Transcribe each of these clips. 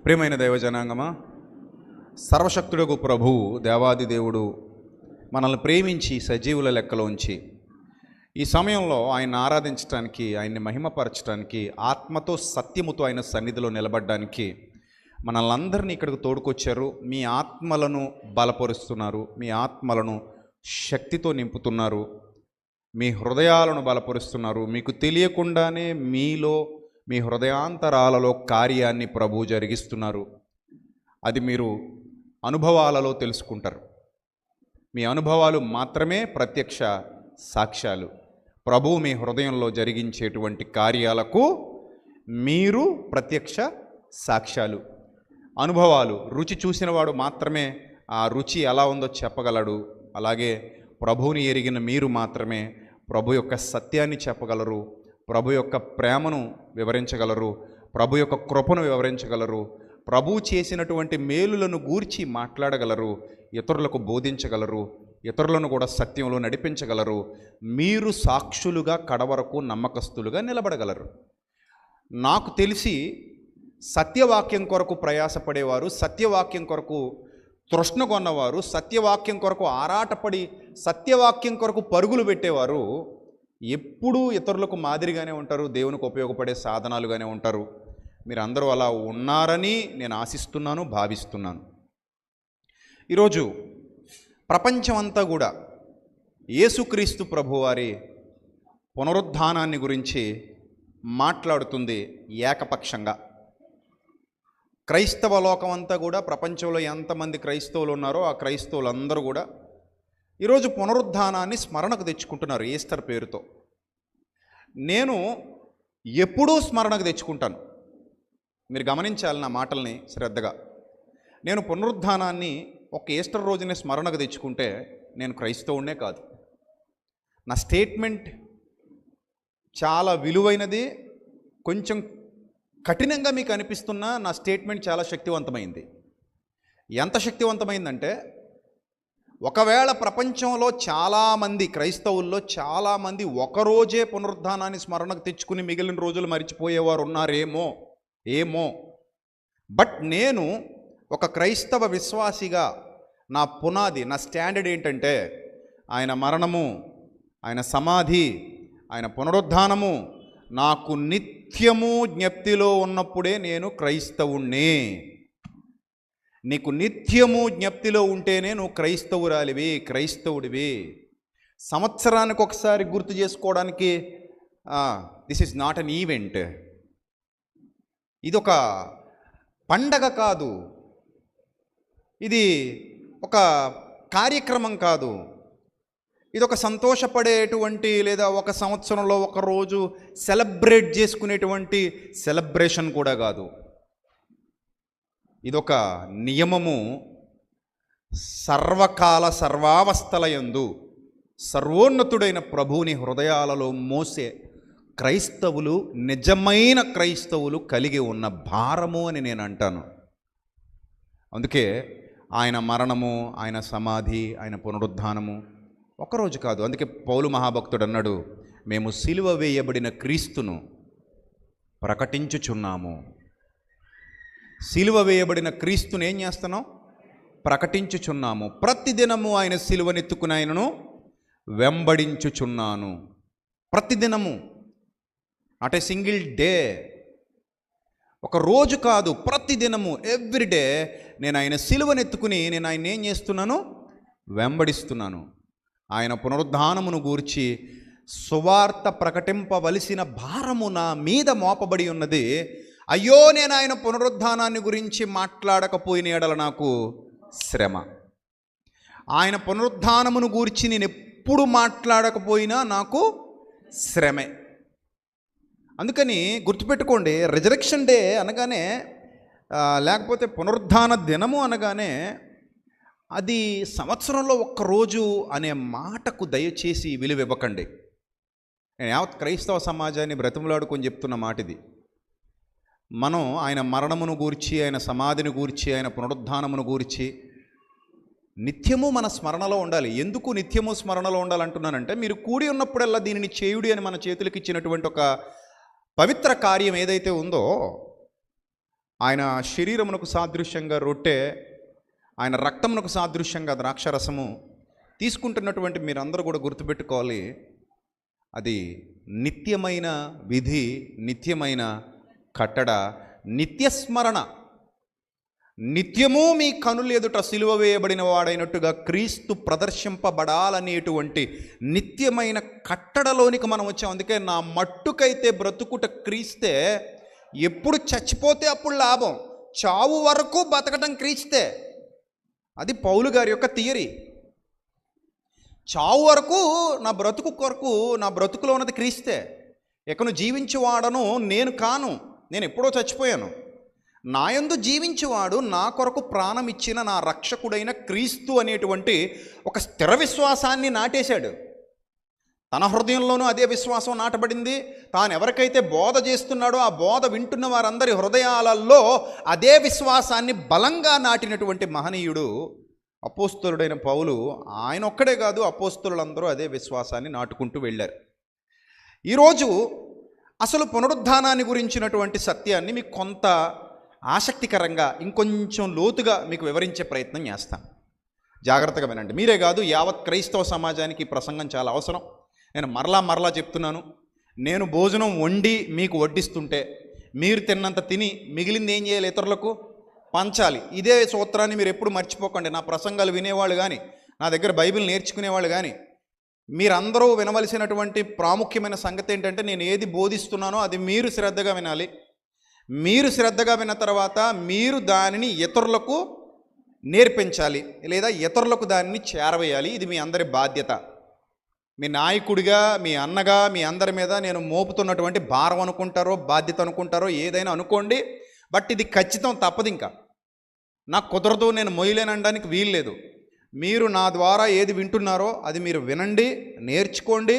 ప్రియమైన దైవజనాంగమా, సర్వశక్తుడగు ప్రభువు దేవాది దేవుడు మనల్ని ప్రేమించి సజీవుల లెక్కలో ఉంచి ఈ సమయంలో ఆయన ఆరాధించడానికి, ఆయన్ని మహిమపరచడానికి, ఆత్మతో సత్యముతో ఆయన సన్నిధిలో నిలబడడానికి మనల్ని అందరినీ ఇక్కడికి తోడుకొచ్చారు. మీ ఆత్మలను బలపరుస్తున్నారు, మీ ఆత్మలను శక్తితో నింపుతున్నారు, మీ హృదయాలను బలపరుస్తున్నారు. మీకు తెలియకుండానే మీలో, మీ హృదయాంతరాలలో కార్యాన్ని ప్రభువు జరిగిస్తున్నారు. అది మీరు అనుభవాలలో తెలుసుకుంటారు. మీ అనుభవాలు మాత్రమే ప్రత్యక్ష సాక్ష్యాలు. ప్రభువు మీ హృదయంలో జరిగించేటువంటి కార్యాలకు మీరు ప్రత్యక్ష సాక్ష్యాలు. అనుభవాలు, రుచి చూసినవాడు మాత్రమే ఆ రుచి ఎలా ఉందో చెప్పగలడు. అలాగే ప్రభువుని ఎరిగిన మీరు మాత్రమే ప్రభు యొక్క సత్యాన్ని చెప్పగలరు, ప్రభు యొక్క ప్రేమను వివరించగలరు, ప్రభు యొక్క కృపను వివరించగలరు, ప్రభువు చేసినటువంటి మేలులను గూర్చి మాట్లాడగలరు, ఇతరులకు బోధించగలరు, ఇతరులను కూడా సత్యంలో నడిపించగలరు. మీరు సాక్షులుగా కడవరకు నమ్మకస్తులుగా నిలబడగలరు. నాకు తెలిసి సత్యవాక్యం కొరకు ప్రయాసపడేవారు, సత్యవాక్యం కొరకు తృష్ణగొన్నవారు, సత్యవాక్యం కొరకు ఆరాటపడి సత్యవాక్యం కొరకు పరుగులు పెట్టేవారు ఎప్పుడూ ఇతరులకు మాదిరిగానే ఉంటారు, దేవునికి ఉపయోగపడే సాధనాలుగానే ఉంటారు. మీరు అందరూ అలా ఉన్నారని నేను ఆశిస్తున్నాను, భావిస్తున్నాను. ఈరోజు ప్రపంచమంతా కూడా యేసుక్రీస్తు ప్రభువారి పునరుద్ధానాన్ని గురించి మాట్లాడుతుంది ఏకపక్షంగా. క్రైస్తవ లోకమంతా కూడా, ప్రపంచంలో ఎంతమంది క్రైస్తవులు ఉన్నారో ఆ క్రైస్తవులందరూ కూడా ఈరోజు పునరుద్ధానాన్ని స్మరణకు తెచ్చుకుంటున్నారు ఈస్టర్ పేరుతో. నేను ఎప్పుడూ స్మరణకు తెచ్చుకుంటాను. మీరు గమనించాలి నా మాటల్ని శ్రద్ధగా. నేను పునరుద్ధానాన్ని ఒక ఈస్టర్ రోజునే స్మరణకు తెచ్చుకుంటే నేను క్రైస్తవునే కాదు. నా స్టేట్మెంట్ చాలా విలువైనది. కొంచెం కఠినంగా మీకు అనిపిస్తున్నా నా స్టేట్మెంట్ చాలా శక్తివంతమైంది. ఎంత శక్తివంతమైందంటే, ఒకవేళ ప్రపంచంలో చాలామంది క్రైస్తవుల్లో చాలామంది ఒకరోజే పునరుద్ధానాన్ని స్మరణకు తెచ్చుకుని మిగిలిన రోజులు మరిచిపోయేవారు ఉన్నారేమో ఏమో. బట్ నేను ఒక క్రైస్తవ విశ్వాసిగా నా పునాది, నా స్టాండర్డ్ ఏంటంటే ఆయన మరణము, ఆయన సమాధి, ఆయన పునరుద్ధానము నాకు నిత్యము జ్ఞప్తిలో ఉన్నప్పుడే నేను క్రైస్తవుణ్ణి. నీకు నిత్యము జ్ఞప్తిలో ఉంటేనే నువ్వు క్రైస్తవురాలివి, క్రైస్తవుడివి. సంవత్సరానికి ఒకసారి గుర్తు చేసుకోవడానికి this is not an event. ఇదొక పండగ కాదు, ఇది ఒక కార్యక్రమం కాదు, ఇది ఒక సంతోషపడేటువంటి లేదా ఒక సంవత్సరంలో ఒక రోజు సెలబ్రేట్ చేసుకునేటువంటి సెలబ్రేషన్ కూడా కాదు. ఇదొక నియమము. సర్వకాల సర్వావస్థల యందు సర్వోన్నతుడైన ప్రభువుని హృదయాలలో మోసే క్రైస్తవులు, నిజమైన క్రైస్తవులు కలిగి ఉన్న భారము అని నేను అంటాను. అందుకే ఆయన మరణము, ఆయన సమాధి, ఆయన పునరుద్ధానము ఒకరోజు కాదు. అందుకే పౌలు మహాభక్తుడు అన్నాడు, మేము సిలువ వేయబడిన క్రీస్తును ప్రకటించుచున్నాము. సిలువ వేయబడిన క్రీస్తుని ఏం చేస్తున్నాం? ప్రకటించుచున్నాము. ప్రతిదినము ఆయన సిలువనెత్తుకుని ఆయనను వెంబడించుచున్నాను. ప్రతిదినము, నాట్ ఏ సింగిల్ డే, ఒక రోజు కాదు, ప్రతిదినము, ఎవ్రీడే నేను ఆయన సిలువనెత్తుకుని నేను ఆయన ఏం చేస్తున్నాను? వెంబడిస్తున్నాను. ఆయన పునరుద్ధానమును గూర్చి సువార్త ప్రకటింపవలసిన భారము నా మీద మోపబడి ఉన్నది. అయ్యో, నేను ఆయన పునరుద్ధానాన్ని గురించి మాట్లాడకపోయిన ఎడల నాకు శ్రమ. ఆయన పునరుద్ధానమును గూర్చి నేను ఎప్పుడు మాట్లాడకపోయినా నాకు శ్రమే. అందుకని గుర్తుపెట్టుకోండి, రిజరెక్షన్ డే అనగానే, లేకపోతే పునరుద్ధాన దినము అనగానే అది సంవత్సరంలో ఒక్కరోజు అనే మాటకు దయచేసి విలువ ఇవ్వకండి. నేను యావత్ క్రైస్తవ సమాజాన్ని బ్రతిమలాడుకొని చెప్తున్న మాట ఇది. మనం ఆయన మరణమును గూర్చి, ఆయన సమాధిని గూర్చి, ఆయన పునరుద్ధానమును గూర్చి నిత్యము మన స్మరణలో ఉండాలి. ఎందుకు నిత్యము స్మరణలో ఉండాలంటున్నానంటే, మీరు కూడి ఉన్నప్పుడల్లా దీనిని చేయుడి అని మన చేతులకు ఇచ్చినటువంటి ఒక పవిత్ర కార్యం ఏదైతే ఉందో ఆయన శరీరమునకు సాదృశ్యంగా రొట్టె, ఆయన రక్తమునకు సాదృశ్యంగా ద్రాక్షరసము తీసుకుంటున్నటువంటి మీరందరూ కూడా గుర్తుపెట్టుకోవాలి, అది నిత్యమైన విధి, నిత్యమైన కట్టడ, నిత్యస్మరణ. నిత్యము మీ కనులు ఎదుట సిలువ వేయబడిన వాడైనట్టుగా క్రీస్తు ప్రదర్శింపబడాలనేటువంటి నిత్యమైన కట్టడలోనికి మనం వచ్చాం. అందుకే నా మట్టుకైతే బ్రతుకుట క్రీస్తే, ఎప్పుడు చచ్చిపోతే అప్పుడు లాభం, చావు వరకు బతకటం క్రీస్తే. అది పౌలు గారి యొక్క థియరీ. చావు వరకు నా బ్రతుకు కొరకు, నా బ్రతుకులో ఉన్నది క్రీస్తే. ఇకను జీవించేవాడను నేను కాను, నేను ఎప్పుడో చచ్చిపోయాను. నాయందు జీవించేవాడు నా కొరకు ప్రాణం ఇచ్చిన నా రక్షకుడైన క్రీస్తు అనేటువంటి ఒక స్థిర విశ్వాసాన్ని నాటేశాడు. తన హృదయంలోనూ అదే విశ్వాసం నాటబడింది. తాను ఎవరికైతే బోధ చేస్తున్నాడో ఆ బోధ వింటున్న వారందరి హృదయాలలో అదే విశ్వాసాన్ని బలంగా నాటినటువంటి మహనీయుడు అపోస్తలుడైన పౌలు. ఆయన ఒక్కడే కాదు, అపోస్తలులందరూ అదే విశ్వాసాన్ని నాటుకుంటూ వెళ్ళారు. ఈరోజు అసలు పునరుద్ధానాన్ని గురించినటువంటి సత్యాన్ని మీకు కొంత ఆసక్తికరంగా, ఇంకొంచెం లోతుగా మీకు వివరించే ప్రయత్నం చేస్తాను. జాగ్రత్తగా వినండి. మీరే కాదు, యావత్ క్రైస్తవ సమాజానికి ఈ ప్రసంగం చాలా అవసరం. నేను మరలా చెప్తున్నాను, నేను భోజనం వండి మీకు వడ్డిస్తుంటే మీరు తిన్నంత తిని మిగిలింది ఏం చేయాలి? ఇతరులకు పంచాలి. ఇదే సూత్రాన్ని మీరు ఎప్పుడు మర్చిపోకండి. నా ప్రసంగాలు వినేవాళ్ళు కానీ, నా దగ్గర బైబిల్ నేర్చుకునేవాళ్ళు కానీ, మీరందరూ వినవలసినటువంటి ప్రాముఖ్యమైన సంగతి ఏంటంటే, నేను ఏది బోధిస్తున్నానో అది మీరు శ్రద్ధగా వినాలి. మీరు శ్రద్ధగా విన్న తర్వాత మీరు దానిని ఇతరులకు నేర్పించాలి, లేదా ఇతరులకు దానిని చేరవేయాలి. ఇది మీ అందరి బాధ్యత. మీ నాయకుడిగా, మీ అన్నగా, మీ అందరి మీద నేను మోపుతున్నటువంటి భారం అనుకుంటారో, బాధ్యత అనుకుంటారో, ఏదైనా అనుకోండి. బట్ ఇది ఖచ్చితం, తప్పదు. ఇంకా నాకు కుదరదు, నేను మొయ్యలేనడానికి వీల్లేదు. మీరు నా ద్వారా ఏది వింటున్నారో అది మీరు వినండి, నేర్చుకోండి.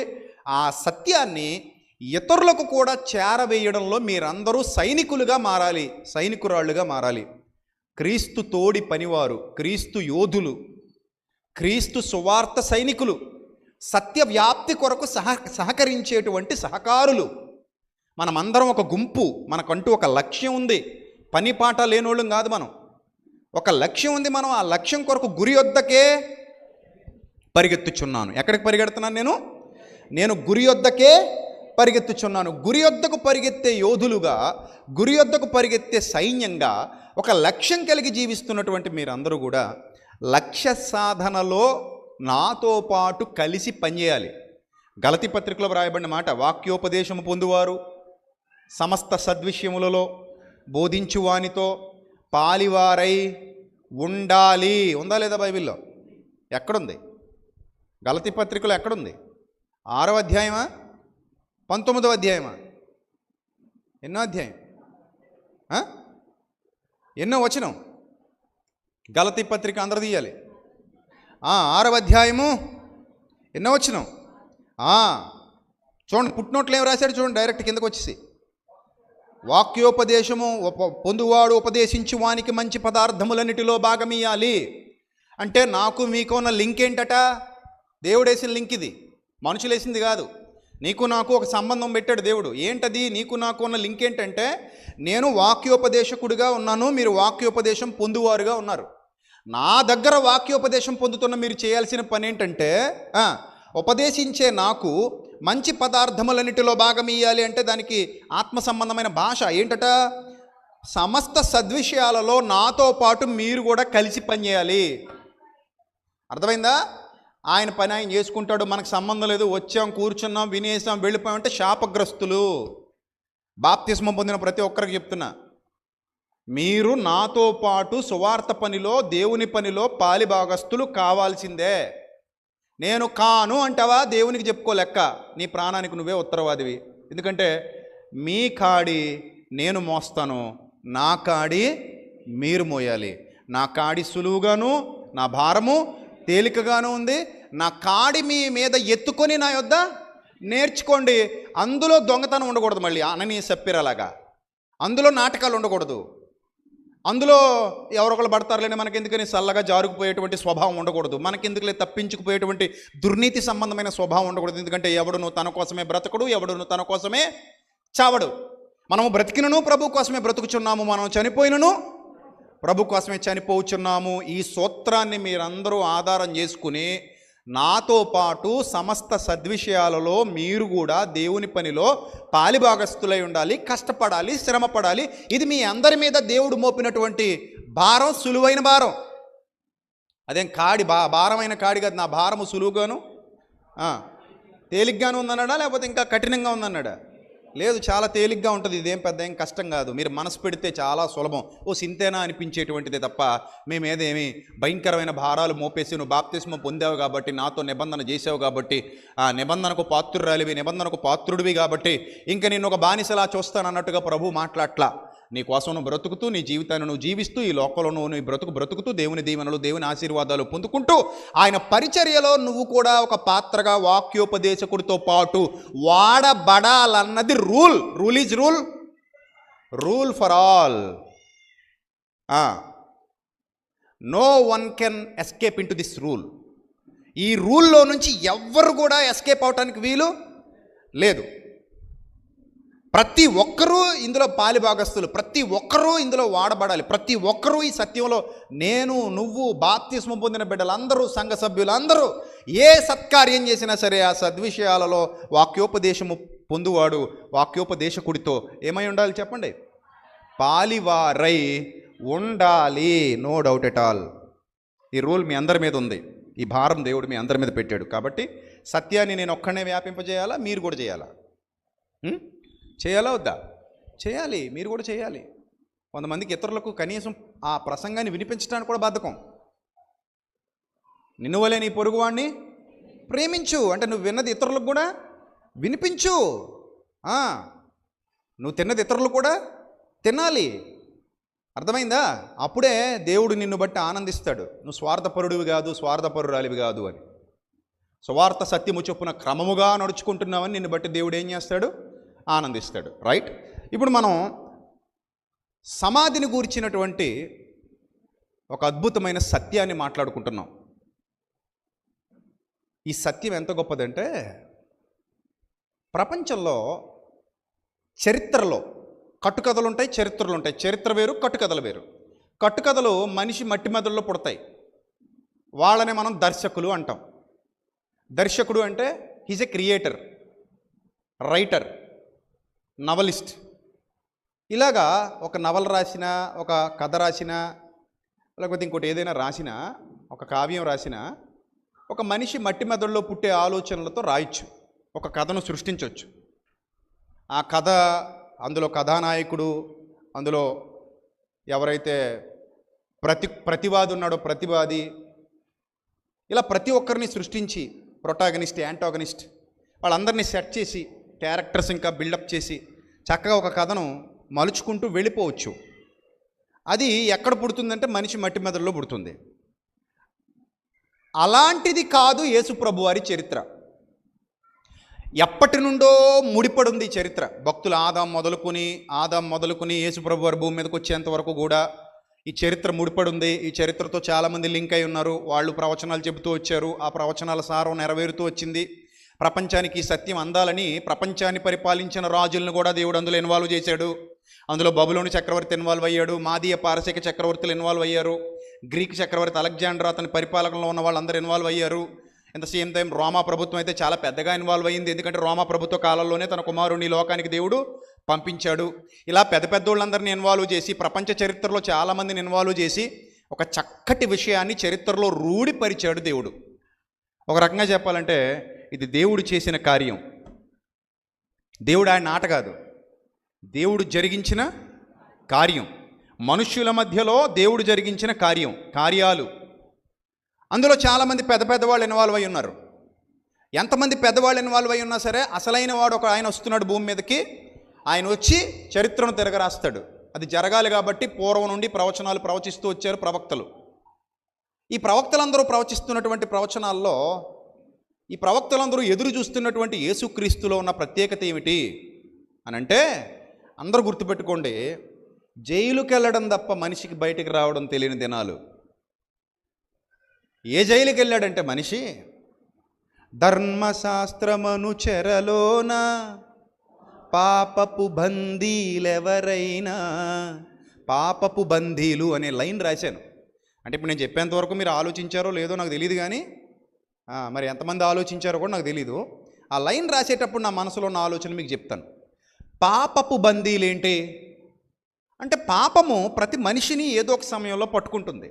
ఆ సత్యాన్ని ఇతరులకు కూడా చేరవేయడంలో మీరందరూ సైనికులుగా మారాలి, సైనికురాళ్ళుగా మారాలి. క్రీస్తు తోడి పనివారు, క్రీస్తు యోధులు, క్రీస్తు సువార్త సైనికులు, సత్య వ్యాప్తి కొరకు సహకరించేటువంటి సహకారులు. మనమందరం ఒక గుంపు, మనకంటూ ఒక లక్ష్యం ఉంది. పని పాట లేనోళ్ళం కాదు మనం. ఒక లక్ష్యం ఉంది. మనం ఆ లక్ష్యం కొరకు గురి వద్దకే పరిగెత్తుచున్నాను. ఎక్కడికి పరిగెడుతున్నాను? నేను గురి వద్దకే పరిగెత్తుచున్నాను. గురి వద్దకు పరిగెత్తే యోధులుగా, గురి వద్దకు పరిగెత్తే సైన్యంగా, ఒక లక్ష్యం కలిగి జీవిస్తున్నటువంటి మీరందరూ కూడా లక్ష్య సాధనలో నాతో పాటు కలిసి పనిచేయాలి. గలతీ పత్రికలో వ్రాయబడిన మాట, వాక్యోపదేశము పొందువారు సమస్త సద్విషయములలో బోధించువానితో పాలివారై ఉండాలి. ఉందా లేదా బైబిల్లో? ఎక్కడుంది? గలతీ పత్రికలో ఎక్కడుంది? 6వ అధ్యాయమా, 19వ అధ్యాయమా? ఎన్నో అధ్యాయం? ఎన్నో వచనం? గలతీ పత్రిక అందరూ తీయాలి. 6వ అధ్యాయము ఎన్నో వచనం? చూడండి, పుట్టినోట్లు ఏం రాశాడు చూడండి, డైరెక్ట్ కిందకు వచ్చేసి. వాక్యోపదేశము పొందువాడు ఉపదేశించు వానికి మంచి పదార్థములన్నిటిలో భాగమియ్యాలి. అంటే నాకు మీకు ఉన్న లింక్ ఏంటట? దేవుడేసిన లింక్ ఇది, మనుషులు వేసింది కాదు. నీకు నాకు ఒక సంబంధం పెట్టాడు దేవుడు. ఏంటది? నీకు నాకు ఉన్న లింక్ ఏంటంటే, నేను వాక్యోపదేశకుడిగా ఉన్నాను, మీరు వాక్యోపదేశం పొందువారుగా ఉన్నారు. నా దగ్గర వాక్యోపదేశం పొందుతున్న మీరు చేయాల్సిన పని ఏంటంటే, ఉపదేశించే నాకు మంచి పదార్థములన్నిటిలో భాగం ఇయ్యాలి. అంటే దానికి ఆత్మ సంబంధమైన భాష ఏంటట? సమస్త సద్విషయాలలో నాతో పాటు మీరు కూడా కలిసి పనిచేయాలి. అర్థమైందా? ఆయన పని ఆయన చేసుకుంటాడు, మనకు సంబంధం లేదు. వచ్చాం, కూర్చున్నాం, వినేసాం, వెళ్ళిపోయామంటే శాపగ్రస్తులు. బాప్తిస్మం పొందిన ప్రతి ఒక్కరికి చెప్తున్నా, మీరు నాతో పాటు సువార్త పనిలో, దేవుని పనిలో పాలిభాగస్తులు కావాల్సిందే. నేను కాను అంటావా? దేవునికి చెప్పుకోలెక్క, నీ ప్రాణానికి నువ్వే ఉత్తరవాదివి. ఎందుకంటే మీ కాడి నేను మోస్తాను, నా కాడి మీరు మోయాలి. నా కాడి సులువుగాను, నా భారము తేలికగాను ఉంది. నా కాడి మీ మీద ఎత్తుకొని నా యొద్ద నేర్చుకోండి. అందులో దొంగతనం ఉండకూడదు, మళ్ళీ అననీయ సప్పిరలాగా. అందులో నాటకాలు ఉండకూడదు. అందులో ఎవరొకరు పడతారులేని మనకెందుకని చల్లగా జారుకుపోయేటువంటి స్వభావం ఉండకూడదు. మనకెందుకులే తప్పించుకుపోయేటువంటి దుర్నీతి సంబంధమైన స్వభావం ఉండకూడదు. ఎందుకంటే ఎవడును తన కోసమే బ్రతకడు, ఎవడును తన కోసమే చావడు. మనము బ్రతికినను ప్రభు కోసమే బ్రతుకుచున్నాము, మనం చనిపోయినను ప్రభు కోసమే చనిపోచున్నాము. ఈ సూత్రాన్ని మీరందరూ ఆధారం చేసుకుని నాతో పాటు సమస్త సద్విషయాలలో మీరు కూడా దేవుని పనిలో పాలిభాగస్తులై ఉండాలి, కష్టపడాలి, శ్రమపడాలి. ఇది మీ అందరి మీద దేవుడు మోపినటువంటి భారం, సులువైన భారం. అదేం భారమైన కాడి కాదు. నా భారము సులువుగాను తేలిగ్గాను ఉందన్నాడా, లేకపోతే ఇంకా కఠినంగా ఉందన్నాడా? లేదు, చాలా తేలిగ్గా ఉంటుంది. ఇదేం పెద్ద ఏం కష్టం కాదు. మీరు మనసు పెడితే చాలా సులభం. ఓ సింతేనా అనిపించేటువంటిదే తప్ప మేమేదేమి భయంకరమైన భారాలు మోపేసి, నువ్వు బాప్తిస్మం పొందావు కాబట్టి, నాతో నిబంధన చేసావు కాబట్టి, ఆ నిబంధనకు పాత్రురాలివి, నిబంధనకు పాత్రుడివి కాబట్టి ఇంక నేను ఒక బానిసలా చూస్తానన్నట్టుగా ప్రభు మాట్లాడట్లా. నీ కోసం నువ్వు బ్రతుకుతూ, నీ జీవితాన్ని నువ్వు జీవిస్తూ, ఈ లోకంలో నువ్వు నీ బ్రతుకుతూ దేవుని దీవెనలు, దేవుని ఆశీర్వాదాలు పొందుకుంటూ ఆయన పరిచర్యలో నువ్వు కూడా ఒక పాత్రగా వాక్యోపదేశకుడితో పాటు వాడబడాలన్నది rule. Rule is rule for all. No one can escape into this rule. ఈ రూల్లో నుంచి ఎవ్వరు కూడా ఎస్కేప్ అవటానికి వీలు లేదు. ప్రతి ఒక్కరూ ఇందులో పాలిభాగస్తులు, ప్రతి ఒక్కరూ ఇందులో వాడబడాలి. ప్రతి ఒక్కరూ ఈ సత్యంలో, నేను, నువ్వు, బాప్తిస్మం పొందిన బిడ్డలందరూ, సంఘ సభ్యులందరూ ఏ సత్కార్యం చేసినా సరే ఆ సద్విషయాలలో వాక్యోపదేశము పొందువాడు వాక్యోపదేశకుడితో ఏమై ఉండాలి చెప్పండి? పాలివారై ఉండాలి. No doubt at all. ఈ రూల్ మీ అందరి మీద ఉంది. ఈ భారం దేవుడు మీ అందరి మీద పెట్టాడు. కాబట్టి సత్యాన్ని నేను ఒక్కడనే వ్యాపింపజేయాలా? మీరు కూడా చేయాలా? చేయాలా వద్దా? చేయాలి. మీరు కూడా చేయాలి. కొంతమందికి ఇతరులకు కనీసం ఆ ప్రసంగాన్ని వినిపించడానికి కూడా బద్ధకం. నిన్ను వలే నీ పొరుగువాడిని ప్రేమించు అంటే నువ్వు విన్నది ఇతరులకు కూడా వినిపించు. నువ్వు తిన్నది ఇతరులు కూడా తినాలి. అర్థమైందా? అప్పుడే దేవుడు నిన్ను బట్టి ఆనందిస్తాడు. నువ్వు స్వార్థపరుడివి కాదు, స్వార్థపరురాలివి కాదు అని. స్వార్థ సత్యము చొప్పున క్రమముగా నడుచుకుంటున్నావని నిన్ను బట్టి దేవుడు ఏం చేస్తాడు? ఆనందిస్తాడు. రైట్. ఇప్పుడు మనం సమాధిని గూర్చినటువంటి ఒక అద్భుతమైన సత్యాన్ని మాట్లాడుకుంటున్నాం. ఈ సత్యం ఎంత గొప్పదంటే, ప్రపంచంలో చరిత్రలో కట్టుకథలు ఉంటాయి, చరిత్రలు ఉంటాయి. చరిత్ర వేరు, కట్టుకథలు వేరు. కట్టుకథలు మనిషి మట్టి మెదడులో పుడతాయి. వాళ్ళని మనం దర్శకులు అంటాం. దర్శకుడు అంటే he's a creator, writer, novelist. ఇలాగా ఒక నవల రాసిన, ఒక కథ రాసిన, లేకపోతే ఇంకోటి ఏదైనా రాసిన, ఒక కావ్యం రాసిన ఒక మనిషి మట్టి మెదడులో పుట్టే ఆలోచనలతో రాయొచ్చు, ఒక కథను సృష్టించవచ్చు. ఆ కథ, అందులో కథానాయకుడు, అందులో ఎవరైతే ప్రతివాది ఉన్నాడో ప్రతివాది, ఇలా ప్రతి ఒక్కరిని సృష్టించి ప్రొటాగనిస్ట్, యాంటాగనిస్ట్ వాళ్ళందరినీ సెట్ చేసి క్యారెక్టర్స్ ఇంకా బిల్డప్ చేసి చక్కగా ఒక కథను మలుచుకుంటూ వెళ్ళిపోవచ్చు. అది ఎక్కడ పుడుతుందంటే మనిషి మట్టి మెదడులో పుడుతుంది. అలాంటిది కాదు యేసుప్రభు వారి చరిత్ర. ఎప్పటి నుండో ముడిపడుంది ఈ చరిత్ర. భక్తులు ఆదాం మొదలుకొని యేసుప్రభు వారి భూమి మీదకి వచ్చేంత వరకు కూడా ఈ చరిత్ర ముడిపడుంది. ఈ చరిత్రతో చాలామంది లింక్ అయి ఉన్నారు. వాళ్ళు ప్రవచనాలు చెబుతూ వచ్చారు. ఆ ప్రవచనాల సారం నెరవేరుతూ వచ్చింది. ప్రపంచానికి సత్యం అందాలని ప్రపంచాన్ని పరిపాలించిన రాజులను కూడా దేవుడు అందులో ఇన్వాల్వ్ చేశాడు. అందులో బబులోని చక్రవర్తి ఇన్వాల్వ్ అయ్యాడు, మాదీయ పారసీక చక్రవర్తులు ఇన్వాల్వ్ అయ్యారు, గ్రీక్ చక్రవర్తి అలెగ్జాండర్ అతని పరిపాలనలో ఉన్న వాళ్ళందరూ ఇన్వాల్వ్ అయ్యారు. ఎంత సేమ్ టైం రోమా ప్రభుత్వం అయితే చాలా పెద్దగా ఇన్వాల్వ్ అయ్యింది. ఎందుకంటే రోమా ప్రభుత్వ కాలంలోనే తన కుమారుని లోకానికి దేవుడు పంపించాడు. ఇలా పెద్ద పెద్దోళ్ళందరినీ ఇన్వాల్వ్ చేసి, ప్రపంచ చరిత్రలో చాలామందిని ఇన్వాల్వ్ చేసి ఒక చక్కటి విషయాన్ని చరిత్రలో రూఢిపరిచాడు దేవుడు. ఒక రకంగా చెప్పాలంటే ఇది దేవుడు చేసిన కార్యం. దేవుడు ఆయన ఆట కాదు, దేవుడు జరిగించిన కార్యం. మనుష్యుల మధ్యలో దేవుడు జరిగించిన కార్యాలు. అందులో చాలామంది పెద్దవాళ్ళు ఇన్వాల్వ్ అయి ఉన్నారు. ఎంతమంది పెద్దవాళ్ళు ఇన్వాల్వ్ అయి ఉన్నా సరే, అసలైన వాడు ఒక ఆయన వస్తున్నాడు భూమి మీదకి. ఆయన వచ్చి చరిత్రను తిరగరాస్తాడు. అది జరగాలి కాబట్టి పూర్వం నుండి ప్రవచనాలు ప్రవచిస్తూ వచ్చారు ప్రవక్తలు. ఈ ప్రవక్తలందరూ ప్రవచిస్తున్నటువంటి ప్రవచనాల్లో ఈ ప్రవక్తలందరూ ఎదురు చూస్తున్నటువంటి యేసుక్రీస్తులో ఉన్న ప్రత్యేకత ఏమిటి అని అంటే, అందరూ గుర్తుపెట్టుకోండి, జైలుకి వెళ్ళడం తప్ప మనిషికి బయటికి రావడం తెలియని దినాలు. ఏ జైలుకి వెళ్ళాడంటే మనిషి, ధర్మశాస్త్రమను చెరలోన పాపపు బందీలెవరైనా, పాపపు బందీలు అనే లైన్ రాశాను. అంటే ఇప్పుడు నేను చెప్పేంత వరకు మీరు ఆలోచించారో లేదో నాకు తెలియదు, కానీ మరి ఎంతమంది ఆలోచించారో కూడా నాకు తెలీదు. ఆ లైన్ రాసేటప్పుడు నా మనసులో ఉన్న ఆలోచన మీకు చెప్తాను. పాపపు బందీలు ఏంటి అంటే, పాపము ప్రతి మనిషిని ఏదో ఒక సమయంలో పట్టుకుంటుంది.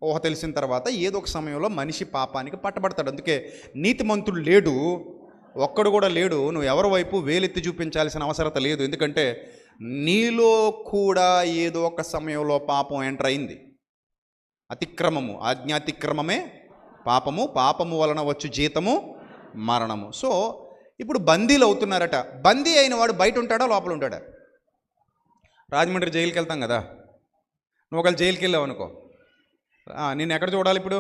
ఊహ తెలిసిన తర్వాత ఏదో ఒక సమయంలో మనిషి పాపానికి పట్టబడతాడు. అందుకే నీతిమంతుడు లేడు, ఒక్కడు కూడా లేడు. నువ్వు ఎవరి వైపు వేలెత్తి చూపించాల్సిన అవసరత లేదు. ఎందుకంటే నీలో కూడా ఏదో ఒక సమయంలో పాపం ఎంటర్ అయింది. అతిక్రమము, ఆజ్ఞాతిక్రమమే పాపము, పాపము వలన వచ్చు జీతము మరణము. సో ఇప్పుడు బందీలు అవుతున్నారట. బందీ అయిన వాడు బయట ఉంటాడా, లోపల ఉంటాడా? రాజమండ్రి జైలుకి వెళ్తాం కదా, నువ్వు ఒకవేళ జైలుకి వెళ్ళావు అనుకో, నేను ఎక్కడ చూడాలి ఇప్పుడు?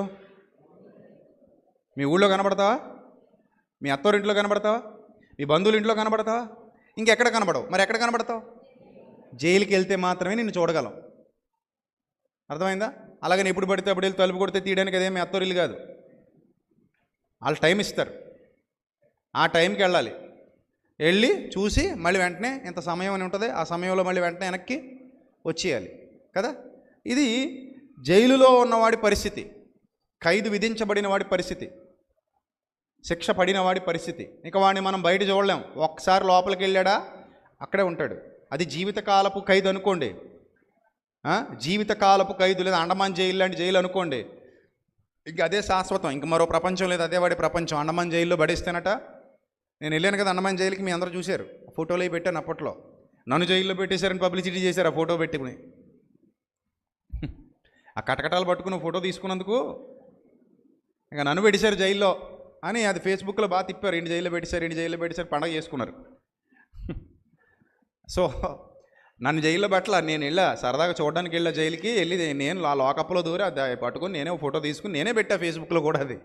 మీ ఊళ్ళో కనబడతావా? మీ అత్తోరింట్లో కనబడతావా? మీ బంధువుల ఇంట్లో కనబడతావా? ఇంకెక్కడ కనబడవు. మరి ఎక్కడ కనబడతావు? జైలుకి వెళ్తే మాత్రమే నిన్ను చూడగలం. అర్థమైందా? అలాగని ఎప్పుడు పడితే అప్పుడు వెళ్ళి తలుపు కొడితే తీయడానికి అదే మీ అత్తోరిల్లు కాదు. వాళ్ళు టైం ఇస్తారు, ఆ టైంకి వెళ్ళాలి. వెళ్ళి చూసి మళ్ళీ వెంటనే ఇంత సమయం అని ఉంటుంది, ఆ సమయంలో మళ్ళీ వెంటనే వెనక్కి వచ్చేయాలి కదా. ఇది జైలులో ఉన్నవాడి పరిస్థితి, ఖైదు విధించబడిన వాడి పరిస్థితి, శిక్ష పడిన వాడి పరిస్థితి. ఇక వాడిని మనం బయట చూడలేం. ఒక్కసారి లోపలికి వెళ్ళాడా అక్కడే ఉంటాడు. అది జీవితకాలపు ఖైదు అనుకోండి, జీవితకాలపు ఖైదు, లేదా అండమాన్ జైలు లాంటి జైలు అనుకోండి. ఇంక అదే శాశ్వతం, ఇంక మరో ప్రపంచం లేదు, అదే వాడి ప్రపంచం. అండమాన్ జైల్లో పడేస్తేనట. నేను వెళ్ళాను కదా అండమాన్ జైలుకి, మీ అందరూ చూశారు, ఫోటోలు అవి పెట్టాను. అప్పట్లో నన్ను జైల్లో పెట్టేశారని పబ్లిసిటీ చేశారు ఆ ఫోటో పెట్టుకుని. ఆ కటకటాలు పట్టుకుని ఫోటో తీసుకున్నందుకు ఇక నన్ను పెట్టేశారు జైల్లో అని అది ఫేస్బుక్లో బాగా తిప్పారు. ఇంటి జైల్లో పెట్టేశారు పండగ చేసుకున్నారు. సో నన్ను జైల్లో పెట్టలా, నేను వెళ్ళా సరదాగా చూడడానికి వెళ్ళా జైలుకి. వెళ్ళి నేను ఆ లోకప్లో దూరి అది పట్టుకొని నేనే ఫోటో తీసుకుని నేనే పెట్టా ఫేస్బుక్లో కూడా. అది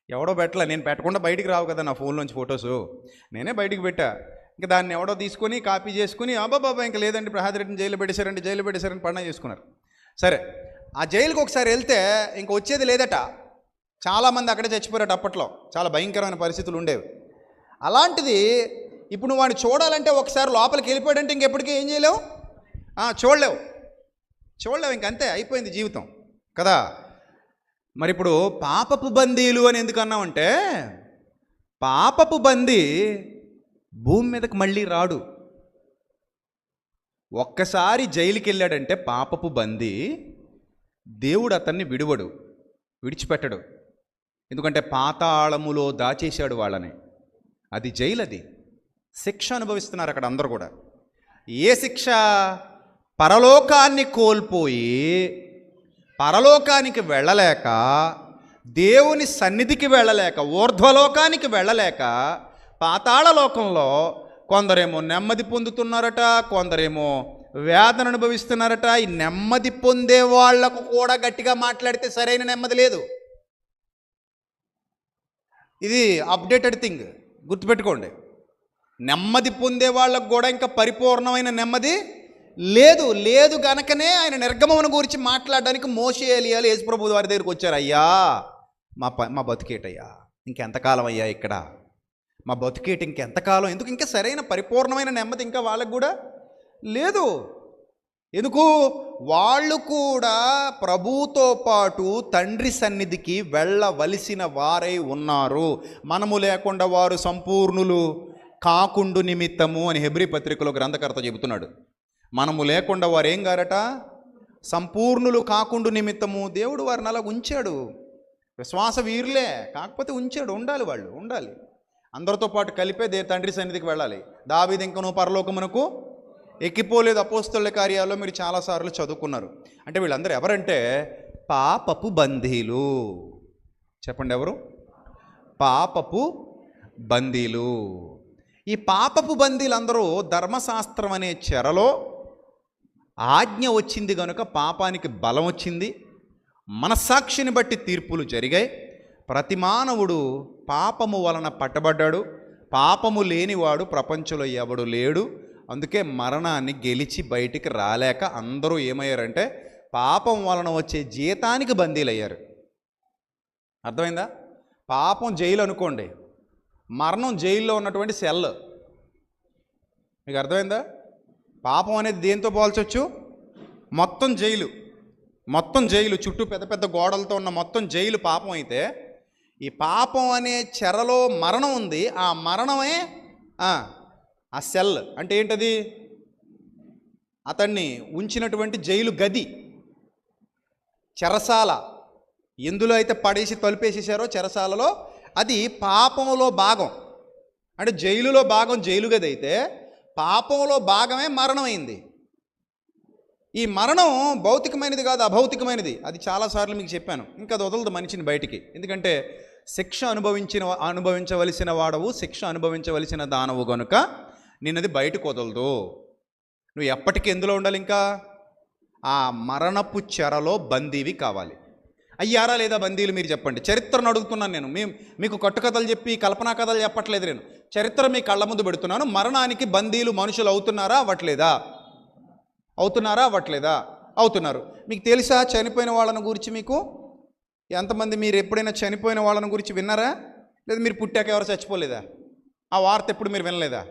ఎవడో పెట్టలా, నేను పెట్టకుండా బయటికి రావు కదా నా ఫోన్లోంచి ఫొటోసు, నేనే బయటికి పెట్టా. ఇంకా దాన్ని ఎవడో తీసుకొని కాపీ చేసుకుని అబ్బాబాబా ఇంకా లేదండి ప్రహాద్ రెడ్డిని జైల్లో పెట్టేశారని పండగ చేసుకున్నారు. సరే, ఆ జైలుకి ఒకసారి వెళ్తే ఇంక వచ్చేది లేదట. చాలామంది అక్కడే చచ్చిపోయారట. అప్పట్లో చాలా భయంకరమైన పరిస్థితులు ఉండేవి. అలాంటిది ఇప్పుడు నువ్వు వాడిని చూడాలంటే ఒకసారి లోపలికి వెళ్ళిపోయాడంటే ఇంకెప్పటికీ ఏం చేయలేవు, చూడలేవు ఇంకంతే, అయిపోయింది జీవితం కదా. మరి ఇప్పుడు పాపపు బందీలు అని ఎందుకు అన్నామంటే, పాపపు బందీ భూమి మీదకి మళ్ళీ రాడు. ఒక్కసారి జైలుకి వెళ్ళాడంటే పాపపు బందీ, దేవుడు అతన్ని విడిచిపెట్టడు. ఎందుకంటే పాతాళములో దాచేశాడు వాళ్ళని. అది జైలు, అది శిక్ష అనుభవిస్తున్నారు అక్కడ అందరూ కూడా. ఏ శిక్ష? పరలోకాన్ని కోల్పోయి పరలోకానికి వెళ్ళలేక, దేవుని సన్నిధికి వెళ్ళలేక, ఊర్ధ్వలోకానికి వెళ్ళలేక పాతాళలోకంలో కొందరేమో నెమ్మది పొందుతున్నారట, కొందరేమో వేదన అనుభవిస్తున్నారట. ఈ నెమ్మది పొందే వాళ్లకు కూడా గట్టిగా మాట్లాడితే సరైన నెమ్మది లేదు. ఇది అప్డేటెడ్ థింగ్, గుర్తుపెట్టుకోండి. నెమ్మది పొందే వాళ్ళకు కూడా ఇంకా పరిపూర్ణమైన నెమ్మది లేదు గనకనే ఆయన నిర్గమమును గురించి మాట్లాడడానికి మోషే ఎలియాలు యేసుప్రభు వారి దగ్గరికి వచ్చారు. అయ్యా మా బతికేటయ్యా, ఇంకెంతకాలం అయ్యా ఇక్కడ మా బతికేటి, ఇంకెంతకాలం, ఎందుకు ఇంకా సరైన పరిపూర్ణమైన నెమ్మది ఇంకా వాళ్ళకు కూడా లేదు. ఎందుకు? వాళ్ళు కూడా ప్రభువుతో పాటు తండ్రి సన్నిధికి వెళ్ళవలసిన వారై ఉన్నారు. మనము లేకుండా వారు సంపూర్ణులు కాకుండు నిమిత్తము అని హెబ్రీ పత్రికలో గ్రంథకర్త చెబుతున్నాడు. మనము లేకుండా వారు ఏం గారట? సంపూర్ణులు కాకుండు నిమిత్తము. దేవుడు వారిని అలా ఉంచాడు. విశ్వాస వీరులే కాకపోతే ఉంచాడు. వాళ్ళు ఉండాలి, అందరితో పాటు కలిపే తండ్రి సన్నిధికి వెళ్ళాలి. దావీదు ఇంకనూ పరలోకమునకు ఎక్కిపోలేదు. అపోస్తలుల కార్యాల్లో మీరు చాలాసార్లు చదువుకున్నారు. అంటే వీళ్ళందరూ ఎవరంటే పాపపు బందీలు. చెప్పండి, ఎవరు? పాపపు బందీలు. ఈ పాపపు బందీలందరూ ధర్మశాస్త్రం అనే చెరలో ఆజ్ఞ వచ్చింది కనుక పాపానికి బలం వచ్చింది, మనస్సాక్షిని బట్టి తీర్పులు జరిగాయి. ప్రతి మానవుడు పాపము వలన పట్టబడ్డాడు. పాపము లేనివాడు ప్రపంచంలో ఎవడు లేడు. అందుకే మరణాన్ని గెలిచి బయటికి రాలేక అందరూ ఏమయ్యారంటే పాపం వలన వచ్చే జీతానికి బందీలయ్యారు. అర్థమైందా? పాపం జైలు అనుకోండి, మరణం జైల్లో ఉన్నటువంటి సెల్. మీకు అర్థమైందా? పాపం అనేది దేంతో పోల్చొచ్చు? మొత్తం జైలు, మొత్తం జైలు చుట్టూ పెద్ద పెద్ద గోడలతో ఉన్న మొత్తం జైలు పాపం అయితే, ఈ పాపం అనే చెరలో మరణం ఉంది. ఆ మరణమే ఆ సెల్ అంటే ఏంటది? అతన్ని ఉంచినటువంటి జైలు గది, చెరసాల. ఎందులో అయితే పడేసి తలుపేసేసారో చెరసాలలో, అది పాపంలో భాగం. అంటే జైలులో భాగం జైలు గది అయితే, పాపంలో భాగమే మరణమైంది. ఈ మరణం భౌతికమైనది కాదు, అభౌతికమైనది. అది చాలాసార్లు మీకు చెప్పాను. ఇంకా అది వదలదు మనిషిని బయటికి. ఎందుకంటే శిక్ష అనుభవించవలసిన వాడవు, శిక్ష అనుభవించవలసిన దానవు గనుక నిన్నది బయటకు వదలదు. నువ్వు ఎప్పటికీ ఎందులో ఉండాలి? ఇంకా ఆ మరణపు చెరలో బందీవి కావాలి. అయ్యారా లేదా బందీలు? మీరు చెప్పండి. చరిత్రను అడుగుతున్నాను నేను. మీకు కట్టుకథలు చెప్పి కల్పనా కథలు చెప్పట్లేదు నేను. చరిత్ర మీ కళ్ళ ముందు పెడుతున్నాను. మరణానికి బందీలు మనుషులు అవుతున్నారా అవ్వట్లేదా? అవుతున్నారా అవ్వట్లేదా? అవుతున్నారు. మీకు తెలుసా చనిపోయిన వాళ్ళని గురించి? మీకు ఎంతమంది మీరు ఎప్పుడైనా చనిపోయిన వాళ్ళని గురించి విన్నారా? లేదా మీరు పుట్టాక ఎవరు చచ్చిపోలేదా? ఆ వార్త ఎప్పుడు మీరు వినలేదా?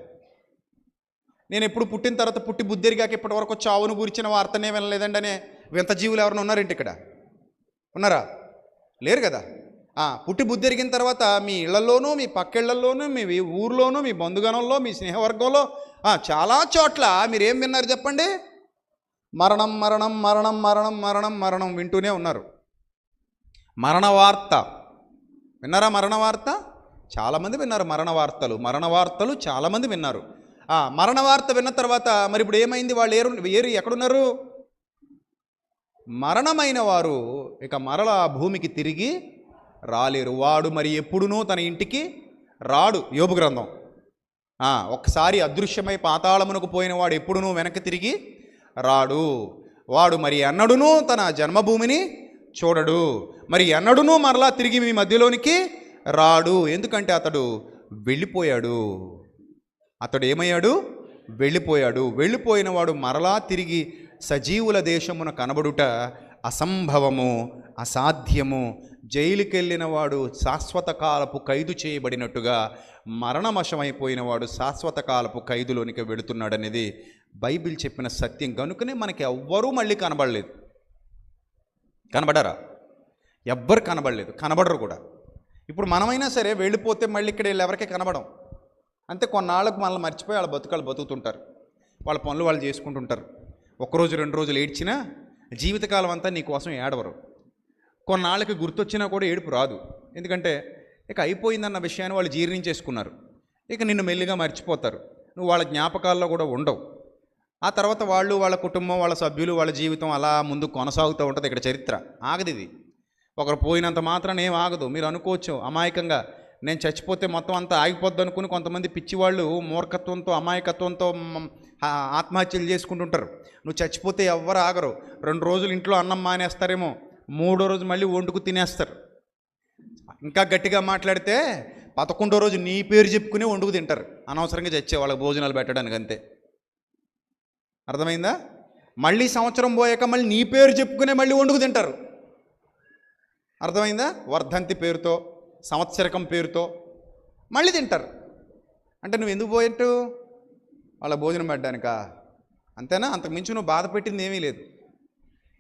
నేను ఎప్పుడు పుట్టిన తర్వాత పుట్టి బుద్ధిరిగాక ఇప్పటి వరకు చావును గురించిన వార్తనే వినలేదండి అనే వింత జీవులు ఎవరైనా ఉన్నారేంటి ఇక్కడ? ఉన్నారా? లేరు కదా. పుట్టి బుద్ధిరిగిన తర్వాత మీ ఇళ్లలోనూ, మీ పక్కిళ్లలోనూ, మీ ఊర్లోనూ, మీ బంధుగణంలో, మీ స్నేహవర్గంలో చాలా చోట్ల మీరేం విన్నారు చెప్పండి? మరణం మరణం మరణం మరణం మరణం మరణం వింటూనే ఉన్నారు. మరణ వార్త విన్నారా? మరణ వార్త చాలామంది విన్నారు. మరణ వార్తలు చాలామంది విన్నారు. మరణ వార్త విన్న తర్వాత మరి ఇప్పుడు ఏమైంది? వాళ్ళు ఎక్కడున్నారు? మరణమైన వారు ఇక మరలా భూమికి తిరిగి రాలేరు. వాడు మరి ఎప్పుడునూ తన ఇంటికి రాడు. యోబు గ్రంథం. ఒక్కసారి అదృశ్యమై పాతాళమునకు పోయిన వాడు ఎప్పుడునూ వెనక్కి తిరిగి రాడు. వాడు మరి ఎన్నడునూ తన జన్మభూమిని చూడడు. మరి ఎన్నడునూ మరలా తిరిగి మీ మధ్యలోనికి రాడు. ఎందుకంటే అతడు వెళ్ళిపోయాడు. అతడు ఏమయ్యాడు? వెళ్ళిపోయాడు. వెళ్ళిపోయిన వాడు మరలా తిరిగి సజీవుల దేశమున కనబడుట అసంభవము, అసాధ్యము. జైలుకెళ్ళిన వాడు శాశ్వత కాలపు ఖైదు చేయబడినట్టుగా మరణవశమైపోయిన వాడు శాశ్వత కాలపు ఖైదులోనికి వెళుతున్నాడనేది బైబిల్ చెప్పిన సత్యం. కనుకనే మనకి ఎవ్వరూ మళ్ళీ కనబడలేదు. కనబడారా? ఎవ్వరు కనబడలేదు, కనబడరు కూడా. ఇప్పుడు మనమైనా సరే వెళ్ళిపోతే మళ్ళీ ఇక్కడ వీళ్ళు ఎవరికీ కనబడం. అంతే, కొన్నాళ్ళకు మనల్ని మర్చిపోయి వాళ్ళ బతుకాలు బతుకుతుంటారు, వాళ్ళ పనులు వాళ్ళు చేసుకుంటుంటారు. ఒకరోజు 2 రోజులు ఏడ్చినా జీవితకాలం అంతా నీ కోసం ఏడవరు. కొన్నాళ్ళకి గుర్తొచ్చినా కూడా ఏడుపు రాదు. ఎందుకంటే ఇక అయిపోయిందన్న విషయాన్ని వాళ్ళు జీర్ణించేసుకున్నారు. ఇక నిన్ను మెల్లిగా మర్చిపోతారు. నువ్వు వాళ్ళ జ్ఞాపకాల్లో కూడా ఉండవు. ఆ తర్వాత వాళ్ళు, వాళ్ళ కుటుంబం, వాళ్ళ సభ్యులు, వాళ్ళ జీవితం అలా ముందు కొనసాగుతూ ఉంటుంది. ఇక్కడ చరిత్ర ఆగదు. ఇది ఒకరు పోయినంత మాత్రాన ఏం ఆగదు. మీరు అనుకోవచ్చు అమాయకంగా, నేను చచ్చిపోతే మొత్తం అంతా ఆగిపోద్ది అనుకుని కొంతమంది పిచ్చివాళ్ళు మూర్ఖత్వంతో, అమాయకత్వంతో ఆత్మహత్యలు చేసుకుంటుంటారు. నువ్వు చచ్చిపోతే ఎవ్వరు ఆగరు. 2 రోజులు ఇంట్లో అన్నం మానేస్తారేమో, 3వ రోజు మళ్ళీ వండుకు తినేస్తారు. ఇంకా గట్టిగా మాట్లాడితే 11వ రోజు నీ పేరు చెప్పుకుని వండుకు తింటారు. అనవసరంగా చచ్చే వాళ్ళకి భోజనాలు పెట్టడానికి. అంతే, అర్థమైందా? మళ్ళీ సంవత్సరం పోయాక మళ్ళీ నీ పేరు చెప్పుకునే మళ్ళీ వండుకు తింటారు. అర్థమైందా? వర్ధంతి పేరుతో, సంవత్సరకం పేరుతో మళ్ళీ తింటారు. అంటే నువ్వు ఎందుకు పోయేట్టు? వాళ్ళ భోజనం పెట్టడానికా? అంతేనా? అంతకుమించి నువ్వు బాధ పెట్టింది ఏమీ లేదు.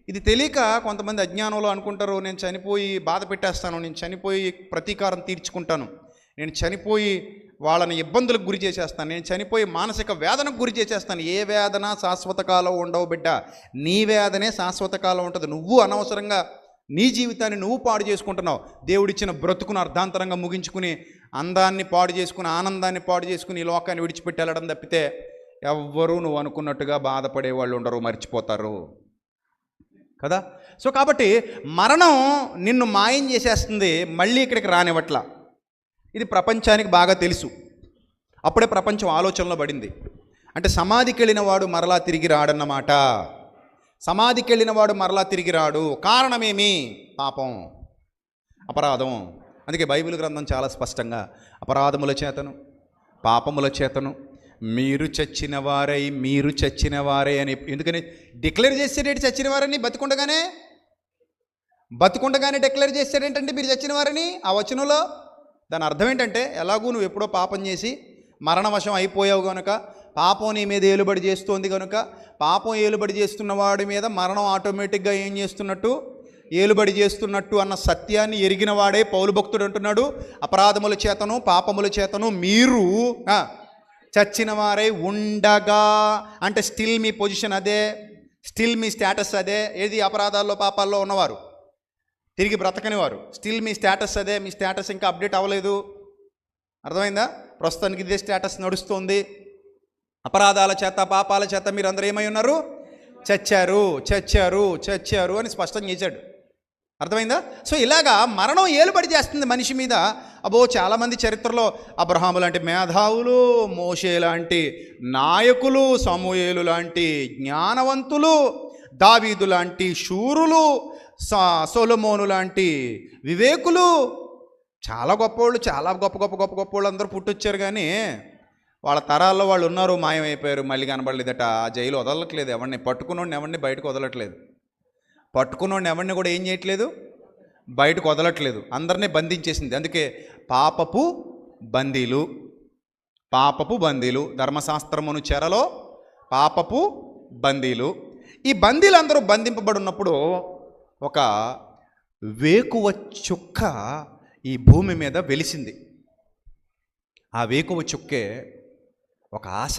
ఇది తెలియక కొంతమంది అజ్ఞానంలో అనుకుంటారు, నేను చనిపోయి బాధ పెట్టేస్తాను, నేను చనిపోయి ప్రతీకారం తీర్చుకుంటాను, నేను చనిపోయి వాళ్ళని ఇబ్బందులకు గురి చేసేస్తాను, నేను చనిపోయి మానసిక వేదనకు గురి చేసేస్తాను. ఏ వేదన శాశ్వత కాలం ఉండవు బిడ్డ. నీ వేదనే శాశ్వత కాలం ఉంటుంది. నువ్వు అనవసరంగా నీ జీవితాన్ని నువ్వు పాడు చేసుకుంటున్నావు. దేవుడిచ్చిన బ్రతుకును అర్ధాంతరంగా ముగించుకుని, అందాన్ని పాడు చేసుకుని, ఆనందాన్ని పాడు చేసుకుని ఈ లోకాన్ని విడిచిపెట్టి వెళ్ళడం తప్పితే ఎవ్వరూ నువ్వు అనుకున్నట్టుగా బాధపడే వాళ్ళు ఉండరు, మర్చిపోతారు కదా. సో కాబట్టి మరణం నిన్ను మాయం చేసేస్తుంది, మళ్ళీ ఇక్కడికి రానివ్వట్లా. ఇది ప్రపంచానికి బాగా తెలుసు. అప్పుడే ప్రపంచం ఆలోచనలో పడింది. అంటే సమాధికి వెళ్ళిన వాడు మరలా తిరిగి రాడన్నమాట. సమాధికి వెళ్ళిన వాడు మరలా తిరిగి రాడు. కారణమేమి? పాపం, అపరాధం. అందుకే బైబిల్ గ్రంథం చాలా స్పష్టంగా అపరాధముల చేతను, పాపముల చేతను మీరు చచ్చిన వారై అని ఎందుకని డిక్లేర్ చేసేటేంటి? చచ్చిన వారని బతుకుండగానే డిక్లేర్ చేసేటేంటంటే మీరు చచ్చిన వారని. ఆ వచనంలో దాని అర్థం ఏంటంటే, ఎలాగూ నువ్వు ఎప్పుడో పాపం చేసి మరణవశం అయిపోయావు కనుక పాపం నీ మీద ఏలుబడి చేస్తోంది కనుక పాపం ఏలుబడి చేస్తున్న వాడి మీద మరణం ఆటోమేటిక్గా ఏం చేస్తున్నట్టు, ఏలుబడి చేస్తున్నట్టు అన్న సత్యాన్ని ఎరిగిన వాడే పౌలు భక్తుడు అంటున్నాడు, అపరాధముల చేతను పాపముల చేతను మీరు చచ్చిన వారై ఉండగా. అంటే స్టిల్ మీ పొజిషన్ అదే, స్టిల్ మీ స్టేటస్ అదే. ఏది? అపరాధాల్లో పాపాల్లో ఉన్నవారు, తిరిగి బ్రతకని వారు, స్టిల్ మీ స్టేటస్ అదే. మీ స్టేటస్ ఇంకా అప్డేట్ అవ్వలేదు. అర్థమైందా? ప్రస్తుతానికి ఇదే స్టేటస్ నడుస్తుంది. అపరాధాల చేత పాపాల చేత మీరు అందరూ ఏమై ఉన్నారు? చచ్చారు చచ్చారు చచ్చారు అని స్పష్టం చేశాడు. అర్థమైందా? సో ఇలాగా మరణం ఏలుబడి చేస్తుంది మనిషి మీద. అబ్బో, చాలామంది చరిత్రలో అబ్రహాము లాంటి మేధావులు, మోషే లాంటి నాయకులు, సమూయేలు లాంటి జ్ఞానవంతులు, దావీదు లాంటి శూరులు, సొలొమోను లాంటి వివేకులు, చాలా గొప్పవాళ్ళు, చాలా గొప్ప గొప్ప గొప్ప గొప్ప వాళ్ళు అందరూ పుట్టొచ్చారు. కానీ వాళ్ళ తరాల్లో వాళ్ళు ఉన్నారు, మాయమైపోయారు, మళ్ళీ కనబడలేదట. ఆ జైలు వదలట్లేదు ఎవరిని, పట్టుకున్నోడిని ఎవరిని బయటకు వదలట్లేదు, పట్టుకున్నోడిని ఎవరిని కూడా ఏం చేయట్లేదు, బయటకు వదలట్లేదు, అందరినీ బంధించేసింది. అందుకే పాపపు బందీలు, పాపపు బందీలు, ధర్మశాస్త్రమును చెరలో పాపపు బందీలు. ఈ బందీలందరూ బంధింపబడి ఉన్నప్పుడు ఒక వేకువ చుక్క ఈ భూమి మీద వెలిసింది. ఆ వేకువ చుక్కే ఒక ఆశ,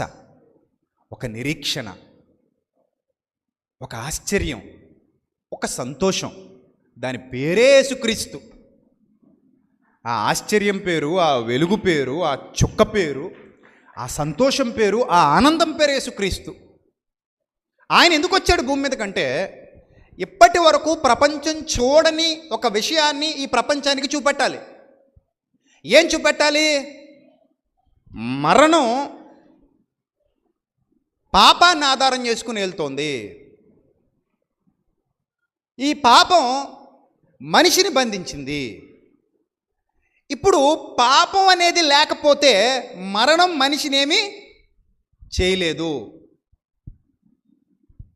ఒక నిరీక్షణ, ఒక ఆశ్చర్యం, ఒక సంతోషం. దాని పేరే యేసుక్రీస్తు. ఆ ఆశ్చర్యం పేరు, ఆ వెలుగు పేరు, ఆ చుక్క పేరు, ఆ సంతోషం పేరు, ఆ ఆనందం పేరు యేసుక్రీస్తు. ఆయన ఎందుకు వచ్చాడు భూమి మీద కంటే, ఇప్పటి వరకు ప్రపంచం చూడని ఒక విషయాన్ని ఈ ప్రపంచానికి చూపెట్టాలి. ఏం చూపెట్టాలి? మరణం పాపాన్ని ఆధారం చేసుకుని వెళ్తోంది. ఈ పాపం మనిషిని బంధించింది. ఇప్పుడు పాపం అనేది లేకపోతే మరణం మనిషినేమి చేయలేదు.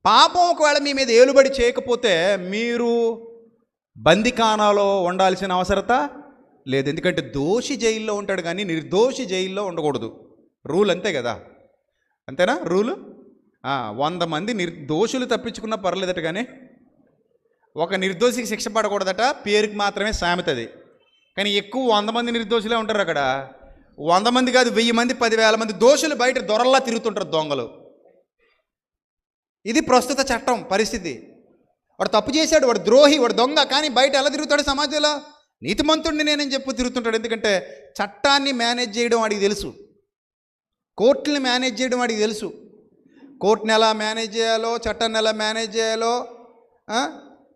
పాపం ఒకవేళ మీ మీద ఏలుబడి చేయకపోతే మీరు బందిఖానాలో ఉండాల్సిన అవసరత లేదు. ఎందుకంటే దోషి జైల్లో ఉంటాడు కానీ నిర్దోషి జైల్లో ఉండకూడదు. రూల్ అంతే కదా, అంతేనా రూలు? 100 మంది నిర్దోషులు తప్పించుకున్నా పర్లేదట, కానీ ఒక నిర్దోషికి శిక్ష పడకూడదట. పేరుకి మాత్రమే సామెతది. కానీ ఎక్కువ 100 మంది నిర్దోషులే ఉంటారు అక్కడ. 100 మంది కాదు, 1000 మంది, 10,000 మంది దోషులు బయట దొరల్లా తిరుగుతుంటారు, దొంగలు. ఇది ప్రస్తుత చట్టం పరిస్థితి. వాడు తప్పు చేశాడు, వాడు ద్రోహి, వాడు దొంగ, కానీ బయట ఎలా తిరుగుతాడు సమాజంలో? నీతిమంతుడిని నేనని చెప్పు తిరుగుతుంటాడు. ఎందుకంటే చట్టాన్ని మేనేజ్ చేయడం వాడికి తెలుసు, కోర్టుని మేనేజ్ చేయడం వాడికి తెలుసు. కోర్టుని ఎలా మేనేజ్ చేయాలో, చట్టాన్ని ఎలా మేనేజ్ చేయాలో,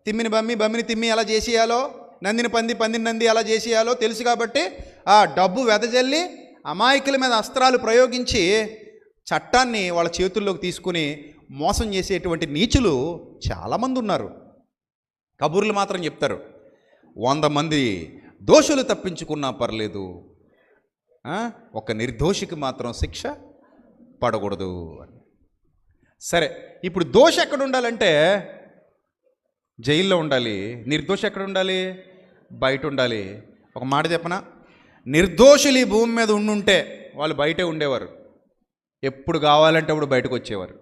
తిమ్మిని బమ్మి, బమ్మిని తిమ్మి ఎలా చేసేయాలో, నందిని పంది, పందిని నంది ఎలా చేసేయాలో తెలుసు. కాబట్టి ఆ డబ్బు వెదజల్లి అమాయకుల మీద అస్త్రాలు ప్రయోగించి చట్టాన్ని వాళ్ళ చేతుల్లోకి తీసుకుని మోసం చేసేటువంటి నీచులు చాలామంది ఉన్నారు. కబుర్లు మాత్రం చెప్తారు, 100 మంది దోషులు తప్పించుకున్నా పర్లేదు, ఒక నిర్దోషికి మాత్రం శిక్ష పడకూడదు. సరే, ఇప్పుడు దోషి ఎక్కడ ఉండాలంటే జైల్లో ఉండాలి, నిర్దోషి ఎక్కడ ఉండాలి? బయట ఉండాలి. ఒక మాట చెప్పనా, నిర్దోషులు ఈ భూమి మీద ఉండుంటే వాళ్ళు బయటే ఉండేవారు, ఎప్పుడు కావాలంటే అప్పుడు బయటకు వచ్చేవారు.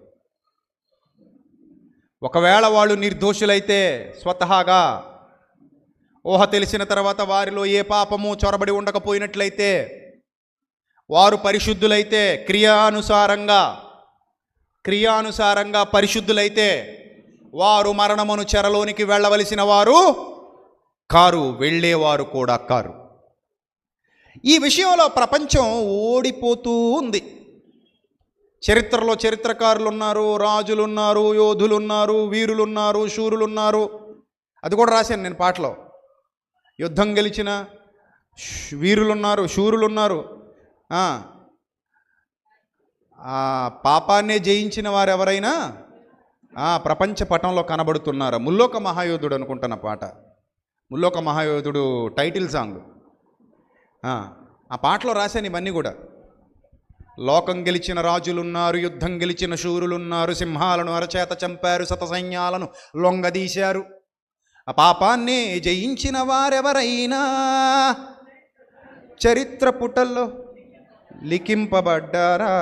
ఒకవేళ వాళ్ళు నిర్దోషులైతే స్వతహాగా ఊహ తెలిసిన తర్వాత వారిలో ఏ పాపము చొరబడి ఉండకపోయినట్లయితే, వారు పరిశుద్ధులైతే, క్రియానుసారంగా పరిశుద్ధులైతే, వారు మరణమును చెరలోనికి వెళ్ళవలసిన వారు కారు, వెళ్ళేవారు కూడా కారు. ఈ విషయంలో ప్రపంచం ఓడిపోతూ ఉంది. చరిత్రలో చరిత్రకారులు ఉన్నారు, రాజులు ఉన్నారు, యోధులు ఉన్నారు, వీరులు ఉన్నారు, శూరులు ఉన్నారు. అది కూడా రాశాను నేను పాటలో. యుద్ధం గెలిచిన వీరులున్నారు, శూరులున్నారు, పాపాన్నే జయించిన వారు ఎవరైనా ప్రపంచ పటంలో కనబడుతున్నారు. ముల్లోక మహాయోధుడు అనుకుంటున్న పాట, ముల్లోక మహాయోధుడు టైటిల్ సాంగ్. ఆ పాటలో రాశాను ఇవన్నీ కూడా. లోకం గెలిచిన రాజులున్నారు, యుద్ధం గెలిచిన శూరులున్నారు, సింహాలను అరచేత చంపారు, శతసైన్యాలను లొంగదీశారు. ఆ పాపాన్ని జయించిన వారెవరైనా చరిత్ర పుటల్లో లిఖింపబడ్డారా?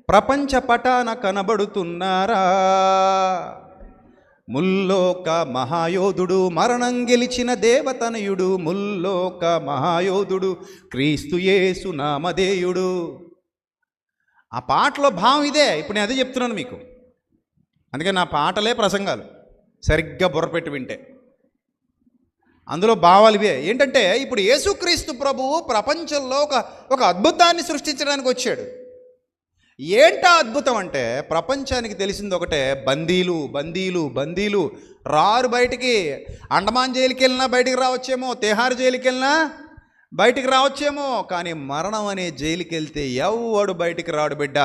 ప్రపంచ పటాన కనబడుతున్నారా? ముల్లోక మహాయోధుడు, మరణం గెలిచిన దేవతనయుడు, ముల్లోక మహాయోధుడు, క్రీస్తు యేసు నామధేయుడు. ఆ పాటలో భావం ఇదే. ఇప్పుడు నేను అదే చెప్తున్నాను మీకు. అందుకే నా పాటలే ప్రసంగాలు, సరిగ్గా బుర్రపెట్టి వింటే. అందులో భావాలు ఇవే. ఏంటంటే ఇప్పుడు యేసుక్రీస్తు ప్రభువు ప్రపంచంలో ఒక అద్భుతాన్ని సృష్టించడానికి వచ్చాడు. ఏంటా అద్భుతం అంటే, ప్రపంచానికి తెలిసింది ఒకటే, బందీలు బందీలు బందీలు రారు బయటికి. అండమాన్ జైలుకి వెళ్ళినా బయటికి రావచ్చేమో, తిహార్ జైలుకి వెళ్ళినా బయటికి రావచ్చేమో, కానీ మరణం అనే జైలుకి వెళ్తే ఎవ్వడు బయటికి రాడు బిడ్డ,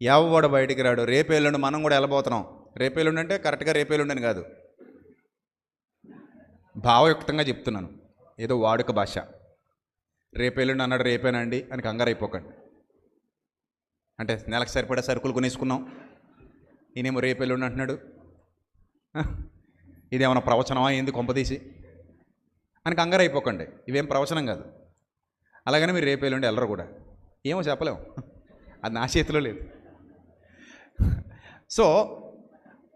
ఎవ్వడు బయటికి రాడు. రేపేళ్ళుండి మనం కూడా వెళ్ళబోతున్నాం. రేపేళ్ళుండి అంటే కరెక్ట్గా రేపేళ్ళుండి అని కాదు, భావయుక్తంగా చెప్తున్నాను, ఏదో వాడుక భాష. రేపేళ్ళుండి అన్నాడు, రేపేనండి అని కంగారు అయిపోకండి. అంటే నెలకు సరిపడా సరుకులు కొనేసుకున్నాం, ఈయనేమో రేపేళ్ళుండి అంటున్నాడు, ఇదేమన్నా ప్రవచనమా ఏంది కొంపదీసి అని కంగారు అయిపోకండి. ఇవేం ప్రవచనం కాదు. అలాగని మీరు రేపేళ్ళుండి వెళ్ళరు కూడా, ఏమో చెప్పలేము, అది నా చేతిలో లేదు. సో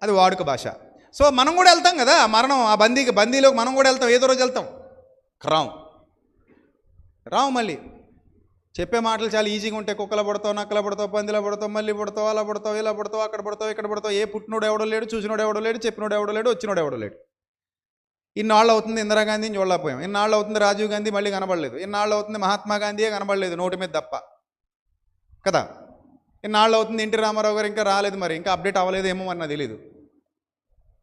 అది వాడుక భాష. సో మనం కూడా వెళ్తాం కదా, మరణం ఆ బందీలోకి మనం కూడా వెళ్తాం, ఏదో రోజు వెళ్తాం. రావు మళ్ళీ చెప్పే మాటలు చాలా ఈజీగా ఉంటాయి. కుక్కల పడతావు, నక్కల పడతావు, పందిలా పడతావు, మళ్ళీ పడతావు, అలా పడతావు, ఇలా పడతావు, అక్కడ పడతావు, ఇక్కడ పడతావు. ఏ పుట్టినోడు ఎవడో లేడు, చూసినోడు ఎవడో లేడు, చెప్పినోడు ఎవడో లేడు, వచ్చినోడు ఎవడో లేడు. ఇన్నాళ్ళు అవుతుంది ఇందిరాగాంధీని చూడలేకపోయాం, ఇన్నాళ్ళు అవుతుంది రాజీవ్ గాంధీ మళ్ళీ కనబడలేదు, ఇన్నాళ్ళు అవుతుంది మహాత్మా గాంధీయే కనబడలేదు నోటి మీద తప్ప కదా, ఇన్నాళ్ళు అవుతుంది ఎన్టీ రామారావు గారు ఇంకా రాలేదు, మరి ఇంకా అప్డేట్ అవ్వలేదేమో అని నాకు తెలీదు.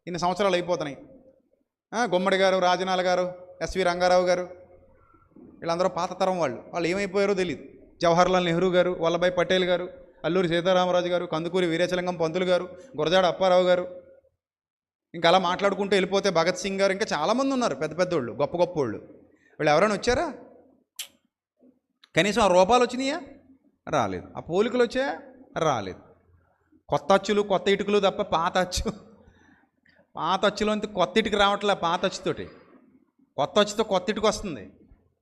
ఇన్ని సంవత్సరాలు అయిపోతున్నాయి. గుమ్మడి గారు, రాజనాల గారు, ఎస్వి రంగారావు గారు, వీళ్ళందరూ పాత తరం వాళ్ళు ఏమైపోయారో తెలియదు. జవహర్లాల్ నెహ్రూ గారు, వల్లభాయ్ పటేల్ గారు, అల్లూరి సీతారామరాజు గారు, కందుకూరి వీరేశలింగం పంతులు గారు, గురజాడ అప్పారావు గారు, ఇంకా అలా మాట్లాడుకుంటూ వెళ్ళిపోతే భగత్ సింగ్ గారు, ఇంకా చాలామంది ఉన్నారు పెద్ద పెద్దోళ్ళు, గొప్ప గొప్ప వాళ్ళు. వీళ్ళు ఎవరైనా వచ్చారా? కనీసం ఆ రూపాలు వచ్చినాయా? రాలేదు. ఆ పోలికలు వచ్చాయా? రాలేదు. కొత్త అచ్చులు, కొత్త ఇటుకలు తప్ప పాత అచ్చులోంచి కొత్త ఇటుక రావట్లే. పాత అచ్చుతోటి కొత్త అచ్చుతో కొత్త ఇటుక వస్తుంది,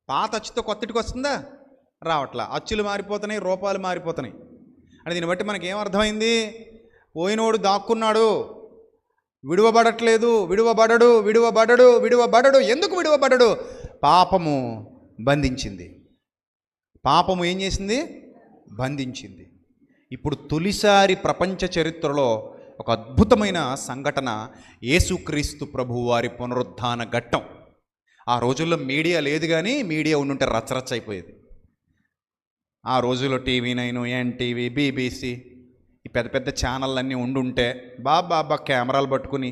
పాత అచ్చుతో కొత్త ఇటుక వస్తుందా? రావట్లా. అచ్చులు మారిపోతున్నాయి, రూపాలు మారిపోతున్నాయి. అంటే దీన్ని బట్టి మనకి ఏమర్థమైంది? పోయినోడు దాక్కున్నాడు, విడువబడట్లేదు, విడువబడడు. ఎందుకు విడువబడడు? పాపము బంధించింది. పాపము ఏం చేసింది? బంధించింది. ఇప్పుడు తొలిసారి ప్రపంచ చరిత్రలో ఒక అద్భుతమైన సంఘటన, యేసుక్రీస్తు ప్రభువు వారి పునరుద్ధాన ఘట్టం. ఆ రోజుల్లో మీడియా లేదు, కానీ మీడియా ఉండుంటే రచ్చరచ్చ అయిపోయేది. ఆ రోజుల్లో TV9, NTV, BBC, ఈ పెద్ద పెద్ద ఛానళ్ళన్నీ ఉండుంటే బాబా కెమెరాలు పట్టుకుని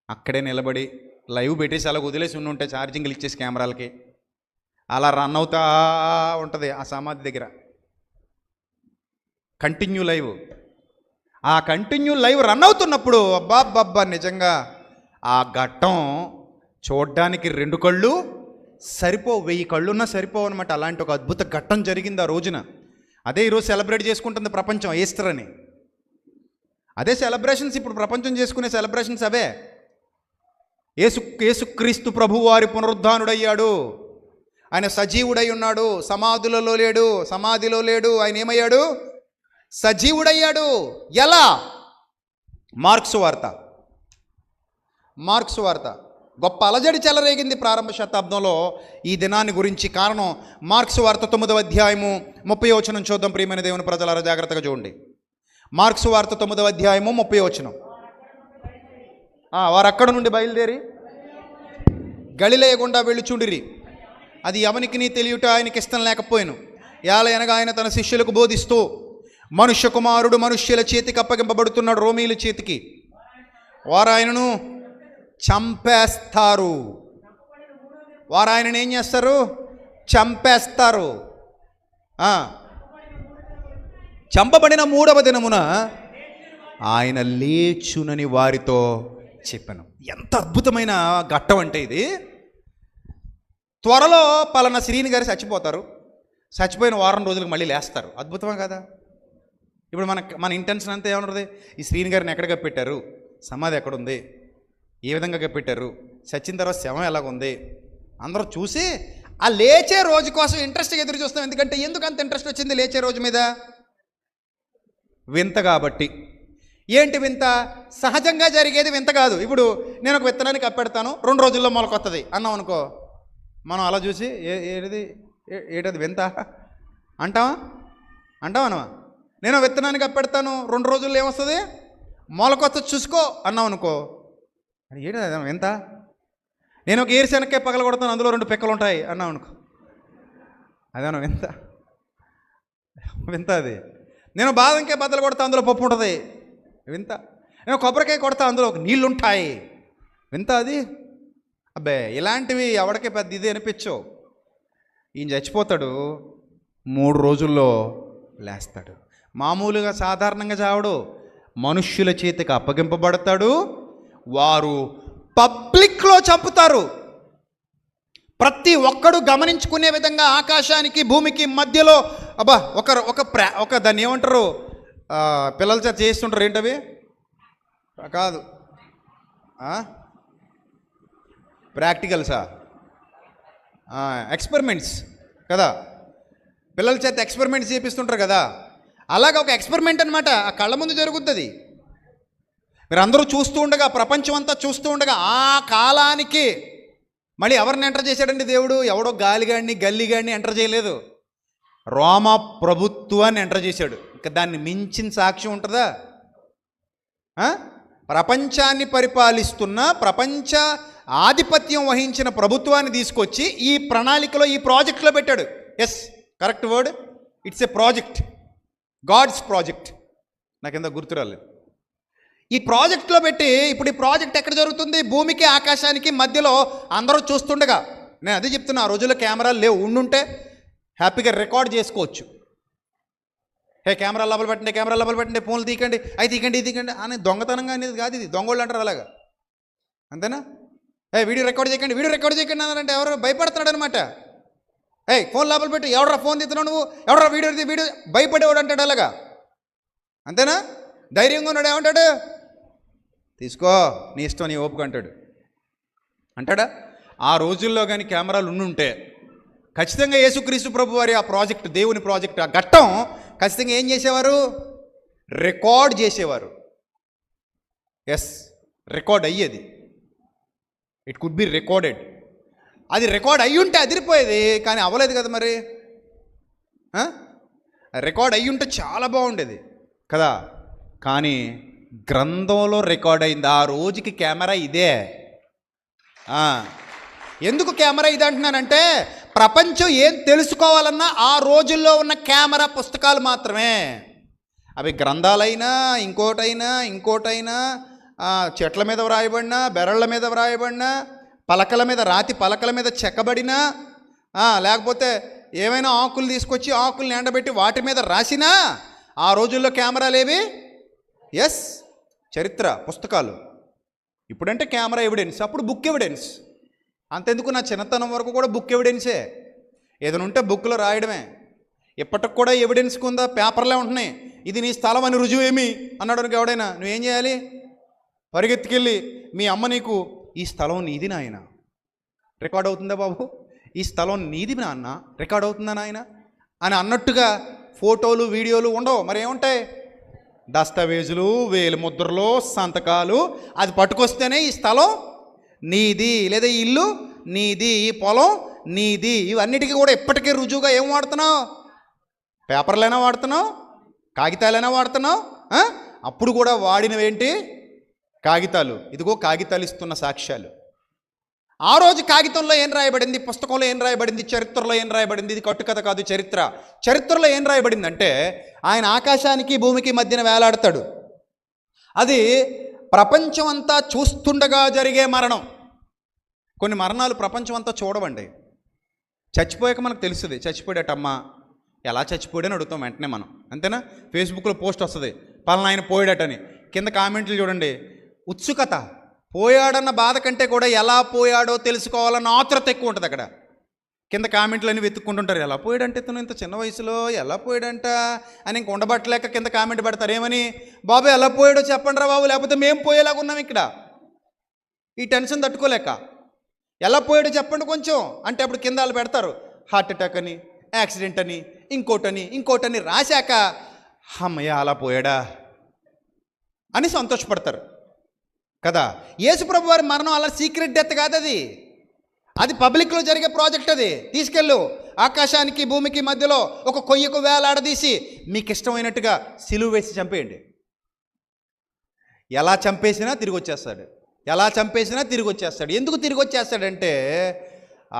అక్కడే నిలబడి లైవ్ పెట్టేసి అలా వదిలేసి ఉండుంటే, ఛార్జింగ్లు ఇచ్చేసి కెమెరాలకి అలా రన్ అవుతా ఉంటుంది ఆ సమాధి దగ్గర. Continue live. ఆ కంటిన్యూ లైవ్ రన్ అవుతున్నప్పుడు అబ్బాబ్బా నిజంగా ఆ ఘట్టం చూడ్డానికి 2 కళ్ళు సరిపోవు, 1000 కళ్ళున్నా సరిపోవు అనమాట. అలాంటి ఒక అద్భుత ఘట్టం జరిగింది ఆ రోజున. అదే ఈరోజు సెలబ్రేట్ చేసుకుంటుంది ప్రపంచం, ఈస్టర్ అని. అదే సెలబ్రేషన్స్ ఇప్పుడు ప్రపంచం చేసుకునే సెలబ్రేషన్స్ అవే. యేసుక్రీస్తు ప్రభువు వారి పునరుద్ధానుడయ్యాడు. ఆయన సజీవుడై ఉన్నాడు, సమాధిలో లేడు. ఆయన ఏమయ్యాడు? సజీవుడయ్యాడు. ఎలా? మార్క్స్ వార్త గొప్ప అలజడి చెలరేగింది ప్రారంభ శతాబ్దంలో ఈ దినాన్ని గురించి. కారణం మార్క్స్ వార్త 9వ అధ్యాయము 30వ వచనం చూద్దాం. ప్రియమైన దేవుని ప్రజలారా జాగ్రత్తగా చూడండి. మార్క్స్ వార్త 9వ అధ్యాయము 30వ వచనం. వారు అక్కడ నుండి బయలుదేరి గలిలయ గుండా వెళ్ళుచుండిరి. అది ఎవనికి నీ తెలియట ఆయనకి ఇష్టం లేకపోయాను. ఏలయనగా ఆయన తన శిష్యులకు బోధిస్తూ, మనుష్య కుమారుడు మనుష్యుల చేతికి అప్పగింపబడుతున్నాడు, రోమీల చేతికి. వారు ఆయనను చంపేస్తారు. వారు ఆయనను ఏం చేస్తారు? చంపేస్తారు. చంపబడిన 3వ దినమున ఆయన లేచునని వారితో చెప్పాను. ఎంత అద్భుతమైన ఘట్టం అంటే ఇది. త్వరలో పలానా శ్రీని గారు చచ్చిపోతారు, చచ్చిపోయిన వారం రోజులకు మళ్ళీ లేస్తారు. అద్భుతమే కదా? ఇప్పుడు మన ఇంటెన్షన్ అంతా ఏమన్నది? ఈ శ్రీని గారిని ఎక్కడికి పెట్టారు, సమాధి ఎక్కడుంది, ఏ విధంగా పెట్టారు, చచ్చిన తర్వాత శవం ఎలాగుంది అందరూ చూసి ఆ లేచే రోజు కోసం ఇంట్రెస్ట్గా ఎదురు చూస్తాం. ఎందుకంటే ఎందుకు అంత ఇంట్రెస్ట్ వచ్చింది లేచే రోజు మీద? వింత కాబట్టి. ఏంటి వింత? సహజంగా జరిగేది వింత కాదు. ఇప్పుడు నేను ఒక విత్తనాన్ని కప్పెడతాను, 2 రోజుల్లో మొలకొత్తది అన్నాం అనుకో, మనం అలా చూసి ఏటది వింత అంటావా? అంటావా? నేను విత్తనాన్ని కప్పెడతాను, 2 రోజుల్లో ఏమొస్తుంది? మొలకొత్త చూసుకో అన్నాం అనుకో, ఏంటి వింత? నేను ఒక ఏరుశనక్కాయ పగల కొడతాను, అందులో 2 పిక్కలు ఉంటాయి అన్నాం అనుకో, అదేనా వింత? వింత అది. నేను బాదంకాయ బద్దలు కొడతా, అందులో పప్పు ఉంటుంది, వింత. నేను కొబ్బరికాయ కొడతా, అందులో ఒక నీళ్ళు ఉంటాయి, వింత అది? అబ్బే ఇలాంటివి ఎవడికి పెద్ద ఇది అనిపించవు. ఈయన చచ్చిపోతాడు, 3 రోజుల్లో లేస్తాడు. మామూలుగా సాధారణంగా చావడు, మనుష్యుల చేతికి అప్పగింపబడతాడు, వారు పబ్లిక్లో చంపుతారు. ప్రతి ఒక్కడు గమనించుకునే విధంగా ఆకాశానికి భూమికి మధ్యలో ఒక దాన్ని ఏమంటారు, పిల్లల చేత చేస్తుంటారు, ఏంటవి కాదు ప్రాక్టికల్సా, ఎక్స్పెరిమెంట్స్ కదా, పిల్లల చేత ఎక్స్పెరిమెంట్స్ చేపిస్తుంటారు కదా, అలాగ ఒక ఎక్స్పెరిమెంట్ అనమాట, ఆ కళ్ళ ముందు జరుగుతుంది. మీరు అందరూ చూస్తూ ఉండగా, ప్రపంచం అంతా చూస్తూ ఉండగా, ఆ కాలానికి మళ్ళీ ఎవరిని ఎంటర్ చేశాడండి దేవుడు? ఎవడో గాలిగాడిని గల్లిగాడిని ఎంటర్ చేయలేదు, రోమా ప్రభుత్వాన్ని ఎంటర్ చేశాడు. ఇంకా దాన్ని మించిన సాక్ష్యం ఉంటుందా? ప్రపంచాన్ని పరిపాలిస్తున్న, ప్రపంచ ఆధిపత్యం వహించిన ప్రభుత్వాన్ని తీసుకొచ్చి ఈ ప్రణాళికలో, ఈ ప్రాజెక్ట్లో పెట్టాడు. Yes, correct word, it's a project, God's project. నాకెంత గుర్తు రాలేదు. ఈ ప్రాజెక్ట్లో పెట్టి, ఇప్పుడు ఈ ప్రాజెక్ట్ ఎక్కడ జరుగుతుంది? భూమికి ఆకాశానికి మధ్యలో అందరూ చూస్తుండగా. నేను అదే చెప్తున్నా, ఆ రోజుల్లో కెమెరాలు లేవు, ఉండుంటే హ్యాపీగా రికార్డ్ చేసుకోవచ్చు. కెమెరా లోపల పెట్టండి, ఫోన్లు తీకండి, అవి తీకండి, ఇది తీకండి అని దొంగతనంగా అనేది కాదు ఇది. దొంగోళ్ళు అంటారు అలాగా, అంతేనా? వీడియో రికార్డ్ చేయకండి అన్నారంటే ఎవరు భయపడుతున్నాడు అనమాట. ఫోన్ లోపల పెట్టి, ఎవడరా ఫోన్ తీస్తున్నావు నువ్వు, ఎవడరా వీడియో భయపడేవాడు అంటాడు అలాగా, అంతేనా? ధైర్యంగా ఉన్నాడు, ఏమంటాడు? తీసుకో, నీ ఇష్టం, నీ ఓపిక అంటాడా? ఆ రోజుల్లో కానీ కెమెరాలు ఉండుంటే ఖచ్చితంగా యేసుక్రీస్తు ప్రభు వారి ఆ ప్రాజెక్ట్, దేవుని ప్రాజెక్ట్, ఆ ఘట్టం ఖచ్చితంగా ఏం చేసేవారు? రికార్డ్ చేసేవారు. ఎస్, రికార్డ్ అయ్యేది. It could be recorded. అది రికార్డ్ అయ్యి ఉంటే అదిరిపోయేది, కానీ అవ్వలేదు కదా మరి. రికార్డ్ అయ్యి ఉంటే చాలా బాగుండేది కదా. కానీ గ్రంథంలో రికార్డ్ అయింది. ఆ రోజుకి కెమెరా ఇదే. ఎందుకు కెమెరా ఇది అంటున్నానంటే, ప్రపంచం ఏం తెలుసుకోవాలన్నా ఆ రోజుల్లో ఉన్న కెమెరా పుస్తకాలు మాత్రమే. అవి గ్రంథాలైనా ఇంకోటైనా చెట్ల మీద వ్రాయబడినా, బెరళ్ళ మీద వ్రాయబడినా, పలకల మీద, రాతి పలకల మీద చెక్కబడినా, లేకపోతే ఏమైనా ఆకులు తీసుకొచ్చి ఆకుల్ని ఎండబెట్టి వాటి మీద రాసినా, ఆ రోజుల్లో కెమెరాలేవి. ఎస్, చరిత్ర పుస్తకాలు. ఇప్పుడంటే కెమెరా ఎవిడెన్స్, అప్పుడు బుక్ ఎవిడెన్స్. అంతెందుకు, నా చిన్నతనం వరకు కూడా బుక్ ఎవిడెన్సే. ఏదైనా ఉంటే బుక్లో రాయడమే. ఇప్పటికి కూడా ఎవిడెన్స్కి ఉందా? పేపర్లే ఉంటున్నాయి. ఇది నీ స్థలం అని రుజువు ఏమి అన్నాడు ఎవడైనా, నువ్వేం చేయాలి? పరిగెత్తుకెళ్ళి మీ అమ్మ నీకు, ఈ స్థలం నీది నాయన, రికార్డ్ అవుతుందా బాబు? ఈ స్థలం నీది నాన్న, రికార్డ్ అవుతుందా నాయన అని అన్నట్టుగా ఫోటోలు వీడియోలు ఉండవు. మరి ఏముంటాయి? దస్తావేజులు, వేలు ముద్రలు, సంతకాలు. అది పట్టుకొస్తేనే ఈ స్థలం నీది, లేదా ఈ ఇల్లు నీది, ఈ పొలం నీది. ఇవన్నిటికీ కూడా ఇప్పటికీ రుజువుగా ఏం వాడుతున్నావు? పేపర్లైనా వాడుతున్నావు, కాగితాలైనా వాడుతున్నావు. అప్పుడు కూడా వాడినవేంటి? కాగితాలు. ఇదిగో కాగితాలు ఇస్తున్న సాక్ష్యాలు. ఆ రోజు కాగితంలో ఏం రాయబడింది, పుస్తకంలో ఏం రాయబడింది, చరిత్రలో ఏం రాయబడింది? ఇది కట్టుకథ కాదు, చరిత్ర. చరిత్రలో ఏం రాయబడిందంటే, ఆయన ఆకాశానికి భూమికి మధ్యన వేలాడతాడు. అది ప్రపంచం అంతా చూస్తుండగా జరిగే మరణం. కొన్ని మరణాలు ప్రపంచం అంతా చూడవండి. చచ్చిపోయాక మనకు తెలుస్తుంది, చచ్చిపోయాడటమ్మా, ఎలా చచ్చిపోయాడని అడుగుతాం వెంటనే మనం, అంతేనా? ఫేస్బుక్లో పోస్ట్ వస్తుంది, పలానా ఆయన పోయాడటని. కింద కామెంట్లు చూడండి, ఉత్సుకత. పోయాడన్న బాధ కంటే కూడా ఎలా పోయాడో తెలుసుకోవాలన్న ఆత్రుత ఎక్కువ ఉంటుంది అక్కడ. కింద కామెంట్లన్నీ వెతుక్కుంటుంటారు, ఎలా పోయాడంటే ఇతను ఇంత చిన్న వయసులో ఎలా పోయాడంట అని. ఇంక ఉండబట్టలేక కింద కామెంట్ పెడతారు, ఏమని? బాబు ఎలా పోయాడో చెప్పండి రా బాబు, లేకపోతే మేము పోయేలాగా ఉన్నాం ఇక్కడ. ఈ టెన్షన్ తట్టుకోలేక. ఎలా పోయాడో చెప్పండి కొంచెం అంటే అప్పుడు కింద వాళ్ళు పెడతారు హార్ట్ అటాక్ అని, యాక్సిడెంట్ అని, ఇంకోటని రాశాక అమ్మయ్య అలా పోయాడా అని సంతోషపడతారు కదా. యేసుప్రభు వారి మరణం అలా సీక్రెట్ డెత్ కాదు, అది పబ్లిక్లో జరిగే ప్రాజెక్ట్. అది తీసుకెళ్ళు ఆకాశానికి భూమికి మధ్యలో ఒక కొయ్యకు వేలాడదీసి మీకు ఇష్టమైనట్టుగా సిలువ వేసి చంపేయండి. ఎలా చంపేసినా తిరిగి వచ్చేస్తాడు. ఎందుకు తిరిగి వచ్చేస్తాడంటే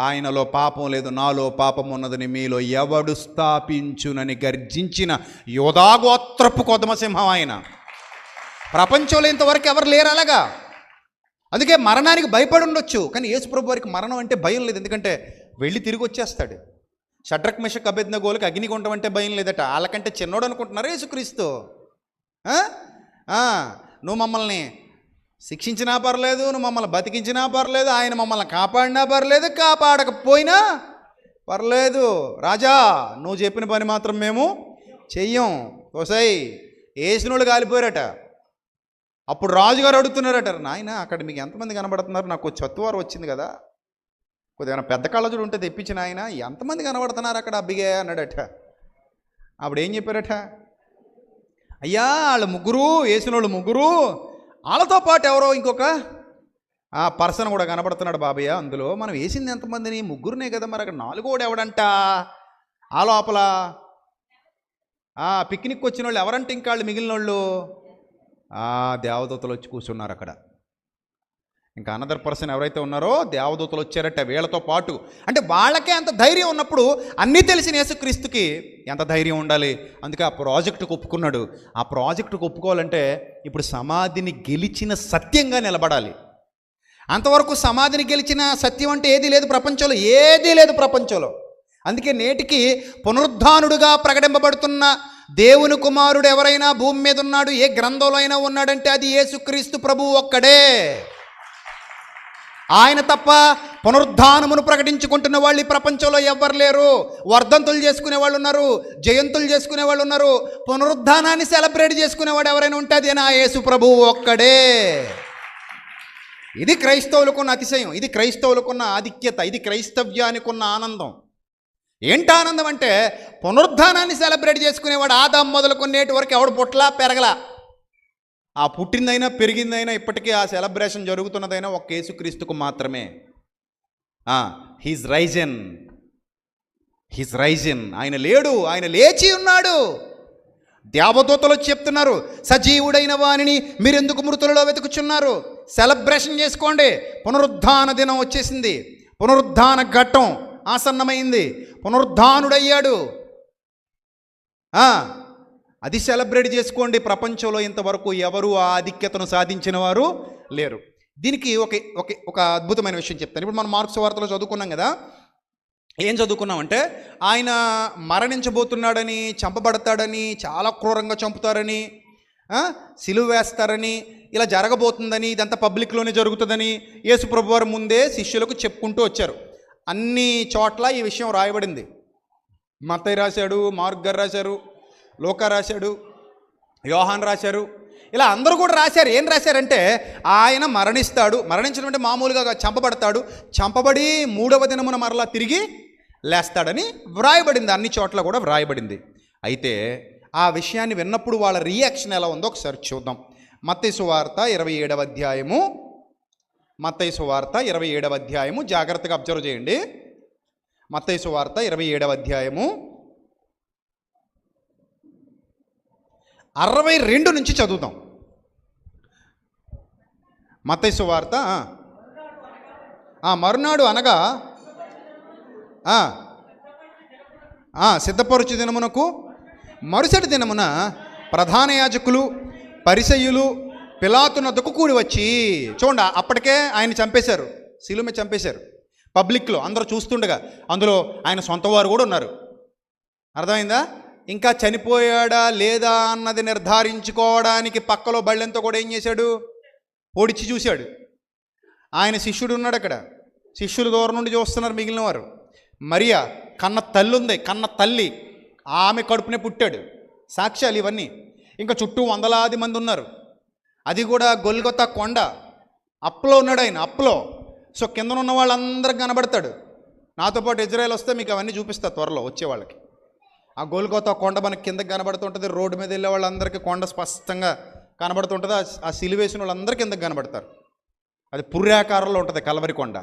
ఆయనలో పాపం లేదు, నాలో పాపం ఉన్నదని మీలో ఎవడు స్థాపించునని గర్జించిన యోధాగోత్రపు కొదమసింహం ఆయన. ప్రపంచంలో ఇంతవరకు ఎవరు లేరు అలాగా. అందుకే మరణానికి భయపడి ఉండొచ్చు, కానీ యేసుప్రభు వారికి మరణం అంటే భయం లేదు. ఎందుకంటే వెళ్ళి తిరిగి వచ్చేస్తాడు. షడ్రక్ మెషక్ అబేద్నెగోలకు అగ్నిగుండం అంటే భయం లేదట. వాళ్ళకంటే చిన్నోడు అనుకుంటున్నారు యేసుక్రీస్తు. నువ్వు మమ్మల్ని శిక్షించినా పర్లేదు, నువ్వు మమ్మల్ని బతికించినా పర్లేదు, ఆయన మమ్మల్ని కాపాడినా పర్లేదు, కాపాడకపోయినా పర్లేదు, రాజా నువ్వు చెప్పిన పని మాత్రం మేము చెయ్యం. ఓసాయి వేసినోళ్ళు కాలిపోయారట. అప్పుడు రాజుగారు అడుగుతున్నారట, నాయన అక్కడ మీకు ఎంతమంది కనబడుతున్నారు? నాకు చత్తువారు వచ్చింది కదా, కొద్దిగా పెద్ద కళ్ళజోడు ఉంటే తెప్పించిన ఆయన, ఎంతమంది కనబడుతున్నారు అక్కడ అబ్బిగే అన్నాడట. అప్పుడు ఏం చెప్పారట, అయ్యా వాళ్ళు ముగ్గురు, వేసిన వాళ్ళు ముగ్గురు, వాళ్ళతో పాటు ఎవరో ఇంకొక పర్సన్ కూడా కనబడుతున్నాడు బాబయ్య. అందులో మనం వేసింది ఎంతమందిని? ముగ్గురునే కదా, మరి అక్కడ నాలుగోడు ఎవడంట? ఆ లోపల పిక్నిక్ వచ్చిన వాళ్ళు ఎవరంటే ఇంకా వాళ్ళు మిగిలిన వాళ్ళు దేవదూతలు వచ్చి కూర్చున్నారు అక్కడ. ఇంకా అనదర్ పర్సన్ ఎవరైతే ఉన్నారో దేవదూతలు వచ్చారట వీళ్ళతో పాటు. అంటే వాళ్ళకే అంత ధైర్యం ఉన్నప్పుడు అన్నీ తెలిసిన యేసుక్రీస్తుకి ఎంత ధైర్యం ఉండాలి. అందుకే ఆ ప్రాజెక్టుకు ఒప్పుకున్నాడు. ఆ ప్రాజెక్టుకు ఒప్పుకోవాలంటే ఇప్పుడు సమాధిని గెలిచిన సత్యంగా నిలబడాలి. అంతవరకు సమాధిని గెలిచిన సత్యం అంటే ఏదీ లేదు ప్రపంచంలో, ఏదీ లేదు ప్రపంచంలో. అందుకే నేటికి పునరుద్ధానుడుగా ప్రకటింపబడుతున్న దేవుని కుమారుడు ఎవరైనా భూమి మీద ఉన్నాడు, ఏ గ్రంథంలో అయినా ఉన్నాడంటే అది యేసుక్రీస్తు ప్రభువు ఒక్కడే. ఆయన తప్ప పునరుద్ధానమును ప్రకటించుకుంటున్న వాళ్ళు ఈ ప్రపంచంలో ఎవ్వరు లేరు. వర్ధంతులు చేసుకునే వాళ్ళు ఉన్నారు, జయంతులు చేసుకునే వాళ్ళు ఉన్నారు, పునరుద్ధానాన్ని సెలబ్రేట్ చేసుకునేవాడు ఎవరైనా ఉంటే అది నా యేసు ప్రభువు ఒక్కడే. ఇది క్రైస్తవులకున్న అతిశయం, ఇది క్రైస్తవులకున్న ఆధిక్యత, ఇది క్రైస్తవ్యానికి ఉన్న ఆనందం. ఏంటి ఆనందం అంటే పునరుద్ధానాన్ని సెలబ్రేట్ చేసుకునేవాడు ఆదాం మొదలుకొని నేటి వరకు ఎవడు పుట్టలా పెరగలా. ఆ పుట్టిందైనా పెరిగిందైనా ఇప్పటికీ ఆ సెలబ్రేషన్ జరుగుతున్నదైనా ఒక యేసుక్రీస్తుకు మాత్రమే. హీజ్ రైజన్, ఆయన లేడు, ఆయన లేచి ఉన్నాడు. దేవదూతలు చెప్తున్నారు, సజీవుడైన వానిని మీరెందుకు మృతులలో వెతుకుచున్నారు? సెలబ్రేషన్ చేసుకోండి, పునరుద్ధాన దినం వచ్చేసింది, పునరుద్ధాన ఘట్టం ఆసన్నమైంది, పునరుద్ధానుడయ్యాడు. అది సెలబ్రేట్ చేసుకోండి. ప్రపంచంలో ఇంతవరకు ఎవరు ఆ ఆధిక్యతను సాధించిన వారు లేరు. దీనికి ఒక అద్భుతమైన విషయం చెప్తాను. ఇప్పుడు మనం మార్క్స్ వార్తలో చదువుకున్నాం కదా, ఏం చదువుకున్నామంటే ఆయన మరణించబోతున్నాడని, చంపబడతాడని, చాలా క్రూరంగా చంపుతారని, సిలువ వేస్తారని, ఇలా జరగబోతుందని, ఇదంతా పబ్లిక్లోనే జరుగుతుందని యేసుప్రభు వారు ముందే శిష్యులకు చెప్పుకుంటూ వచ్చారు. అన్ని చోట్ల ఈ విషయం రాయబడింది. మత్తయి రాశాడు, మార్క్ గారు రాశారు, లూకా రాశాడు, యోహాన్ రాశారు, ఇలా అందరూ కూడా రాశారు. ఏం రాశారంటే ఆయన మరణించడం అంటే మామూలుగా చంపబడతాడు, చంపబడి 3వ దినమున మరలా తిరిగి లేస్తాడని వ్రాయబడింది. అన్ని చోట్ల కూడా వ్రాయబడింది. అయితే ఆ విషయాన్ని విన్నప్పుడు వాళ్ళ రియాక్షన్ ఎలా ఉందో ఒకసారి చూద్దాం. మత్తయి సువార్త 27వ అధ్యాయము, మత్తయి సువార్త 27వ అధ్యాయము, జాగ్రత్తగా అబ్జర్వ్ చేయండి. మత్తయి సువార్త 27వ అధ్యాయము 62 నుంచి చదువుతాం. మత్తయి సువార్త మరునాడు అనగా సిద్ధపరచు దినమునకు మరుసటి దినమున ప్రధాన యాజకులు పరిసయ్యులు పిలాతునొద్దకు కూడి వచ్చి, చూడండి అప్పటికే ఆయన చంపేశారు, శిలువ మీద చంపేశారు పబ్లిక్లో, అందరూ చూస్తుండగా. అందులో ఆయన సొంత వారు కూడా ఉన్నారు. అర్థమైందా? ఇంకా చనిపోయాడా లేదా అన్నది నిర్ధారించుకోవడానికి పక్కలో బళ్ళెంతో కూడా ఏం చేశాడు, పొడిచి చూశాడు. ఆయన శిష్యుడు ఉన్నాడు అక్కడ, శిష్యులు దూరం నుండి చూస్తున్నారు మిగిలిన వారు. మరియా కన్న తల్లి ఉంది, కన్న తల్లి, ఆమె కడుపునే పుట్టాడు. సాక్ష్యాలు ఇవన్నీ. ఇంకా చుట్టూ వందలాది మంది ఉన్నారు. అది కూడా గొల్గొతా కొండ, అప్లో ఉన్నాడు ఆయన, అప్లో. సో కింద ఉన్న వాళ్ళందరికి కనబడతాడు. నాతో పాటు ఇజ్రాయెల్ వస్తే మీకు అవన్నీ చూపిస్తా త్వరలో వచ్చేవాళ్ళకి. ఆ గోల్గోతా కొండ మనకి కిందకి కనబడుతుంటుంది. రోడ్డు మీద వెళ్ళే వాళ్ళందరికీ కొండ స్పష్టంగా కనబడుతుంటుంది. ఆ సిలువేసిన వాళ్ళందరూ కిందకి కనబడతారు. అది పుర్యాకారంలో ఉంటుంది కల్వరి కొండ.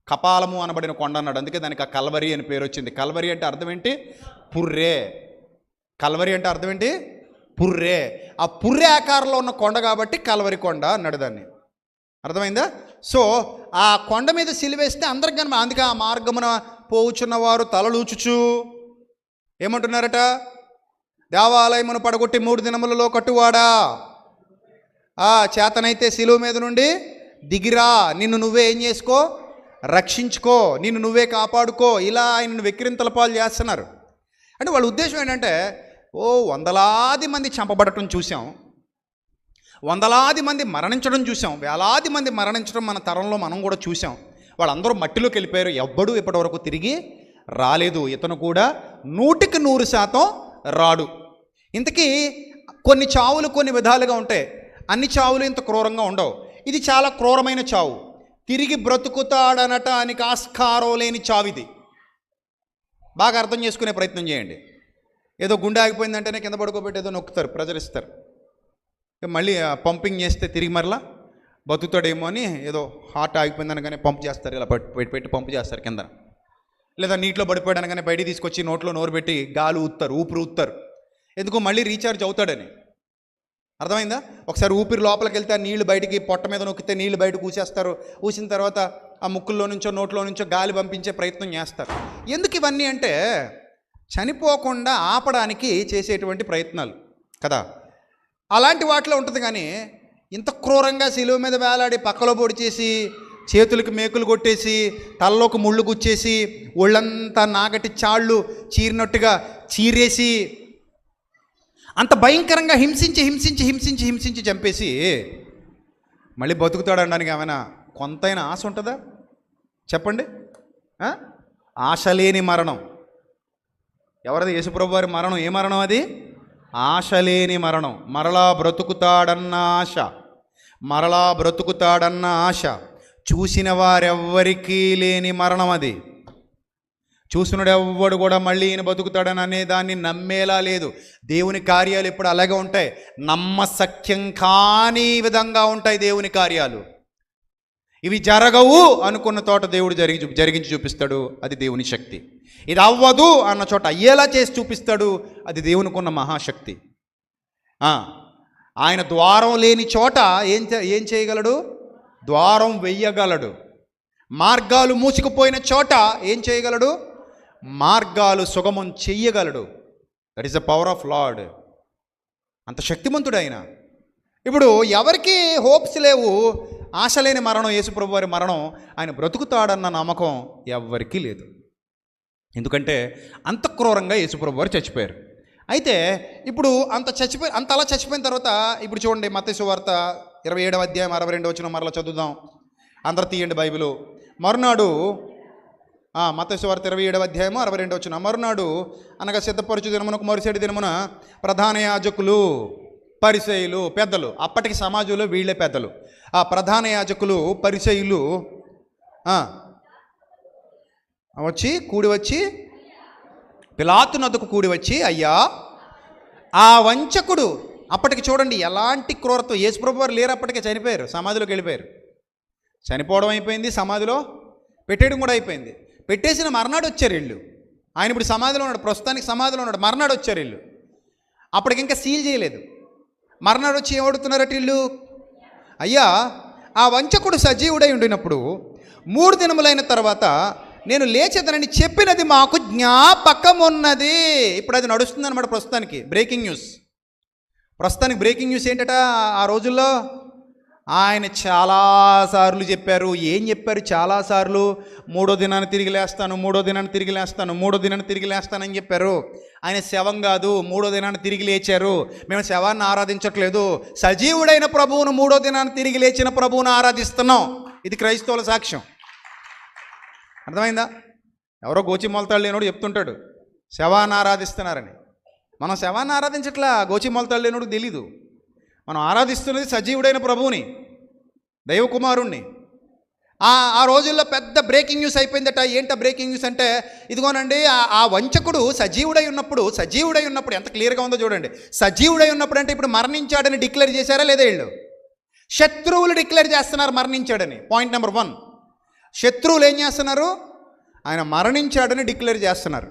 కపాలము అనబడిన కొండ అన్నాడు, అందుకే దానికి ఆ కల్వరి అని పేరు వచ్చింది. కల్వరి అంటే అర్థం ఏంటి? పుర్రే. కల్వరి అంటే అర్థం ఏంటి? పుర్రే. ఆ పుర్రే ఆకారంలో ఉన్న కొండ కాబట్టి కల్వరి కొండ అన్నాడు దాన్ని. అర్థమైందా? సో ఆ కొండ మీద సిలువేస్తే అందరికి కనుక, అందుకే ఆ మార్గమున పోవుచున్నవారు తలలూచుచు ఏమంటున్నారట? దేవాలయమును పడగొట్టి 3 దినములలో కట్టువాడా, చేతనైతే సిలువ మీద నుండి దిగిరా, నిన్ను నువ్వే ఏం చేసుకో, రక్షించుకో, నిన్ను నువ్వే కాపాడుకో, ఇలా ఆయనను వెక్కిరింతల పాలు చేస్తున్నారు. అంటే వాళ్ళ ఉద్దేశం ఏంటంటే, వందలాది మంది చంపబడటం చూసాం, వందలాది మంది మరణించడం చూసాం, వేలాది మంది మరణించడం మన తరంలో మనం కూడా చూసాం. వాళ్ళందరూ మట్టిలోకి వెళ్ళిపోయారు, ఎవ్వడూ ఇప్పటివరకు తిరిగి రాలేదు. ఇతను కూడా 100% రాడు. ఇంతకీ కొన్ని చావులు కొన్ని విధాలుగా ఉంటాయి, అన్ని చావులు ఇంత క్రూరంగా ఉండవు. ఇది చాలా క్రూరమైన చావు. తిరిగి బ్రతుకుతాడనటానికి ఆస్కారం లేని చావిది. బాగా అర్థం చేసుకునే ప్రయత్నం చేయండి. ఏదో గుండె ఆగిపోయిందంటేనే కింద పడుకోబెట్టి ఏదో నొక్కుతారు, ప్రెజర్ ఇస్తారు, మళ్ళీ పంపింగ్ చేస్తే తిరిగి మరలా బతుకుతాడేమో అని ఏదో హార్ట్ ఆగిపోయిందనగానే పంప్ చేస్తారు, ఇలా పెట్టి పంపు చేస్తారు కింద. లేదా నీటిలో పడిపోయాడు అనగానే బయటికి తీసుకొచ్చి నోట్లో నోరు పెట్టి గాలి ఊస్తారు, ఊపిరి ఊస్తారు. ఎందుకు? మళ్ళీ రీఛార్జ్ అవుతాడని. అర్థమైందా? ఒకసారి ఊపిరి లోపలికి వెళ్తే నీళ్లు బయటికి, పొట్ట మీద నొక్కితే నీళ్లు బయటకు ఊసేస్తారు. ఊసిన తర్వాత ఆ ముక్కుల్లో నుంచో నోట్లో నుంచో గాలి పంపించే ప్రయత్నం చేస్తారు. ఎందుకు ఇవన్నీ అంటే చనిపోకుండా ఆపడానికి చేసేటువంటి ప్రయత్నాలు కదా. అలాంటి వాటిలో ఉంటుంది. కానీ ఇంత క్రూరంగా సిలువ మీద వేలాడి పక్కలో పొడి చేసి, చేతులకి మేకులు కొట్టేసి, తలలోకి ముళ్ళు గుచ్చేసి, ఒళ్ళంతా నాగటి చాళ్ళు చీరినట్టుగా చీరేసి, అంత భయంకరంగా హింసించి చంపేసి మళ్ళీ బతుకుతాడనడానికి ఏమైనా కొంతైనా ఆశ ఉంటుందా? చెప్పండి. ఆశ లేని మరణం. ఎవరిది? యేసుప్రభు వారి మరణం. ఏ మరణం అది? ఆశ లేని మరణం. మరలా బ్రతుకుతాడన్న ఆశ, మరలా బ్రతుకుతాడన్న ఆశ చూసిన వారెవ్వరికీ లేని మరణం అది. చూసినడు ఎవ్వడు కూడా మళ్ళీ ఈయన బతుకుతాడని అనే దాన్ని నమ్మేలా లేదు. దేవుని కార్యాలు ఎప్పుడు అలాగే ఉంటాయి, నమ్మశక్యం కాని విధంగా ఉంటాయి దేవుని కార్యాలు. ఇవి జరగవు అనుకున్న చోట దేవుడు జరిగించి చూపిస్తాడు, అది దేవుని శక్తి. ఇది అవ్వదు అన్న చోట అయ్యేలా చేసి చూపిస్తాడు, అది దేవునికి ఉన్న మహాశక్తి. ఆయన ద్వారం లేని చోట ఏం చేయగలడు? ద్వారం వెయ్యగలడు. మార్గాలు మూసుకుపోయిన చోట ఏం చేయగలడు? మార్గాలు సుగమం చెయ్యగలడు. That is the power of Lord. అంత శక్తిమంతుడు ఆయన. ఇప్పుడు ఎవరికి హోప్స్ లేవు, ఆశ లేని మరణం, యేసుప్రభు వారి మరణం. ఆయన బ్రతుకుతాడన్న నమ్మకం ఎవ్వరికీ లేదు. ఎందుకంటే అంత క్రూరంగా యేసుప్రభు వారు చచ్చిపోయారు. అయితే ఇప్పుడు అంతలా చచ్చిపోయిన తర్వాత ఇప్పుడు చూడండి, మత్తయి సువార్త 27వ అధ్యాయం 62వ వచనం మరలా చదువుదాం. అందరు తీయండి బైబిలు. మరునాడు మత్తయి సువార్త 27వ అధ్యాయం 62వ వచనం. మరునాడు అనగా సిద్ధపరచు దినమునకు మరుసటి దినమున ప్రధాన యాజకులు, పరిసయ్యులు, పెద్దలు, అప్పటికి సమాజంలో వీళ్ళే పెద్దలు, ఆ ప్రధాన యాజకులు పరిసయ్యులు కూడి వచ్చి పిలాతు నొద్దకు కూడి వచ్చి, అయ్యా, ఆ వంచకుడు, అప్పటికి చూడండి ఎలాంటి క్రూరత్వం. యేసుప్రభు వారు లేరు, అప్పటికే చనిపోయారు, సమాధిలోకి వెళ్ళిపోయారు. చనిపోవడం అయిపోయింది, సమాధిలో పెట్టేయడం కూడా అయిపోయింది. పెట్టేసిన మర్నాడు వచ్చారు వీళ్ళు. ఆయన ఇప్పుడు సమాధిలో ఉన్నాడు, ప్రస్తుతానికి సమాధిలో ఉన్నాడు. మర్నాడు వచ్చారు వీళ్ళు, అప్పటికి ఇంకా సీల్ చేయలేదు. మర్నాడు వచ్చి ఏమడుతున్నారట వీళ్ళు? అయ్యా, ఆ వంచకుడు సజీవుడై ఉండినప్పుడు 3 దినములైన తర్వాత నేను లేచేదనని చెప్పినది మాకు జ్ఞాపకం ఉన్నది. ఇప్పుడు అది నడుస్తుంది అన్నమాట. ప్రస్తుతానికి బ్రేకింగ్ న్యూస్. ప్రస్తుతానికి బ్రేకింగ్ న్యూస్ ఏంటట? ఆ రోజుల్లో ఆయన చాలాసార్లు చెప్పారు. ఏం చెప్పారు? చాలాసార్లు 3వ దినాన్ని తిరిగి లేస్తాను, 3వ దినాన్ని తిరిగి లేస్తాను, 3వ దినాన్ని తిరిగి లేస్తానని చెప్పారు. ఆయన శవం కాదు, 3వ దినాన్ని తిరిగి లేచారు. మేము శవాన్ని ఆరాధించట్లేదు, సజీవుడైన ప్రభువును, 3వ దినాన్ని తిరిగి లేచిన ప్రభువును ఆరాధిస్తున్నాం. ఇది క్రైస్తవుల సాక్ష్యం. అర్థమైందా? ఎవరో గోచి మొలతాడు లేనోడు చెప్తుంటాడు శవాన్ని ఆరాధిస్తున్నారని. మనం శవాన్ని ఆరాధించట్లా, గోచి మొలతాడు లేనోడు తెలీదు. మనం ఆరాధిస్తున్నది సజీవుడైన ప్రభువుని. దైవకుమారుణ్ణి. ఆ రోజుల్లో పెద్ద బ్రేకింగ్ న్యూస్ అయిపోయిందట. ఏంట బ్రేకింగ్ న్యూస్ అంటే, ఇదిగోనండి ఆ వంచకుడు సజీవుడై ఉన్నప్పుడు ఎంత క్లియర్గా ఉందో చూడండి. సజీవుడై ఉన్నప్పుడు అంటే ఇప్పుడు మరణించాడని డిక్లేర్ చేశారా లేదా? వీళ్ళు శత్రువులు డిక్లేర్ చేస్తున్నారు మరణించాడని. పాయింట్ నెంబర్ 1, శత్రువులు ఏం చేస్తున్నారు? ఆయన మరణించాడని డిక్లేర్ చేస్తున్నారు.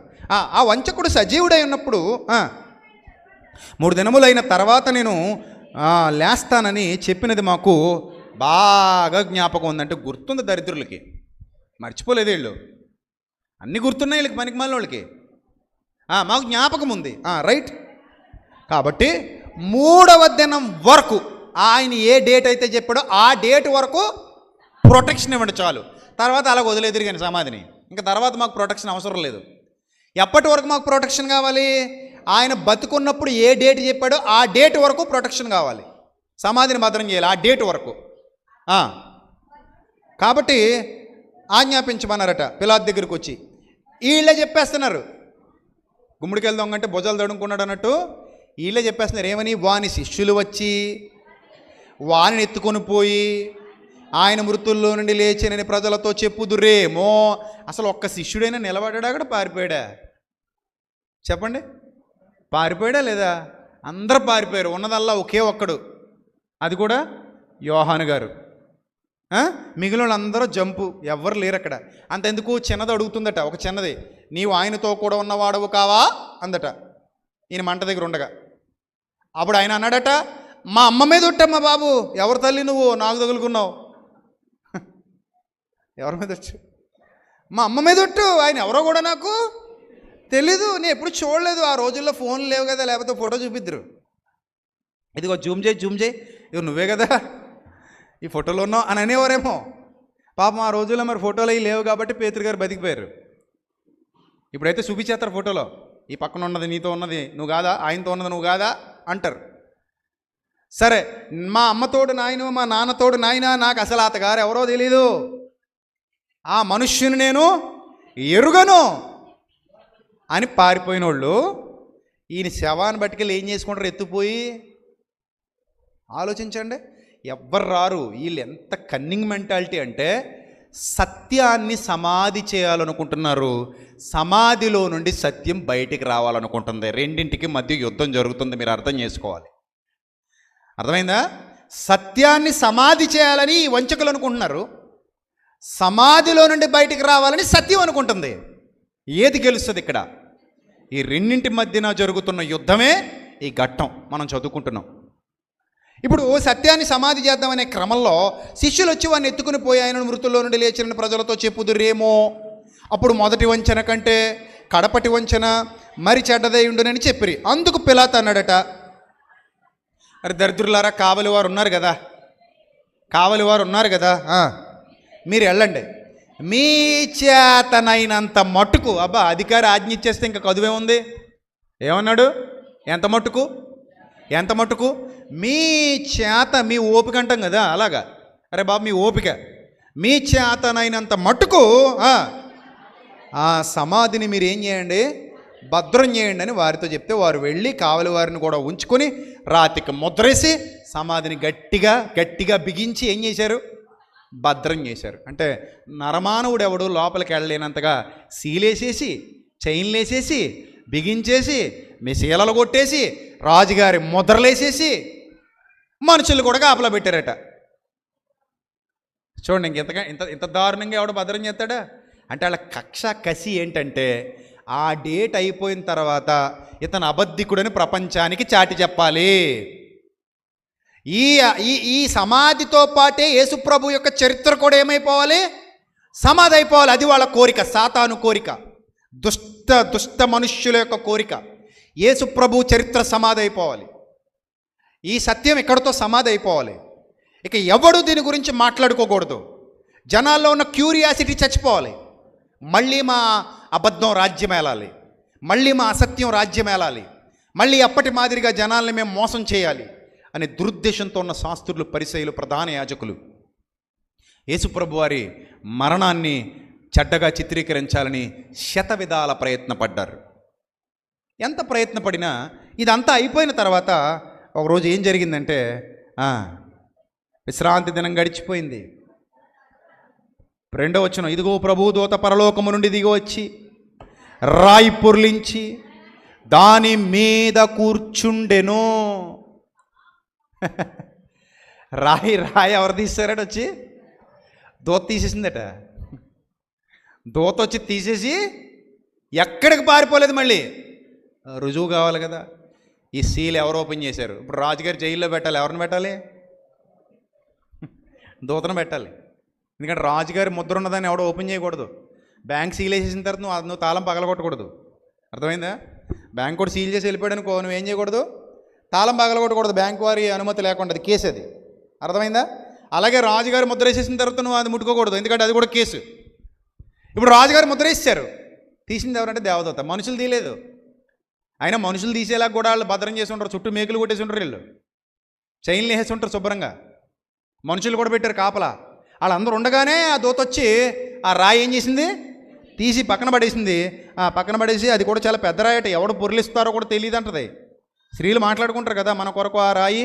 ఆ వంచకుడు సజీవుడై ఉన్నప్పుడు 3 దినములైన తర్వాత నేను లేస్తానని చెప్పినది మాకు బాగా జ్ఞాపకం ఉందంటే గుర్తుంది. దరిద్రులకి మర్చిపోలేదు వీళ్ళు, అన్నీ గుర్తున్నాయి వీళ్ళకి, పనికిమాలిన వాళ్ళకి. మాకు జ్ఞాపకం ఉంది. రైట్. కాబట్టి 3వ దినం వరకు ఆయన ఏ డేట్ అయితే చెప్పాడో ఆ డేట్ వరకు ప్రొటెక్షన్ ఇవ్వండి చాలు. తర్వాత అలా వదిలేదురు కానీ సమాధిని, ఇంకా తర్వాత మాకు ప్రొటెక్షన్ అవసరం లేదు. ఎప్పటి వరకు మాకు ప్రొటెక్షన్ కావాలి? ఆయన బతుకున్నప్పుడు ఏ డేట్ చెప్పాడో ఆ డేట్ వరకు ప్రొటెక్షన్ కావాలి. సమాధిని భద్రం చేయాలి ఆ డేట్ వరకు. కాబట్టి ఆజ్ఞాపించమన్నారట పిలాతు దగ్గరికి వచ్చి. వీళ్ళే చెప్పేస్తున్నారు, గుమ్మడికి వెళ్దాం అంటే భుజాలు తడుముకున్నాడు అన్నట్టు వీళ్ళే చెప్పేస్తున్నారు. ఏమని? వాని శిష్యులు వచ్చి వాని ఎత్తుకొని పోయి ఆయన మృతుల్లో నుండి లేచినని ప్రజలతో చెప్పుదురేమో. అసలు ఒక్క శిష్యుడైనా నిలబడ్డా అక్కడ? పారిపోయాడా? చెప్పండి, పారిపోయాడా లేదా? అందరూ పారిపోయారు. ఉన్నదల్లా ఒకే ఒక్కడు, అది కూడా యోహాను గారు. మిగిలిన వాళ్ళందరూ జంపు, ఎవ్వరు లేరు అక్కడ. అంతెందుకు, చిన్నది అడుగుతుందట, ఒక చిన్నది, నీవు ఆయనతో కూడా ఉన్నవాడవు కావా అందట ఈయన మంట దగ్గర ఉండగా. అప్పుడు ఆయన అన్నాడట, మా అమ్మ మీద ఒట్టమ్మా బాబు. ఎవరు తల్లి నువ్వు? నాకు తగులుకున్నావు. ఎవరి మీద వచ్చు? మా అమ్మ మీద ఒట్టు. ఆయన ఎవరో కూడా నాకు తెలీదు, నేను ఎప్పుడు చూడలేదు. ఆ రోజుల్లో ఫోన్లు లేవు కదా, లేకపోతే ఫోటో చూపిద్దరు. ఇదిగో జూమ్ చేయి ఇదిగో నువ్వే కదా ఈ ఫోటోలో ఉన్నావు అని అనేవారేమో. పాపం ఆ రోజుల్లో మరి ఫోటోలు అవి లేవు కాబట్టి పేతురు గారు బతికిపోయారు. ఇప్పుడైతే చూపించేస్తారు ఫోటోలో, ఈ పక్కన ఉన్నది నీతో ఉన్నది నువ్వు కాదా, ఆయనతో ఉన్నది నువ్వు కాదా అంటారు. సరే, మా అమ్మతోడు నాయన, మా నాన్నతోడు నాయన, నాకు అసలు అతగారు ఎవరో తెలీదు, ఆ మనుష్యుని నేను ఎరుగను అని పారిపోయిన వాళ్ళు ఈయన శవాన్ని బట్టుకెళ్ళి ఏం చేసుకుంటారు? ఎత్తుపోయి. ఆలోచించండి, ఎవ్వరు రారు. వీళ్ళు ఎంత కన్నింగ్ మెంటాలిటీ అంటే సత్యాన్ని సమాధి చేయాలనుకుంటున్నారు, సమాధిలో నుండి సత్యం బయటికి రావాలనుకుంటుంది. రెండింటికి మధ్య యుద్ధం జరుగుతుంది, మీరు అర్థం చేసుకోవాలి. అర్థమైందా? సత్యాన్ని సమాధి చేయాలని ఈ వంచకులు అనుకుంటున్నారు, సమాధిలో నుండి బయటికి రావాలని సత్యం అనుకుంటుంది. ఏది గెలుస్తుంది ఇక్కడ? ఈ రెండింటి మధ్యన జరుగుతున్న యుద్ధమే ఈ ఘట్టం మనం చదువుకుంటున్నాం. ఇప్పుడు సత్యాన్ని సమాధి చేద్దామనే క్రమంలో శిష్యులు వచ్చి వాడిని ఎత్తుకుని పోయి ఆయనను మృతుల్లో నుండి లేచిన ప్రజలతో చెప్పుదురేమో. అప్పుడు మొదటి వంచన కంటే కడపటి వంచన మరి చెడ్డదై ఉండునని చెప్పిరి. అందుకు పిలాతు అన్నాడట, అరే దరిద్రులారా, కావలివారు ఉన్నారు కదా, మీరు వెళ్ళండి, మీ చేతనైనంత మట్టుకు. అబ్బా, అధికారి ఆజ్ఞ ఇచ్చేస్తే ఇంకా కదువే ఉంది. ఏమన్నాడు? ఎంత మట్టుకు మీ చేత, మీ ఓపిక అంటాం కదా, అలాగా. అరే బాబు, మీ ఓపిక, మీ చేతనైనంత మట్టుకు ఆ సమాధిని మీరు ఏం చేయండి? భద్రం చేయండి అని వారితో చెప్తే వారు వెళ్ళి కావలి వారిని కూడా ఉంచుకొని రాతికి ముద్రేసి సమాధిని గట్టిగా బిగించి ఏం చేశారు? భద్రం చేశారు. అంటే నరమానవుడు ఎవడు లోపలికి వెళ్ళలేనంతగా సీలేసేసి, చైన్లేసేసి, బిగించేసి, మీ శీలలు కొట్టేసి, రాజుగారి ముద్రలేసేసి మనుషులు కూడా కాపలా పెట్టారట. చూడండి, ఇంత దారుణంగా ఎవడు భద్రం చేస్తాడా? అంటే వాళ్ళ కక్ష కసి ఏంటంటే ఆ డేట్ అయిపోయిన తర్వాత ఇతను అబద్ధికుడని ప్రపంచానికి చాటి చెప్పాలి. ఈ సమాధితో పాటే యేసుప్రభు యొక్క చరిత్ర కూడా ఏమైపోవాలి? సమాధి అయిపోవాలి. అది వాళ్ళ కోరిక, సాతాను కోరిక, దుష్ట మనుష్యుల యొక్క కోరిక. యేసుప్రభు చరిత్ర సమాధి అయిపోవాలి. ఈ సత్యం ఇక్కడితో సమాధి అయిపోవాలి. ఇక ఎవడు దీని గురించి మాట్లాడుకోకూడదు. జనాల్లో ఉన్న క్యూరియాసిటీ చచ్చిపోవాలి. మళ్ళీ మా అబద్ధం రాజ్యమేలాలి, మళ్ళీ మా అసత్యం రాజ్యమేలాలి, మళ్ళీ అప్పటి మాదిరిగా జనాల్ని మేము మోసం చేయాలి అనే దురుద్దేశంతో ఉన్న శాస్త్రులు, పరిసయ్యులు, ప్రధాన యాజకులు యేసుప్రభు వారి మరణాన్ని చెడ్డగా చిత్రీకరించాలని శతవిధాల ప్రయత్నపడ్డారు. ఎంత ప్రయత్నపడినా ఇదంతా అయిపోయిన తర్వాత ఒకరోజు ఏం జరిగిందంటే విశ్రాంతి దినం గడిచిపోయింది. రెండవ వచనం, ఇదిగో ప్రభు దూత పరలోకము నుండి దిగి వచ్చి రాయి పొర్లించి దాని మీద కూర్చుండెను. రాయి ఎవరు తీసారట? వచ్చి దూత తీసేసిందట. దూత వచ్చి తీసేసి ఎక్కడికి పారిపోలేదు. మళ్ళీ రుజువు కావాలి కదా. ఈ సీల్ ఎవరు ఓపెన్ చేశారు? ఇప్పుడు రాజుగారి జైల్లో పెట్టాలి. ఎవరిని పెట్టాలి? దూతను పెట్టాలి. ఎందుకంటే రాజుగారి ముద్ర ఉన్నదాన్ని ఎవడో ఓపెన్ చేయకూడదు. బ్యాంక్ సీల్ వేసేసిన తర్వాత నువ్వు తాళం పగలగొట్టకూడదు. అర్థమైందా? బ్యాంక్ కూడా సీల్ చేసి వెళ్ళిపోయాడు అనుకో, నువ్వేం చేయకూడదు? తాళం పగలగొట్టకూడదు, బ్యాంకు వారి అనుమతి లేకుండా. అది కేసు. అది అర్థమైందా? అలాగే రాజుగారి ముద్ర వేసేసిన తర్వాత నువ్వు అది ముట్టుకోకూడదు, ఎందుకంటే అది కూడా కేసు. ఇప్పుడు రాజుగారి ముద్ర వేసేశారు. తీసింది ఎవరంటే దేవదూత. మనుషులు తీయలేదు. అయినా మనుషులు తీసేలా కూడా వాళ్ళు భద్రం చేసి ఉంటారు. చుట్టూ మేకులు కొట్టేసి ఉంటారు. వీళ్ళు చైన్లు వేసి ఉంటారు శుభ్రంగా. మనుషులు కూడా పెట్టారు కాపలా. వాళ్ళందరూ ఉండగానే ఆ దూత వచ్చి ఆ రాయి ఏం చేసింది? తీసి పక్కన పడేసింది. పక్కన పడేసి, అది కూడా చాలా పెద్ద రాయట, ఎవడు పొరిలిస్తారో కూడా తెలియదు అంటది. స్త్రీలు మాట్లాడుకుంటారు కదా, మన కొరకు ఆ రాయి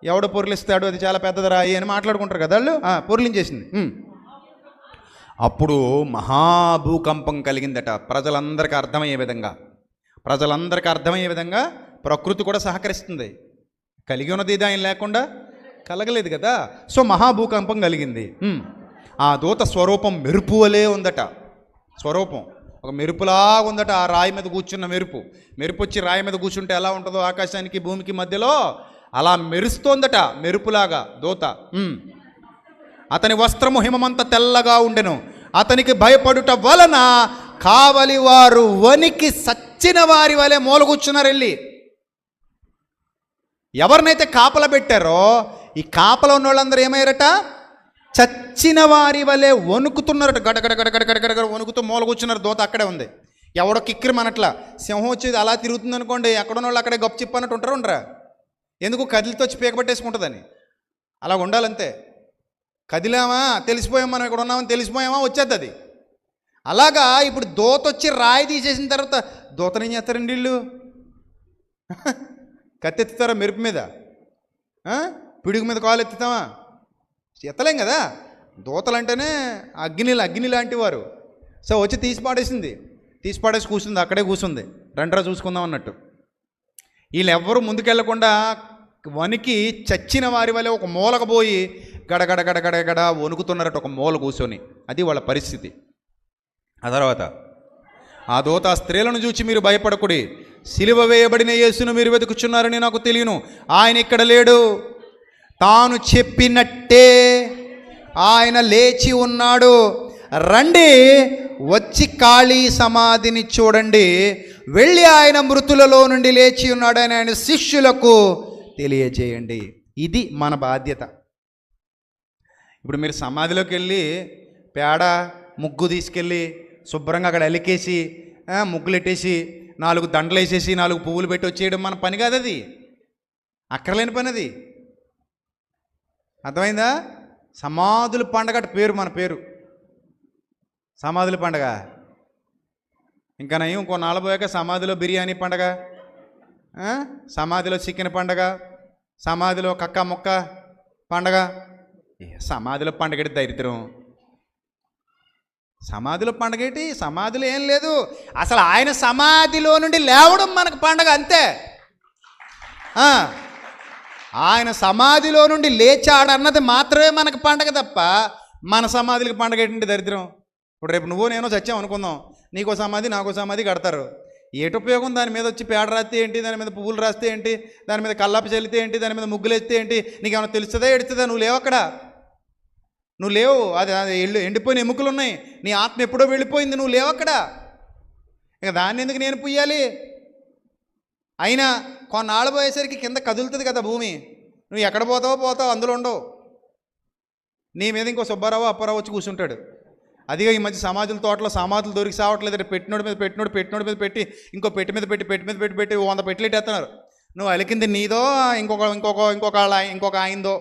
ఎవడు పొరిలిస్తాడు, అది చాలా పెద్దది రాయి అని మాట్లాడుకుంటారు కదా వాళ్ళు. పొరిలించేసింది. అప్పుడు మహాభూకంపం కలిగిందట. ప్రజలందరికీ అర్థమయ్యే విధంగా ప్రకృతి కూడా సహకరిస్తుంది. కలిగి ఉన్నది ఇది ఆయన లేకుండా కలగలేదు కదా. సో మహాభూకంపం కలిగింది. ఆ దూత స్వరూపం మెరుపు వలే ఉందట. స్వరూపం ఒక మెరుపులాగా ఉందట. ఆ రాయి మీద కూర్చున్న మెరుపు వచ్చి రాయి మీద కూర్చుంటే ఎలా ఉంటుందో ఆకాశానికి భూమికి మధ్యలో అలా మెరుస్తోందట, మెరుపులాగా దూత. అతని వస్త్రము హిమమంత తెల్లగా ఉండెను. అతనికి భయపడుట వలన కావలి వారు వనికి సచ్చిన వారి వలె మూల కూర్చున్నారు. వెళ్ళి ఎవరినైతే కాపలా పెట్టారో ఈ కాపలా ఉన్న వాళ్ళందరూ ఏమయ్యారట? చచ్చిన వారి వలె వణుకుతున్నారట. గడగడ వణుకుతూ మూల కూర్చున్నారు. దూత అక్కడే ఉంది. ఎవడో కిక్కిరి మనట్లా సింహం వచ్చేది అలా తిరుగుతుంది అనుకోండి, ఎక్కడున్న వాళ్ళు అక్కడే గొప్ప చెప్పన్నట్టు ఉండరా? ఎందుకు? కదిలితో వచ్చి పీకబట్టేసుకుంటుందని. అలా ఉండాలంతే. కదిలామా తెలిసిపోయాం, మనం ఇక్కడ ఉన్నామని తెలిసిపోయామా వచ్చేది అది. అలాగా ఇప్పుడు దూత వచ్చి రాయి తీసేసిన తర్వాత దూతనేం చేస్తారండి వీళ్ళు? కత్తెత్తుతారా మెరుపు మీద? పిడుగు మీద కాలు ఎత్తుతామా? ఎత్తలేం కదా. దూతలంటేనే అగ్ని లాంటి వారు. సో వచ్చి తీసి పాడేసి కూర్చుంది. అక్కడే కూర్చుంది. రండ్రా చూసుకుందాం అన్నట్టు. వీళ్ళెవ్వరూ ముందుకెళ్లకుండా వనికి చచ్చిన వారి వల్ల ఒక మూలకు పోయి గడగడ వణుకుతున్నారట, ఒక మూల కూర్చొని. అది వాళ్ళ పరిస్థితి. ఆ తర్వాత ఆ దూత స్త్రీలను చూచి మీరు భయపడకుడి, సిలువ వేయబడిన యేసును మీరు వెతుకుచున్నారని నాకు తెలియను. ఆయన ఇక్కడ లేడు, తాను చెప్పినట్టే ఆయన లేచి ఉన్నాడు. రండి, వచ్చి ఖాళీ సమాధిని చూడండి. వెళ్ళి ఆయన మృతులలో నుండి లేచి ఉన్నాడని ఆయన శిష్యులకు తెలియజేయండి. ఇది మన బాధ్యత. ఇప్పుడు మీరు సమాధిలోకి వెళ్ళి పేడ ముగ్గు తీసుకెళ్ళి శుభ్రంగా అక్కడ అలికేసి ముగ్గులు పెట్టేసి 4 దండలు వేసేసి 4 పువ్వులు పెట్టి వచ్చేయడం మన పని కాదు. అది అక్కర్లేని పని. అది అర్థమైందా? సమాధుల పండగ పేరు, మన పేరు సమాధుల పండగ. ఇంకా నయం ఇంకో 4 పోయాక సమాధిలో బిర్యానీ పండగ, సమాధిలో చికెన్ పండగ, సమాధిలో కక్క ముక్క పండగ. సమాధిలో పండగటి దరిద్రం. సమాధిలో పండగేటి? సమాధిలో ఏం లేదు. అసలు ఆయన సమాధిలో నుండి లేవడం మనకు పండగ, అంతే. ఆయన సమాధిలో నుండి లేచాడన్నది మాత్రమే మనకు పండగ తప్ప మన సమాధులకి పండగ ఏంటంటే దరిద్రం. ఇప్పుడు రేపు నువ్వు నేను చచ్చాం అనుకుందాం, నీకో సమాధి నాకో సమాధి కడతారు. ఏటి ఉపయోగం? దాని మీద వచ్చి పేడ రాస్తే ఏంటి, దాని మీద పువ్వులు రాస్తే ఏంటి, దాని మీద కల్లాపి చల్లితే ఏంటి, దాని మీద ముగ్గులు వేస్తే ఏంటి? నీకేమైనా తెలుస్తుందా ఎడుతుందా? నువ్వు లేవు అక్కడ, నువ్వు లేవు. అది ఎండిపోయిన ఎముకలు ఉన్నాయి, నీ ఆత్మ ఎప్పుడో వెళ్ళిపోయింది, నువ్వు లేవు అక్కడ. ఇక దాన్ని ఎందుకు నేను పుయ్యాలి? అయినా కొన్నాళ్ళు పోయేసరికి కింద కదులుతుంది కదా భూమి. నువ్వు ఎక్కడ పోతావో అందులో ఉండవు. నీ మీద ఇంకో సుబ్బారావు అప్పారావు వచ్చి కూర్చుంటాడు. అదిగా ఈ మధ్య సమాధుల తోటలో సమాధులు దొరికి సావట్లేదు. పెట్టినోడి మీద పెట్టి ఇంకో పెట్టి మీద పెట్టి 100 పెట్లు ఎట్టేస్తున్నారు. నువ్వు అలికింది నీదో ఇంకొక ఆయనదో.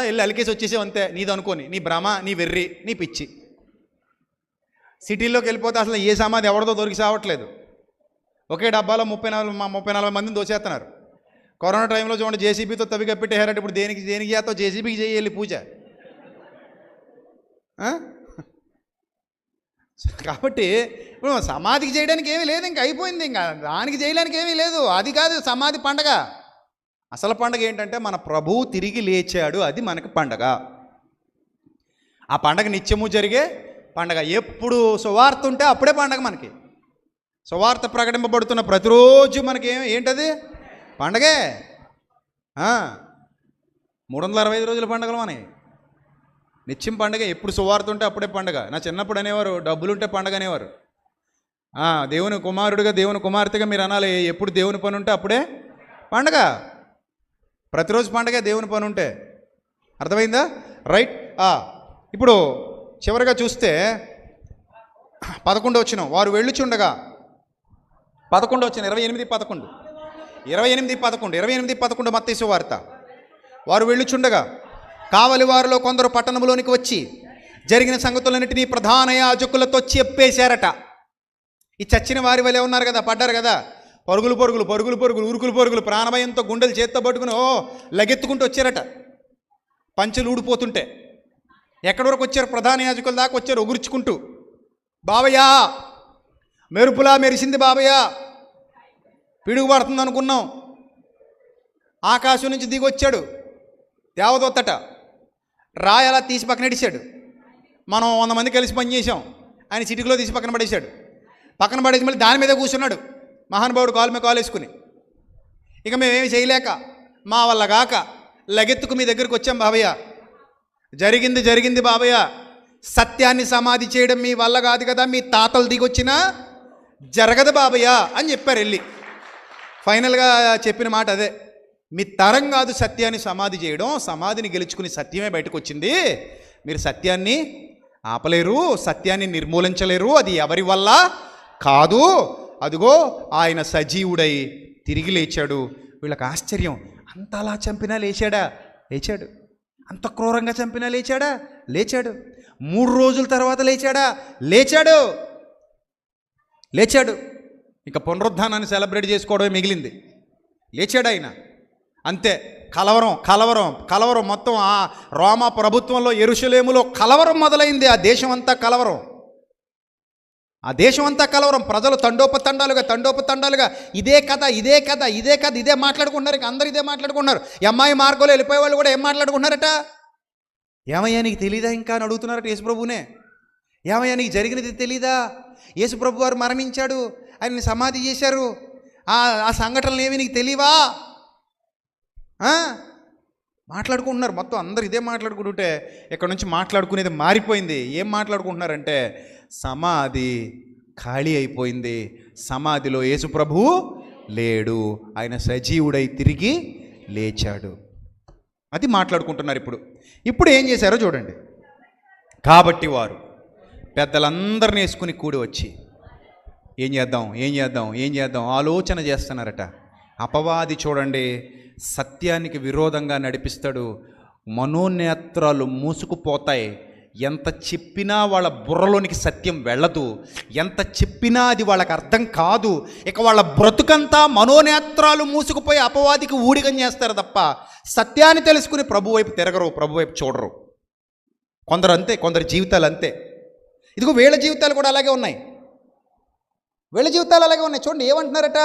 వెళ్ళి అలికేసి వచ్చేసావు అంతే, నీదో అనుకోని. నీ భ్రమ, నీ వెర్రి, నీ పిచ్చి. సిటీలోకి వెళ్ళిపోతే అసలు ఏ సమాధి ఎవరిదో దొరికి సావట్లేదు. ఒకే డబ్బాలో 30-40 మందిని దోచేస్తున్నారు. కరోనా టైంలో చూడండి జేసీబీతో తవ్వి కప్పెట్టేశారంటే ఇప్పుడు దేనికి చేస్తావు? జేసీబీకి చేయాలి పూజ. కాబట్టి ఇప్పుడు సమాధికి చేయడానికి ఏమీ లేదు, ఇంకా అయిపోయింది. ఇంకా దానికి చేయడానికి ఏమీ లేదు. అది కాదు సమాధి పండగ. అసలు పండగ ఏంటంటే మన ప్రభువు తిరిగి లేచాడు, అది మనకి పండగ. ఆ పండగ నిత్యము జరిగే పండగ. ఎప్పుడు సువార్త ఉంటే అప్పుడే పండగ మనకి. సువార్త ప్రకటింపబడుతున్న ప్రతిరోజు మనకి ఏంటది? పండగే. 365 రోజుల పండగలు మనకి. నిత్యం పండగ. ఎప్పుడు సువార్త ఉంటే అప్పుడే పండగ. నా చిన్నప్పుడు అనేవారు డబ్బులుంటే పండగ అనేవారు. దేవుని కుమారుడిగా దేవుని కుమార్తెగా మీరు అనాలి, ఎప్పుడు దేవుని పని ఉంటే అప్పుడే పండగ. ప్రతిరోజు పండగ దేవుని పని ఉంటే. అర్థమైందా? రైట్. ఇప్పుడు చివరిగా చూస్తే 11 వచ్చిన వారు వెళ్ళుచుండగా 11 వచ్చిన 28-11 మత్తయి సువార్త. వారు వెళ్ళుచుండగా కావలి వారిలో కొందరు పట్టణంలోనికి వచ్చి జరిగిన సంగతులన్నిటినీ ప్రధాన యాజకులతో చెప్పేశారట. ఈ చచ్చిన వారి వలె ఉన్నారు కదా, పడ్డారు కదా, పరుగులు ఉరుకులు పరుగులు ప్రాణభయంతో గుండెలు చేత్తో పట్టుకుని లగెత్తుకుంటూ వచ్చారట. పంచులు ఊడిపోతుంటే ఎక్కడి వరకు వచ్చారు? ప్రధాన యాజకుల దాకా వచ్చారు ఒగుర్చుకుంటూ. బాబయ్యా, మెరుపులా మెరిసింది బాబయ్య, పిడుగు పడుతుంది అనుకున్నాం. ఆకాశం నుంచి దిగొచ్చాడు దేవదూతట, రాయి అలా తీసి పక్కన ఇడిచాడు. మనం 100 మంది కలిసి పనిచేసాం, ఆయన చిటికలో తీసి పక్కన పడేశాడు. పక్కన పడేసి మళ్ళీ దాని మీద కూర్చున్నాడు మహానుభావుడు, కాలు మీద కాలు వేసుకుని. ఇక మేమేమి చేయలేక మా వల్ల కాక లగెత్తుకు మీ దగ్గరికి వచ్చాం బాబయ్య. జరిగింది బాబయ్య, సత్యాన్ని సమాధి చేయడం మీ వల్ల కాదు కదా, మీ తాతలు దిగొచ్చినా జరగదు బాబయ్య అని చెప్పారు వెళ్ళి. ఫైనల్గా చెప్పిన మాట అదే, మీ తరం కాదు సత్యాన్ని సమాధి చేయడం, సమాధిని గెలుచుకుని సత్యమే బయటకు వచ్చింది. మీరు సత్యాన్ని ఆపలేరు, సత్యాన్ని నిర్మూలించలేరు, అది ఎవరి వల్ల కాదు. అదిగో ఆయన సజీవుడై తిరిగి లేచాడు. వీళ్ళకి ఆశ్చర్యం, అంత అలా చంపినా లేచాడు, అంత క్రూరంగా చంపినా లేచాడు. 3 రోజుల తర్వాత లేచాడు. ఇక పునరుద్ధానాన్ని సెలబ్రేట్ చేసుకోవడమే మిగిలింది. లేచాడు ఆయన, అంతే. కలవరం మొత్తం ఆ రోమా ప్రభుత్వంలో యెరూషలేములో కలవరం మొదలైంది. ఆ దేశం అంతా కలవరం. ప్రజలు తండోపతండాలుగా ఇదే కథ ఇదే మాట్లాడుకుంటున్నారు. ఇక అందరూ ఇదే మాట్లాడుకుంటున్నారు. అమ్మాయి మార్గంలో వెళ్ళిపోయే వాళ్ళు కూడా ఏం మాట్లాడుకుంటున్నారట? ఏమయ్యా నీకు తెలీదా ఇంకా అని అడుగుతున్నారట యేసుప్రభునే. ఏమయ్యా నీకు జరిగినది తెలీదా? యేసుప్రభు వారు మరణించాడు, ఆయన్ని సమాధి చేశారు, ఆ సంఘటనలు ఏమి నీకు తెలియవా? మాట్లాడుకుంటున్నారు. మొత్తం అందరు ఇదే మాట్లాడుకుంటుంటే ఇక్కడ నుంచి మాట్లాడుకునేది మారిపోయింది. ఏం మాట్లాడుకుంటున్నారంటే, సమాధి ఖాళీ అయిపోయింది, సమాధిలో యేసుప్రభువు లేడు, ఆయన సజీవుడై తిరిగి లేచాడు, అది మాట్లాడుకుంటున్నారు. ఇప్పుడు ఏం చేశారో చూడండి. కాబట్టి వారు పెద్దలందరిని వేసుకుని కూడి వచ్చి ఏం చేద్దాం ఆలోచన చేస్తున్నారట. అపవాది చూడండి, సత్యానికి విరోధంగా నడిపిస్తాడు. మనోనేత్రాలు మూసుకుపోతాయి. ఎంత చెప్పినా వాళ్ళ బుర్రలోనికి సత్యం వెళ్ళదు, ఎంత చెప్పినా అది వాళ్ళకి అర్థం కాదు. ఇక వాళ్ళ బ్రతుకంతా మనోనేత్రాలు మూసుకుపోయి అపవాదికి ఊడిగం చేస్తారు తప్ప సత్యాన్ని తెలుసుకుని ప్రభు వైపు తిరగరు, ప్రభు వైపు చూడరు. కొందరు అంతే, కొందరు జీవితాలు అంతే. ఇదిగో వీళ్ళ జీవితాలు కూడా అలాగే ఉన్నాయి. చూడండి ఏమంటున్నారట,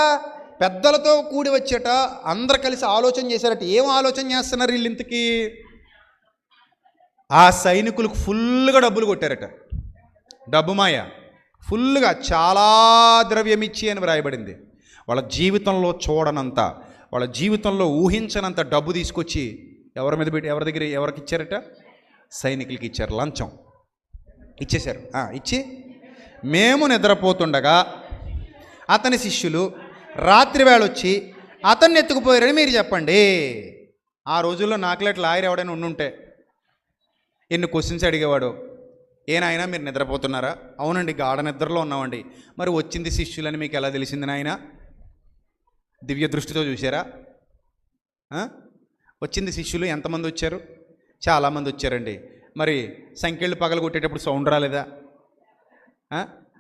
పెద్దలతో కూడి వచ్చేట అందరు కలిసి ఆలోచన చేశారట. ఏం ఆలోచన చేస్తున్నారు వీళ్ళు ఇంతకీ? ఆ సైనికులకు ఫుల్గా డబ్బులు కొట్టారట. డబ్బు మాయ, ఫుల్గా చాలా ద్రవ్యం ఇచ్చి అని వ్రాయబడింది. వాళ్ళ జీవితంలో చూడనంత, వాళ్ళ జీవితంలో ఊహించనంత డబ్బు తీసుకొచ్చి ఎవరికి ఇచ్చారట? సైనికులకి ఇచ్చారు. లంచం ఇచ్చేశారు. ఇచ్చి మేము నిద్రపోతుండగా అతని శిష్యులు రాత్రి వేళ వచ్చి అతన్ని ఎత్తుకుపోయారని మీరు చెప్పండి. ఆ రోజుల్లో నాకులేట్ లాయర్ ఎవడైనా ఉండుంటే ఎన్ని క్వశ్చన్స్ అడిగేవాడు. ఏనాయనా మీరు నిద్రపోతున్నారా? అవునండి, గాఢ నిద్రలో ఉన్నామండి. మరి వచ్చింది శిష్యులని మీకు ఎలా తెలిసింది నాయన? దివ్య దృష్టితో చూసారా? వచ్చింది శిష్యులు ఎంతమంది వచ్చారు? చాలామంది వచ్చారండి. మరి సంఖ్యలు పగలగొట్టేటప్పుడు సౌండ్ రాలేదా?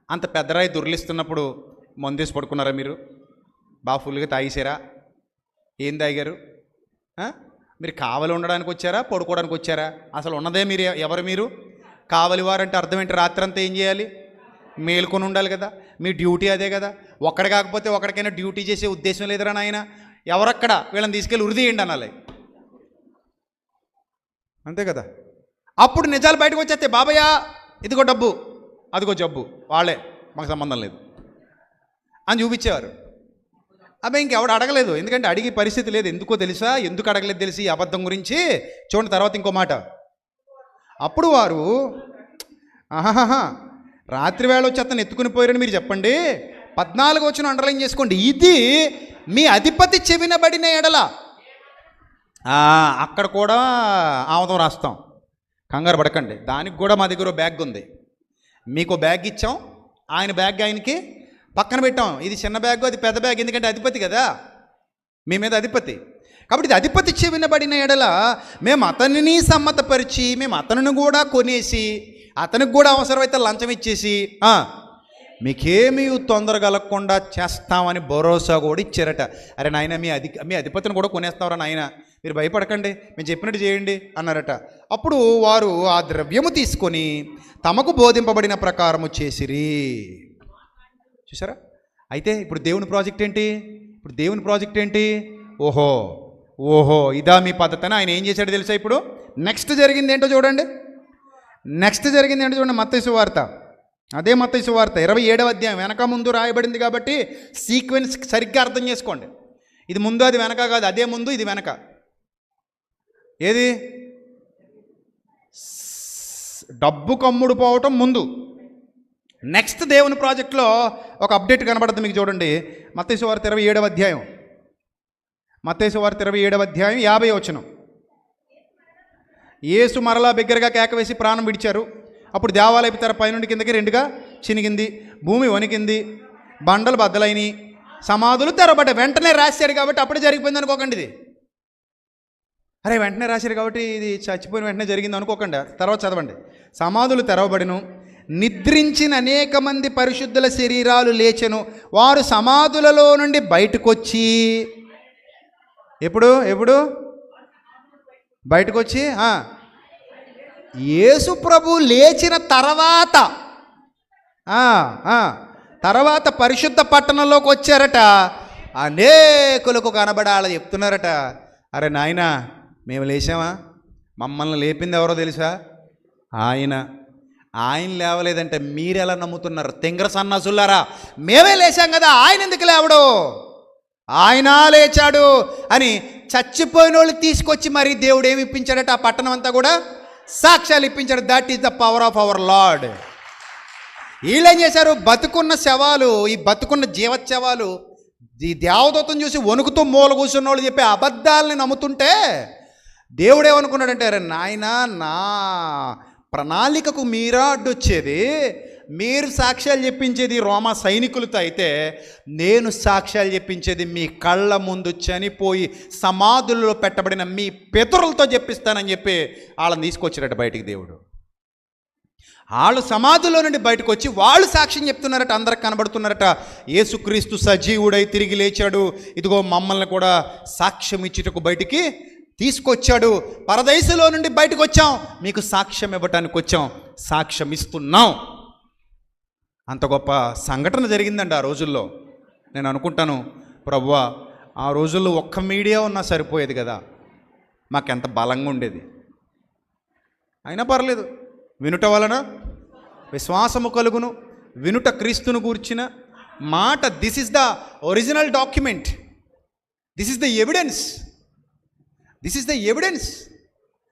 అంత పెద్దరాయి దొర్లిస్తున్నప్పుడు మందేసి పడుకున్నారా? మీరు బాగా ఫుల్గా తాగేసారా? ఏం తాగారు? మీరు కావలి ఉండడానికి వచ్చారా, పడుకోవడానికి వచ్చారా? అసలు ఉన్నదే మీరు ఎవరు? మీరు కావలి వారంటే అర్థం ఏంటి? రాత్రంతా ఏం చేయాలి? మేల్కొని ఉండాలి కదా. మీ డ్యూటీ అదే కదా. ఒక్కడి కాకపోతే ఒకడికైనా డ్యూటీ చేసే ఉద్దేశం లేదురా నాయన. ఎవరక్కడ వీళ్ళని తీసుకెళ్ళి ఉరిదీయండి అనాలి, అంతే కదా. అప్పుడు నిజాలు బయటకు వచ్చేస్తే, బాబయ్య ఇదిగో డబ్బు, అదిగో జబ్బు, వాళ్ళే, మాకు సంబంధం లేదు అని చూపించేవారు. అబ్బాయి ఇంకెవడు అడగలేదు, ఎందుకంటే అడిగే పరిస్థితి లేదు. ఎందుకో తెలుసా? ఎందుకు అడగలేదు తెలిసి ఈ అబద్ధం గురించి చూడండి. తర్వాత ఇంకో మాట, అప్పుడు వారు ఆహాహా రాత్రి వేళ వచ్చి అతను ఎత్తుకుని పోయారని మీరు చెప్పండి. 14 వచనం అండర్లైన్ చేసుకోండి. ఇది మీ అధిపతి చెవినబడిన ఎడల, అక్కడ కూడా ఆమోదం రాస్తాం, కంగారు పడకండి. దానికి కూడా మా దగ్గర బ్యాగ్ ఉంది. మీకు బ్యాగ్ ఇచ్చాం, ఆయన బ్యాగ్ ఆయనకి పక్కన పెట్టాం. ఇది చిన్న బ్యాగ్, అది పెద్ద బ్యాగ్, ఎందుకంటే అధిపతి కదా, మీ మీద అధిపతి. కాబట్టి ఇది అధిపతి చెవినబడిన ఎడల మేము అతనిని సమ్మతపరిచి, మేము అతనిని కూడా కొనేసి, అతనికి కూడా అవసరమైతే లంచం ఇచ్చేసి మీకేమీ తొందర కలగకుండా చేస్తామని భరోసా కూడా ఇచ్చారట. అరే నాయన, మీ అధిపతిని కూడా కొనేస్తావరా నాయన, మీరు భయపడకండి, మేము చెప్పినట్టు చేయండి అన్నారట. అప్పుడు వారు ఆ ద్రవ్యము తీసుకొని తమకు బోధింపబడిన ప్రకారము చేసిరి. చూసారా? అయితే ఇప్పుడు దేవుని ప్రాజెక్ట్ ఏంటి? ఓహో ఇదా మీ పద్ధతి అని ఆయన ఏం చేశాడు తెలుసా? ఇప్పుడు నెక్స్ట్ జరిగింది ఏంటో చూడండి. మత్తయి సువార్త, అదే మత్తయి సువార్త 27వ అధ్యాయం. వెనక ముందు రాయబడింది కాబట్టి సీక్వెన్స్ సరిగ్గా అర్థం చేసుకోండి. ఇది ముందు, అది వెనక కాదు. అదే ముందు, ఇది వెనక. ఏది? డబ్బు కమ్ముడు పోవటం ముందు. నెక్స్ట్ దేవుని ప్రాజెక్ట్లో ఒక అప్డేట్ కనబడుతుంది మీకు. చూడండి, మత్తయి సువార్త 27వ అధ్యాయం. మత్తయి సువార్త 27వ అధ్యాయం 50వ వచనం. యేసు మరలా బిగ్గరగా కేక వేసి ప్రాణం విడిచారు. అప్పుడు దేవాలయపు తెర పైనుండి కిందకి 2గా చినిగింది, భూమి వణికింది, బండలు బద్దలైనవి, సమాధులు తెరబడ్డాయి. వెంటనే రాశాడు కాబట్టి అప్పుడే జరిగిపోయింది అనుకోకండి. ఇది అరే వెంటనే రాశారు కాబట్టి ఇది చచ్చిపోయిన వెంటనే జరిగింది అనుకోకండి. తర్వాత చదవండి. సమాధులు తెరవబడిను, నిద్రించిన అనేక మంది పరిశుద్ధుల శరీరాలు లేచెను. వారు సమాధులలో నుండి బయటకు వచ్చి, ఎప్పుడు బయటకు వచ్చి యేసు ప్రభు లేచిన తర్వాత పరిశుద్ధ పట్టణంలోకి వచ్చారట. అనేకులకు కనబడాల చెప్తున్నారట. అరే నాయనా, మేము లేచామా? మమ్మల్ని లేపింది ఎవరో తెలుసా? ఆయన లేవలేదంటే మీరెలా నమ్ముతున్నారు? తెంగర సన్నాసులారా, మేమే లేచాం కదా, ఆయన ఎందుకు లేవడు? ఆయన లేచాడు అని చచ్చిపోయిన వాళ్ళు తీసుకొచ్చి మరి దేవుడు ఏమి ఇప్పించాడట? ఆ పట్టణం అంతా కూడా సాక్ష్యాలు ఇప్పించాడు. That is the power of our Lord. వీళ్ళేం చేశారు? బతుకున్న శవాలు, ఈ బతుకున్న జీవశవాలు ఈ దేవదూతను చూసి వణుకుతూ మూల కూర్చున్న వాళ్ళు చెప్పే అబద్ధాలని నమ్ముతుంటే దేవుడు ఏమనుకున్నాడంటే, అరే నాయన, నా ప్రణాళికకు మీరా అడ్డొచ్చేది, మీరు సాక్ష్యాలు చెప్పించేది రోమా సైనికులతో అయితే, నేను సాక్ష్యాలు చెప్పించేది మీ కళ్ళ ముందు చనిపోయి సమాధుల్లో పెట్టబడిన మీ పితరులతో చెప్పిస్తానని చెప్పి వాళ్ళని తీసుకొచ్చారట బయటికి దేవుడు. వాళ్ళు సమాధుల్లో నుండి బయటకు వచ్చి వాళ్ళు సాక్ష్యం చెప్తున్నారట, అందరికి కనబడుతున్నారట. యేసుక్రీస్తు సజీవుడై తిరిగి లేచాడు, ఇదిగో మమ్మల్ని కూడా సాక్ష్యం ఇచ్చుటకు బయటికి తీసుకొచ్చాడు. పరదేశంలో నుండి బయటకు వచ్చాం, మీకు సాక్ష్యం ఇవ్వటానికి వచ్చాం, సాక్ష్యం ఇస్తున్నాం. అంత గొప్ప సంఘటన జరిగిందండి ఆ రోజుల్లో. నేను అనుకుంటాను, ప్రభువా, ఆ రోజుల్లో ఒక్క మీడియా ఉన్నా సరిపోయేది కదా, మాకెంత బలంగా ఉండేది. అయినా పర్లేదు, వినుట వలన విశ్వాసము కలుగును, వినుట క్రీస్తును గూర్చిన మాట. This is the original document, this is the evidence.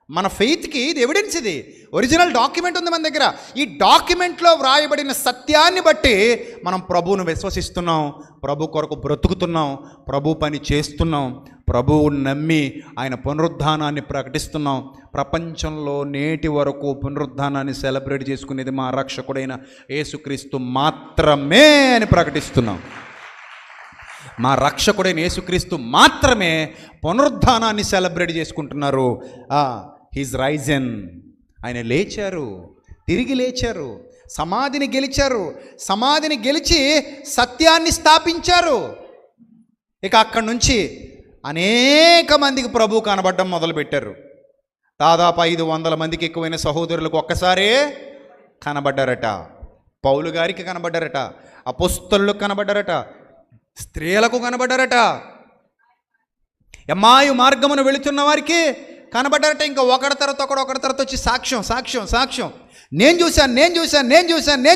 మన ఫెయిత్కి ఇది ఎవిడెన్స్, ఇది ఒరిజినల్ డాక్యుమెంట్ ఉంది మన దగ్గర. ఈ డాక్యుమెంట్లో వ్రాయబడిన సత్యాన్ని బట్టి మనం ప్రభువును విశ్వసిస్తున్నాం, ప్రభు కొరకు బ్రతుకుతున్నాం, ప్రభు పని చేస్తున్నాం, ప్రభువుని నమ్మి ఆయన పునరుద్ధానాన్ని ప్రకటిస్తున్నాం. ప్రపంచంలో నేటి వరకు పునరుద్ధానాన్ని సెలబ్రేట్ చేసుకునేది మా రక్షకుడైన యేసుక్రీస్తు మాత్రమే అని ప్రకటిస్తున్నాం. మా రక్షకుడైన యేసుక్రీస్తు మాత్రమే పునరుద్ధానాన్ని సెలబ్రేట్ చేసుకుంటున్నారు. హీజ్ రైజన్, ఆయన లేచారు, తిరిగి లేచారు, సమాధిని గెలిచారు, సమాధిని గెలిచి సత్యాన్ని స్థాపించారు. ఇక అక్కడి నుంచి అనేక మందికి ప్రభు కనబడడం మొదలుపెట్టారు. దాదాపు 500 మందికి ఎక్కువైన సహోదరులకు ఒక్కసారే కనబడ్డారట. పౌలు గారికి కనబడ్డారట, అపోస్తలులకు కనబడ్డారట, స్త్రీలకు కనబడ్డారట, ఎమ్మాయు మార్గమును వెళుతున్న వారికి కనబడ్డారట. ఇంకా ఒకరి తర్వాత వచ్చి సాక్ష్యం సాక్ష్యం సాక్ష్యం, నేను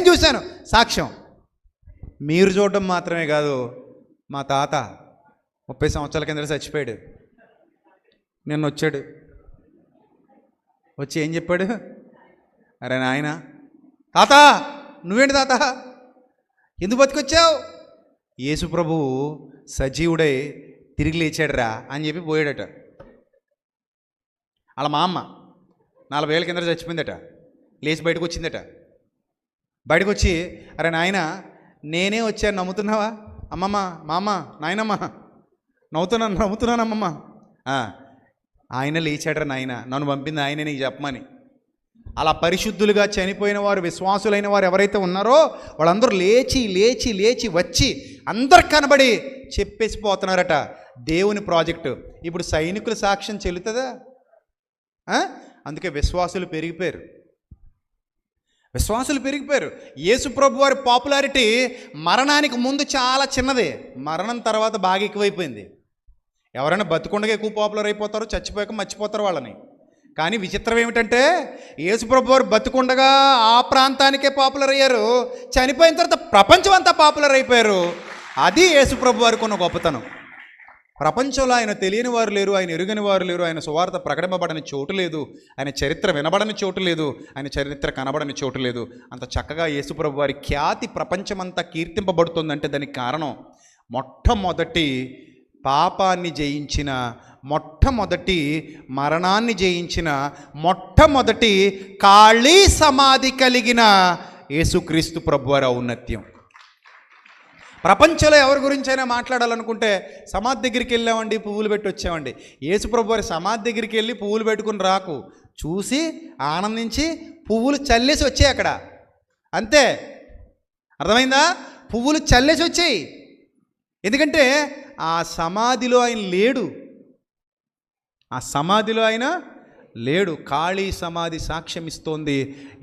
చూశాను సాక్ష్యం. మీరు చూడడం మాత్రమే కాదు, మా తాత 30 సంవత్సరాల కింద చచ్చిపోయాడు, నిన్న వచ్చాడు, వచ్చి ఏం చెప్పాడు, అరే నాయన తాత, నువ్వేంటి తాత, ఎందుకు బతికొచ్చావు, యేసు ప్రభువు సజీవుడై తిరిగి లేచాడురా అని చెప్పి పోయాడట. వాళ్ళ మా అమ్మ 40 ఏళ్ళ కింద చచ్చిపోయిందట, లేచి బయటకు వచ్చిందట. బయటకు వచ్చి, అరే నాయన నేనే వచ్చాను, నమ్ముతున్నావా, అమ్మమ్మ మా అమ్మ నాయనమ్మ నమ్ముతున్నాను అమ్మమ్మ, ఆయన లేచాడరా నాయన, నన్ను పంపింది ఆయన నీకు చెప్పమని. అలా పరిశుద్ధులుగా చనిపోయిన వారు, విశ్వాసులైన వారు ఎవరైతే ఉన్నారో వాళ్ళందరూ లేచి లేచి లేచి వచ్చి అందరు కనబడి చెప్పేసి పోతున్నారట దేవుని ప్రాజెక్టు. ఇప్పుడు సైనికుల సాక్ష్యం చెల్లుతుందా? అందుకే విశ్వాసులు పెరిగిపోయారు. యేసు ప్రభు వారి పాపులారిటీ మరణానికి ముందు చాలా చిన్నదే, మరణం తర్వాత బాగా ఎక్కువైపోయింది. ఎవరైనా బతుకుండగా ఎక్కువ పాపులర్ అయిపోతారు, చచ్చిపోయాక మర్చిపోతారు వాళ్ళని. కానీ విచిత్రం ఏమిటంటే యేసు ప్రభు వారు బతుకుండగా ఆ ప్రాంతానికే పాపులర్ అయ్యారు, చనిపోయిన తర్వాత ప్రపంచం అంతా పాపులర్ అయిపోయారు. అది యేసు ప్రభు వారికి ఉన్న గొప్పతనం. ప్రపంచంలో ఆయన తెలియని వారు లేరు, ఆయన ఎరుగని వారు లేరు, ఆయన సువార్త ప్రకటింపబడని చోటు లేదు, ఆయన చరిత్ర వినబడని చోటు లేదు, ఆయన చరిత్ర కనబడని చోటు లేదు. అంత చక్కగా యేసు ప్రభు వారి ఖ్యాతి ప్రపంచమంతా కీర్తింపబడుతుందంటే దానికి కారణం మొట్టమొదటి పాపాన్ని జయించిన, మొట్టమొదటి మరణాన్ని జయించిన, మొట్టమొదటి ఖాళీ సమాధి కలిగిన యేసుక్రీస్తు ప్రభువారి ఔన్నత్యం. ప్రపంచంలో ఎవరి గురించైనా మాట్లాడాలనుకుంటే సమాధి దగ్గరికి వెళ్ళామండి, పువ్వులు పెట్టి వచ్చామండి. యేసు ప్రభువారి సమాధి దగ్గరికి వెళ్ళి పువ్వులు పెట్టుకుని రాకు, చూసి ఆనందించి పువ్వులు చల్లేసి వచ్చాయి అక్కడ, అంతే. అర్థమైందా? పువ్వులు చల్లేసి వచ్చాయి. ఎందుకంటే ఆ సమాధిలో ఆయన లేడు, ఖాళీ సమాధి సాక్ష్యం ఇస్తోంది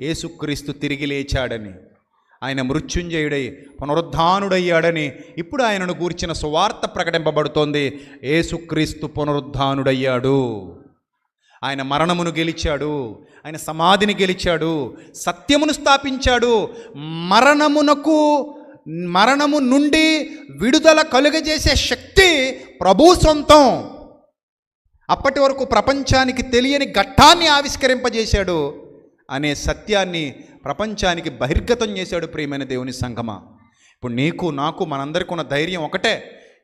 యేసుక్రీస్తు తిరిగి లేచాడని, ఆయన మృత్యుంజయుడై పునరుద్ధానుడయ్యాడని. ఇప్పుడు ఆయనను గూర్చిన సువార్త ప్రకటింపబడుతోంది. యేసుక్రీస్తు పునరుద్ధానుడయ్యాడు, ఆయన మరణమును గెలిచాడు, ఆయన సమాధిని గెలిచాడు, సత్యమును స్థాపించాడు. మరణము నుండి విడుదల కలుగజేసే శక్తి ప్రభు సొంతం. అప్పటి వరకు ప్రపంచానికి తెలియని ఘట్టాన్ని ఆవిష్కరింపజేశాడు అనే సత్యాన్ని ప్రపంచానికి బహిర్గతం చేశాడు. ప్రియమైన దేవుని సంగమా, ఇప్పుడు నీకు నాకు మనందరికీ ఉన్న ధైర్యం ఒకటే,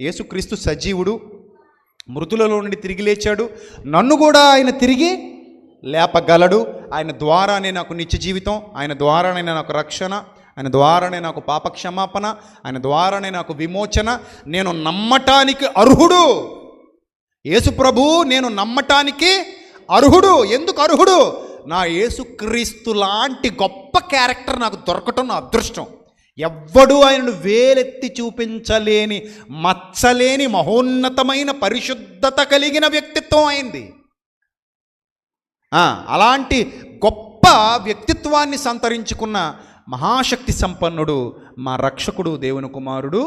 యేసుక్రీస్తు సజీవుడు, మృతులలో నుండి తిరిగి లేచాడు, నన్ను కూడా ఆయన తిరిగి లేపగలడు. ఆయన ద్వారానే నాకు నిత్య జీవితం, ఆయన ద్వారానే నాకు రక్షణ, ఆయన ద్వారానే నాకు పాప క్షమాపణ, ఆయన ద్వారానే నాకు విమోచన. నేను నమ్మటానికి అర్హుడు. యేసు ప్రభు నేను నమ్మటానికి అర్హుడు. ఎందుకు అర్హుడు? నా యేసుక్రీస్తు లాంటి గొప్ప క్యారెక్టర్ నాకు దొరకటం నా అదృష్టం. ఎవ్వడూ ఆయనను వేలెత్తి చూపించలేని, మచ్చలేని, మహోన్నతమైన పరిశుద్ధత కలిగిన వ్యక్తిత్వం అయింది. అలాంటి గొప్ప వ్యక్తిత్వాన్ని సంతరించుకున్న మహాశక్తి సంపన్నుడు మా రక్షకుడు, దేవుని కుమారుడు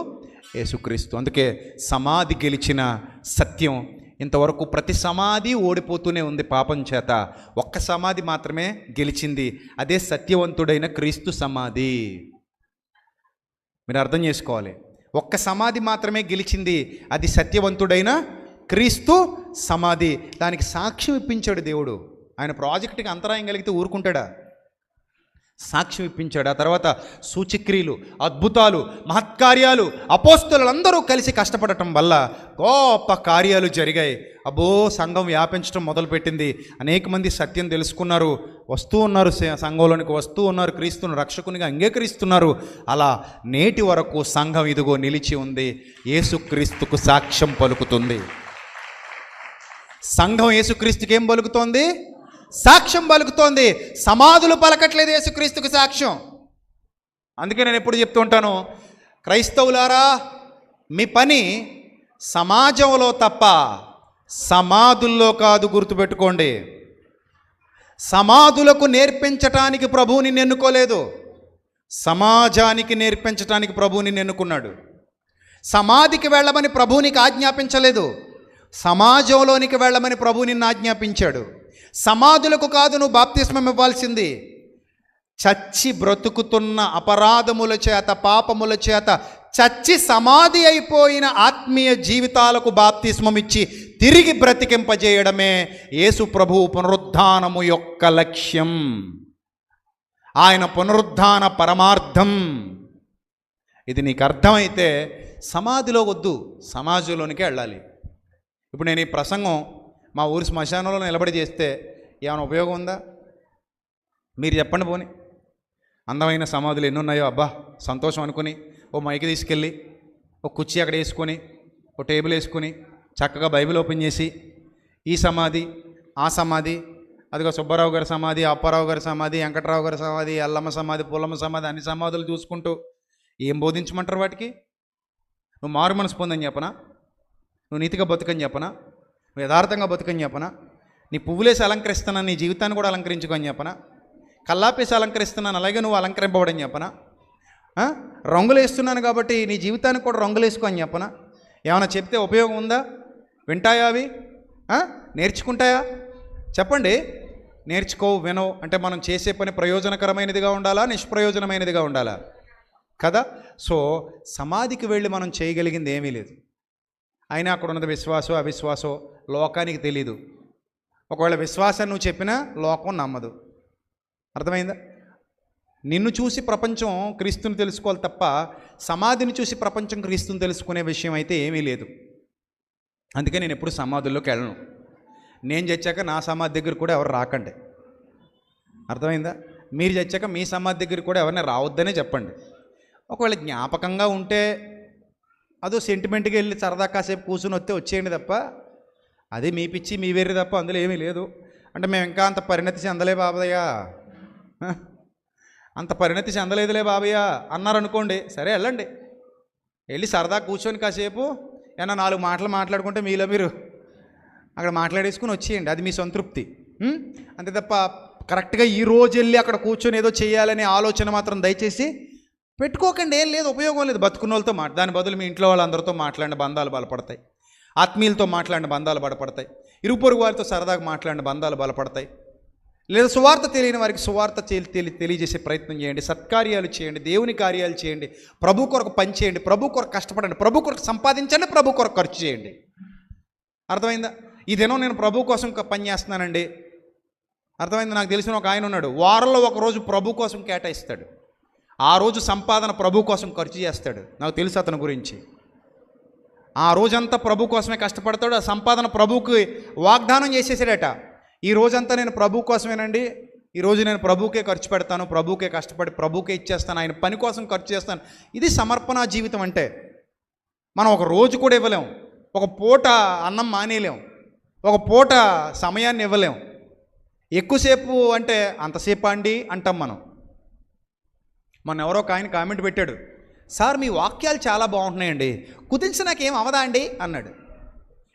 యేసుక్రీస్తు. అందుకే సమాధి గెలిచిన సత్యం. ఇంతవరకు ప్రతి సమాధి ఓడిపోతూనే ఉంది పాపం చేత, ఒక్క సమాధి మాత్రమే గెలిచింది, అదే సత్యవంతుడైన క్రీస్తు సమాధి. మీరు అర్థం చేసుకోవాలి, ఒక్క సమాధి మాత్రమే గెలిచింది, అది సత్యవంతుడైన క్రీస్తు సమాధి. దానికి సాక్ష్యం ఇప్పించాడు దేవుడు. ఆయన ప్రాజెక్టుకి అంతరాయం కలిగితే ఊరుకుంటాడా? సాక్ష్యం ఇప్పించాడు. ఆ తర్వాత సూచక్రియలు, అద్భుతాలు, మహత్కార్యాలు, అపోస్తలులందరూ కలిసి కష్టపడటం వల్ల గొప్ప కార్యాలు జరిగాయి. అబ్బో, సంఘం వ్యాపించడం మొదలుపెట్టింది. అనేక మంది సత్యం తెలుసుకున్నారు, వస్తూ ఉన్నారు, సంఘంలోనికి వస్తూ ఉన్నారు, క్రీస్తును రక్షకునిగా అంగీకరిస్తున్నారు. అలా నేటి వరకు సంఘం ఇదిగో నిలిచి ఉంది, యేసుక్రీస్తుకు సాక్ష్యం పలుకుతుంది. సంఘం యేసుక్రీస్తుకి ఏం పలుకుతోంది? సాక్ష్యం పలుకుతోంది. సమాధులు పలకట్లేదు యేసుక్రీస్తుకు సాక్ష్యం. అందుకే నేను ఎప్పుడు చెప్తూ ఉంటాను, క్రైస్తవులారా, మీ పని సమాజంలో తప్ప సమాధుల్లో కాదు, గుర్తుపెట్టుకోండి. సమాధులకు నేర్పించటానికి ప్రభువు నిన్ను ఎన్నుకోలేదు, సమాజానికి నేర్పించటానికి ప్రభువు నిన్ను ఎన్నుకున్నాడు. సమాధికి వెళ్ళమని ప్రభువు నీకు ఆజ్ఞాపించలేదు, సమాజంలోనికి వెళ్ళమని ప్రభువు నిన్ను ఆజ్ఞాపించాడు. సమాధులకు కాదు నువ్వు బాప్తిస్మం ఇవ్వాల్సింది, చచ్చి బ్రతుకుతున్న అపరాధముల చేత, పాపముల చేత చచ్చి సమాధి అయిపోయిన ఆత్మీయ జీవితాలకు బాప్తిస్మం ఇచ్చి తిరిగి బ్రతికింపజేయడమే యేసు ప్రభువు పునరుద్ధానము యొక్క లక్ష్యం, ఆయన పునరుద్ధాన పరమార్థం. ఇది నీకు అర్థమైతే సమాధిలో వద్దు, సమాజంలోనికి వెళ్ళాలి. ఇప్పుడు నేను ఈ ప్రసంగం మా ఊరి శ్మశానంలో నిలబడి చేస్తే ఏమైనా ఉపయోగం ఉందా? మీరు చెప్పండి. పోని అందమైన సమాధులు ఎన్ని ఉన్నాయో, అబ్బా సంతోషం అనుకుని ఓ మైకి తీసుకెళ్ళి ఒక కుర్చీ అక్కడ వేసుకొని ఓ టేబుల్ వేసుకొని చక్కగా బైబిల్ ఓపెన్ చేసి ఈ సమాధి ఆ సమాధి, అదిగో సుబ్బారావు గారి సమాధి, అప్పారావు గారి సమాధి, వెంకటరావు గారి సమాధి, అల్లమ్మ సమాధి, పుల్లమ్మ సమాధి, అన్ని సమాధులు చూసుకుంటూ ఏం బోధించమంటారు వాటికి? నువ్వు మారు మనసు పొందని చెప్పనా? నువ్వు నీతిగా బతుకని చెప్పనా? నువ్వు యథార్థంగా బతుకని చెప్పనా? నీ పువ్వులేసి అలంకరిస్తున్నాను, నీ జీవితాన్ని కూడా అలంకరించుకొని చెప్పనా? కల్లాపేసి అలంకరిస్తున్నాను, అలాగే నువ్వు అలంకరింపబడని చెప్పనా? రంగులు వేస్తున్నాను కాబట్టి నీ జీవితానికి కూడా రంగులు వేసుకొని చెప్పనా? ఏమైనా చెప్తే ఉపయోగం ఉందా? వింటాయా అవి? నేర్చుకుంటాయా? చెప్పండి. నేర్చుకోవు, వినవు అంటే మనం చేసే పని ప్రయోజనకరమైనదిగా ఉండాలా, నిష్ప్రయోజనమైనదిగా ఉండాలా? కదా. సో సమాధికి వెళ్ళి మనం చేయగలిగింది ఏమీ లేదు. అయినా అక్కడ ఉన్నది విశ్వాసం అవిశ్వాసం లోకానికి తెలీదు. ఒకవేళ విశ్వాసాన్ని నువ్వు చెప్పినా లోకం నమ్మదు. అర్థమైందా? నిన్ను చూసి ప్రపంచం క్రీస్తుని తెలుసుకోవాలి తప్ప సమాధిని చూసి ప్రపంచం క్రీస్తుని తెలుసుకునే విషయం అయితే ఏమీ లేదు. అందుకే నేను ఎప్పుడు సమాధుల్లోకి వెళ్ళను. నేను చచ్చాక నా సమాధి దగ్గర కూడా ఎవరు రాకండి. అర్థమైందా? మీరు చచ్చాక మీ సమాధి దగ్గర కూడా ఎవరిని రావద్దనే చెప్పండి. ఒకవేళ జ్ఞాపకంగా ఉంటే అదో సెంటిమెంట్గా వెళ్ళి సరదా కాసేపు కూర్చుని వస్తే వచ్చేయండి తప్ప అది మీ పిచ్చి మీ వేరు తప్ప అందులో ఏమీ లేదు. అంటే మేము ఇంకా అంత పరిణతి చెందలే బాబయ్య, అంత పరిణతి చెందలేదులే బాబయ్య అన్నారనుకోండి, సరే వెళ్ళండి, వెళ్ళి సరదా కూర్చొని కాసేపు ఏమన్నా 4 మాటలు మాట్లాడుకుంటే మీలో మీరు అక్కడ మాట్లాడేసుకుని వచ్చేయండి, అది మీ సంతృప్తి. అంతే తప్ప కరెక్ట్గా ఈ రోజు వెళ్ళి అక్కడ కూర్చొని ఏదో చేయాలనే ఆలోచన మాత్రం దయచేసి పెట్టుకోకండి. ఏం లేదు, ఉపయోగం లేదు. బతుకున్న వాళ్ళతో దాని బదులు మీ ఇంట్లో వాళ్ళందరితో మాట్లాడిన బంధాలు బలపడతాయి, ఆత్మీయులతో మాట్లాడిన బంధాలు బలపడతాయి, ఇరుగు పొరుగు వారితో సరదాగా మాట్లాడిన బంధాలు బలపడతాయి. లేదా సువార్త తెలియని వారికి సువార్త తెలియజేసే ప్రయత్నం చేయండి, సత్కార్యాలు చేయండి, దేవుని కార్యాలు చేయండి, ప్రభు కొరకు పని చేయండి, ప్రభు కొరకు కష్టపడండి, ప్రభు కొరకు సంపాదించండి, ప్రభు కొరకు ఖర్చు చేయండి. అర్థమైందా? ఈ దినం నేను ప్రభు కోసం పని చేస్తున్నానండి. అర్థమైంది? నాకు తెలిసిన ఒక ఆయన ఉన్నాడు, వారంలో ఒకరోజు ప్రభు కోసం కేటాయిస్తాడు, ఆ రోజు సంపాదన ప్రభు కోసం ఖర్చు చేస్తాడు. నాకు తెలుసు అతని గురించి. ఆ రోజంతా ప్రభు కోసమే కష్టపడతాడు, ఆ సంపాదన ప్రభువుకి వాగ్దానం చేసేసాడట. ఈ రోజంతా నేను ప్రభు కోసమేనండి, ఈరోజు నేను ప్రభువుకే ఖర్చు పెడతాను, ప్రభువుకే కష్టపడి ప్రభువుకే ఇచ్చేస్తాను, ఆయన పని కోసం ఖర్చు చేస్తాను. ఇది సమర్పణ జీవితం అంటే. మనం ఒక రోజు కూడా ఇవ్వలేం, ఒక పూట అన్నం మానేయలేం, ఒక పూట సమయాన్ని ఇవ్వలేం. ఎక్కువసేపు అంటే అంతసేపు అండి అంటాం మనం. మొన్న ఎవరో ఒక ఆయన కామెంట్ పెట్టాడు, సార్ మీ వాక్యాలు చాలా బాగుంటున్నాయండి, కుదించి నాకేం అవదా అండి అన్నాడు.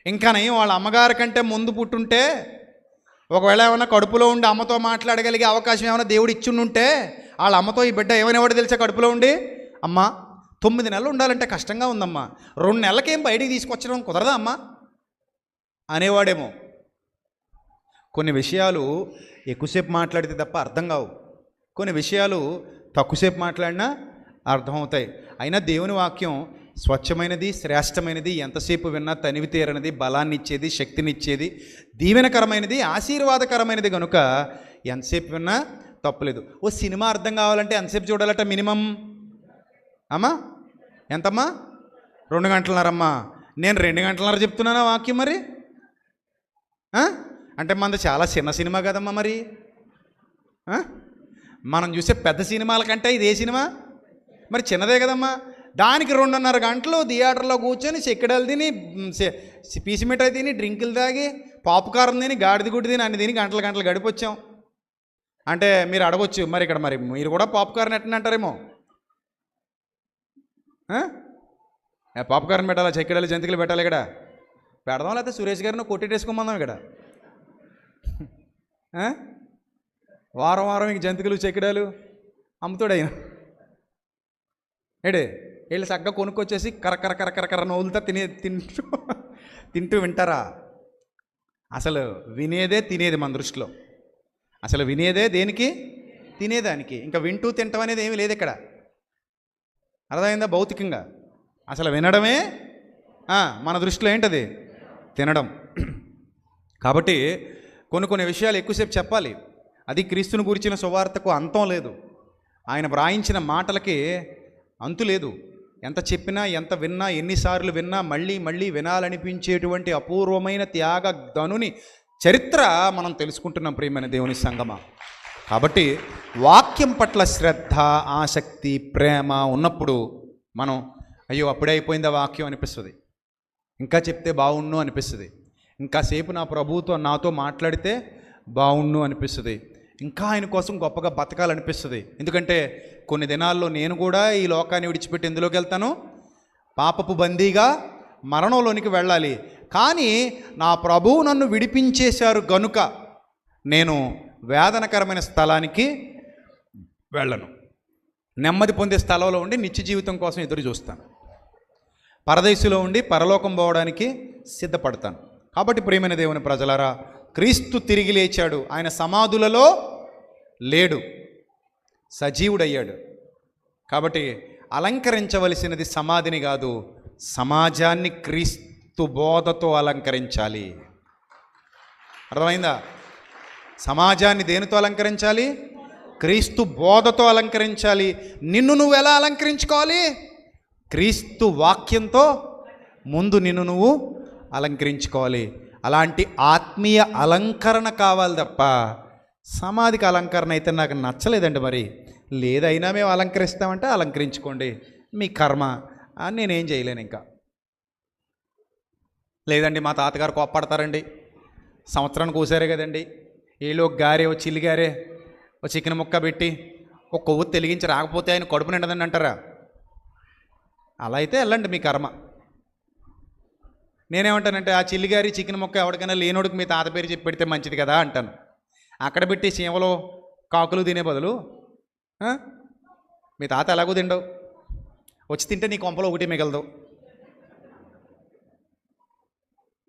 ఇంకా నయం వాళ్ళ అమ్మగారి కంటే ముందు పుట్టుంటే, ఒకవేళ ఏమైనా కడుపులో ఉండి అమ్మతో మాట్లాడగలిగే అవకాశం ఏమైనా దేవుడు ఇచ్చిండుంటే వాళ్ళ అమ్మతో ఈ బిడ్డ ఏమైనా తెలుసా? కడుపులో ఉండి, అమ్మ 9 నెలలు ఉండాలంటే కష్టంగా ఉందమ్మా, 2 నెలలకేం బయటికి తీసుకొచ్చడం కుదరదా అమ్మా అనేవాడేమో. కొన్ని విషయాలు ఎక్కువసేపు మాట్లాడితే తప్ప అర్థం కావు, కొన్ని విషయాలు తక్కువసేపు మాట్లాడినా అర్థమవుతాయి. అయినా దేవుని వాక్యం స్వచ్ఛమైనది, శ్రేష్టమైనది, ఎంతసేపు విన్నా తనివి తీరనిది, బలాన్ని ఇచ్చేది, శక్తినిచ్చేది, దీవెనకరమైనది, ఆశీర్వాదకరమైనది కనుక ఎంతసేపు విన్నా తప్పులేదు. ఓ సినిమా అర్థం కావాలంటే ఎంతసేపు చూడాలట మినిమం? అమ్మా ఎంతమ్మా? 2 గంటలన్నరమ్మా. నేను 2 గంటలన్నర చెప్తున్నానా వాక్యం మరి? అంటే మనది చాలా చిన్న సినిమా కదమ్మా మరి. మనం చూసే పెద్ద సినిమాల కంటే ఇది ఏ సినిమా మరి? చిన్నదే కదమ్మా. దానికి 2.5 గంటలు థియేటర్లో కూర్చొని చెక్కడలు తిని, పీసి మిఠాయి తిని, డ్రింకులు తాగి, పాప్కార్న్ తిని, గాడిద గుడ్డి తిని, అన్ని తిని గంటలు గడిపొచ్చాం. అంటే మీరు అడగొచ్చు, మరి ఇక్కడ మరి మీరు కూడా పాప్కార్న్ ఎట్టని అంటారేమో. పాపకారం పెట్టాలా, చెక్కిడాలు, జంతికలు పెట్టాలి ఇక్కడ. పెడదాం, లేకపోతే సురేష్ గారిని కొట్టేసుకోమందాం ఇక్కడ. వారం వారం ఇంక జంతికలు చెక్కిడాలు అమ్ముతాడు ఆయన. ఏడే వీళ్ళు చక్కగా కొనుక్కొచ్చేసి కరకర కరకర కర నవ్వులతో తింటూ వింటారా? అసలు వినేదే తినేది మన దృష్టిలో. అసలు వినేదే దేనికి? తినేదానికి. ఇంకా వింటూ తింటాం అనేది ఏమీ లేదు ఇక్కడ. అర్థమైందా? భౌతికంగా అసలు వినడమే మన దృష్టిలో ఏంటది? తినడం. కాబట్టి కొన్ని విషయాలు ఎక్కువసేపు చెప్పాలి. అది క్రీస్తుని గురించిన సువార్తకు అంతం లేదు. ఆయన వ్రాయించిన మాటలకి అంతు లేదు. ఎంత చెప్పినా, ఎంత విన్నా, ఎన్నిసార్లు విన్నా మళ్ళీ మళ్ళీ వినాలనిపించేటువంటి అపూర్వమైన త్యాగ ధనుని చరిత్ర మనం తెలుసుకుంటున్నాం ప్రియమైన దేవుని సంగమా. కాబట్టి వాక్యం పట్ల శ్రద్ధ, ఆసక్తి, ప్రేమ ఉన్నప్పుడు మనం అయ్యో అప్పుడే అయిపోయిందా వాక్యం అనిపిస్తుంది. ఇంకా చెప్తే బాగుండు అనిపిస్తుంది. ఇంకాసేపు నా ప్రభువుతో నాతో మాట్లాడితే బాగుండు అనిపిస్తుంది. ఇంకా ఆయన కోసం గొప్పగా బతకాలనిపిస్తుంది. ఎందుకంటే కొన్ని దినాల్లో నేను కూడా ఈ లోకాన్ని విడిచిపెట్టి ఎందులోకి వెళ్తాను? పాపపు బందీగా మరణంలోనికి వెళ్ళాలి. కానీ నా ప్రభువు నన్ను విడిపించేశారు గనుక నేను వేదనకరమైన స్థలానికి వెళ్ళను. నెమ్మది పొందే స్థలంలో ఉండి నిత్య జీవితం కోసం ఎదురు చూస్తాను. పరదేశంలో ఉండి పరలోకం పోవడానికి సిద్ధపడతాను. కాబట్టి ప్రియమైన దేవుని ప్రజలారా, క్రీస్తు తిరిగి లేచాడు. ఆయన సమాధులలో లేడు, సజీవుడయ్యాడు. కాబట్టి అలంకరించవలసినది సమాధిని కాదు, సమాజాన్ని క్రీస్తు బోధతో అలంకరించాలి. అర్థమైందా? సమాజాన్ని దేనితో అలంకరించాలి? క్రీస్తు బోధతో అలంకరించాలి. నిన్ను నువ్వు ఎలా అలంకరించుకోవాలి? క్రీస్తు వాక్యంతో ముందు నిన్ను నువ్వు అలంకరించుకోవాలి. అలాంటి ఆత్మీయ అలంకరణ కావాలి తప్ప సమాధికి అలంకరణ అయితే నాకు నచ్చలేదండి. మరి లేదైనా మేము అలంకరిస్తామంటే అలంకరించుకోండి, మీ కర్మ. నేనేం చేయలేను. ఇంకా లేదండి మా తాతగారు కోప్పడతారండి, సంవత్సరానికి కూసారే కదండి, ఏళ్ళు ఒక గారే, ఓ చిల్లి గారే, ఓ చికెన్ ముక్క పెట్టి ఒక కొవ్వు తెలిగించి రాకపోతే ఆయన కడుపు నిండదని అంటారా? అలా అయితే వెళ్ళండి, మీ కర్మ. నేనేమంటానంటే ఆ చిల్లిగారి చికెన్ ముక్క ఎవరికైనా లేనోడికి మీ తాత పేరు చెప్పి పెడితే మంచిది కదా అంటాను. అక్కడ పెట్టి చీమలో కాకులు తినే బదులు మీ తాత ఎలాగో తిండవు, వచ్చి తింటే నీ కొంపలో ఒకటి మిగలదు.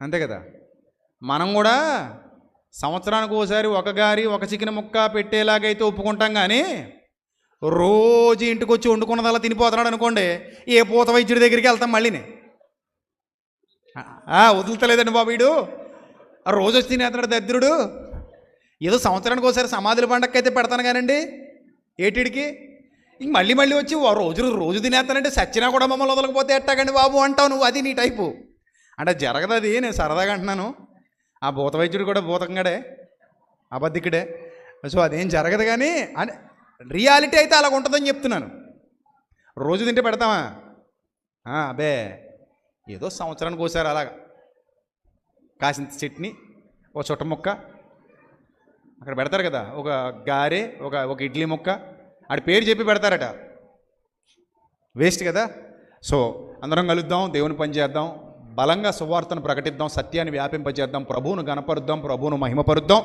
అంతే కదా. మనం కూడా సంవత్సరానికి ఒకసారి ఒక గారి ఒక చికెన్ ముక్క పెట్టేలాగైతే ఒప్పుకుంటాం. కానీ రోజు ఇంటికి వచ్చి వండుకున్నదల్లా తినిపోతున్నాడు అనుకోండి, ఏ పూత వైద్యుడి దగ్గరికి వెళ్తాం మళ్ళీనే. వదులుతలేదండి బాబు వీడు, రోజు వచ్చి తినేస్తున్నాడు దరిద్రుడు. ఏదో సంవత్సరానికి ఒకసారి సమాధుల పండగకి అయితే పెడతాను కానండి ఏటిడికి. ఇంక మళ్ళీ మళ్ళీ వచ్చి రోజు తినేస్తానంటే సచ్చినా కూడా మమ్మల్ని వదలకపోతే ఎట్టాకండి బాబు అంటావు నువ్వు. అది నీ టైపు అంటే జరగదు. అది నేను సరదాగా అంటున్నాను. ఆ భూత వైద్యుడు కూడా భూతంగాడే, అబద్ధికుడే. సో అదేం జరగదు. కానీ అని రియాలిటీ అయితే అలాగ ఉంటుందని చెప్తున్నాను. రోజు తింటే పెడతామా? అబే ఏదో సంవత్సరానికి ఒకసారి అలాగా కాసింత చట్నీ, ఒక చుట్ట ముక్క అక్కడ పెడతారు కదా, ఒక గారె, ఒక ఇడ్లీ ముక్క, ఆడి పేరు చెప్పి పెడతారట. వేస్ట్ కదా. సో అందరం కలుద్దాం, దేవుని పని చేద్దాం, బలంగా సువార్తను ప్రకటిద్దాం, సత్యాన్ని వ్యాపింపజేద్దాం, ప్రభువును గణపరుద్దాం, ప్రభువును మహిమపరుద్దాం.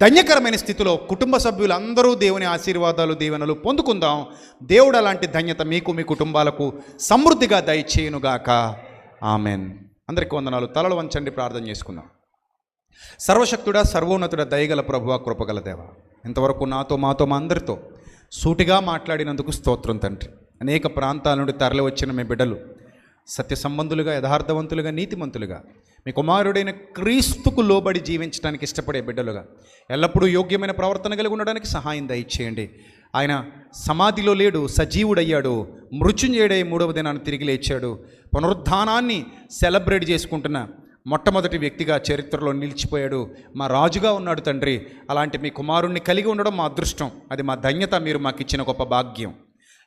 ధన్యకరమైన స్థితిలో కుటుంబ సభ్యులందరూ దేవుని ఆశీర్వాదాలు, దీవెనలు పొందుకుందాం. దేవుడు అలాంటి ధన్యత మీకు, మీ కుటుంబాలకు సమృద్ధిగా దయచేయునుగాక. ఆమెన్. అందరికీ వందనాలు. తలలు వంచండి, ప్రార్థన చేసుకుందాం. సర్వశక్తుడా, సర్వోన్నతుడ, దయగల ప్రభువా, కృపగల దేవ, ఇంతవరకు నాతో, మాతో, మా అందరితో సూటిగా మాట్లాడినందుకు స్తోత్రం తండ్రి. అనేక ప్రాంతాల నుండి తరలి వచ్చిన మీ బిడ్డలు సత్య సంబంధులుగా, యథార్థవంతులుగా, నీతిమంతులుగా, మీ కుమారుడైన క్రీస్తుకు లోబడి జీవించడానికి ఇష్టపడే బిడ్డలుగా, ఎల్లప్పుడూ యోగ్యమైన ప్రవర్తన కలిగి ఉండడానికి సహాయం దయచేయండి. ఆయన సమాధిలో లేడు, సజీవుడయ్యాడు, మృత్యుంజయుడై మూడవ దినాన్ని తిరిగి లేచాడు. పునరుద్ధానాన్ని సెలబ్రేట్ చేసుకుంటున్న మొట్టమొదటి వ్యక్తిగా చరిత్రలో నిలిచిపోయాడు. మా రాజుగా ఉన్నాడు తండ్రి. అలాంటి మీ కుమారుణ్ణి కలిగి ఉండడం మా అదృష్టం, అది మా ధన్యత, మీరు మాకు ఇచ్చిన గొప్ప భాగ్యం.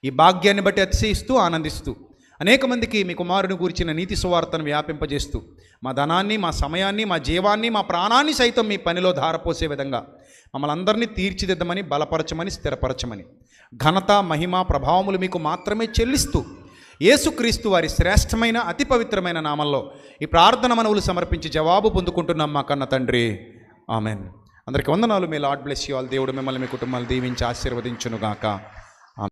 ఈ భాగ్యాన్ని బట్టి అతిశయిస్తూ, ఆనందిస్తూ, అనేక మందికి మీ కుమారుని గురించిన నీతి సువార్తను వ్యాపింపజేస్తూ, మా ధనాన్ని, మా సమయాన్ని, మా జీవాన్ని, మా ప్రాణాన్ని సైతం మీ పనిలో ధారపోసే విధంగా మమ్మల్ని అందరినీ తీర్చిదిద్దమని, బలపరచమని, స్థిరపరచమని, ఘనత, మహిమ, ప్రభావములు మీకు మాత్రమే చెల్లిస్తూ యేసుక్రీస్తు వారి శ్రేష్టమైన అతి పవిత్రమైన నామంలో ఈ ప్రార్థన మనవులు సమర్పించి జవాబు పొందుకుంటున్నాం మా కన్న తండ్రి. ఆమెన్. అందరికీ వందనాలు. మీ లార్డ్ బ్లెస్ యు ఆల్. దేవుడు మిమ్మల్ని మీ కుటుంబాలు దీవించి ఆశీర్వదించునుగాక.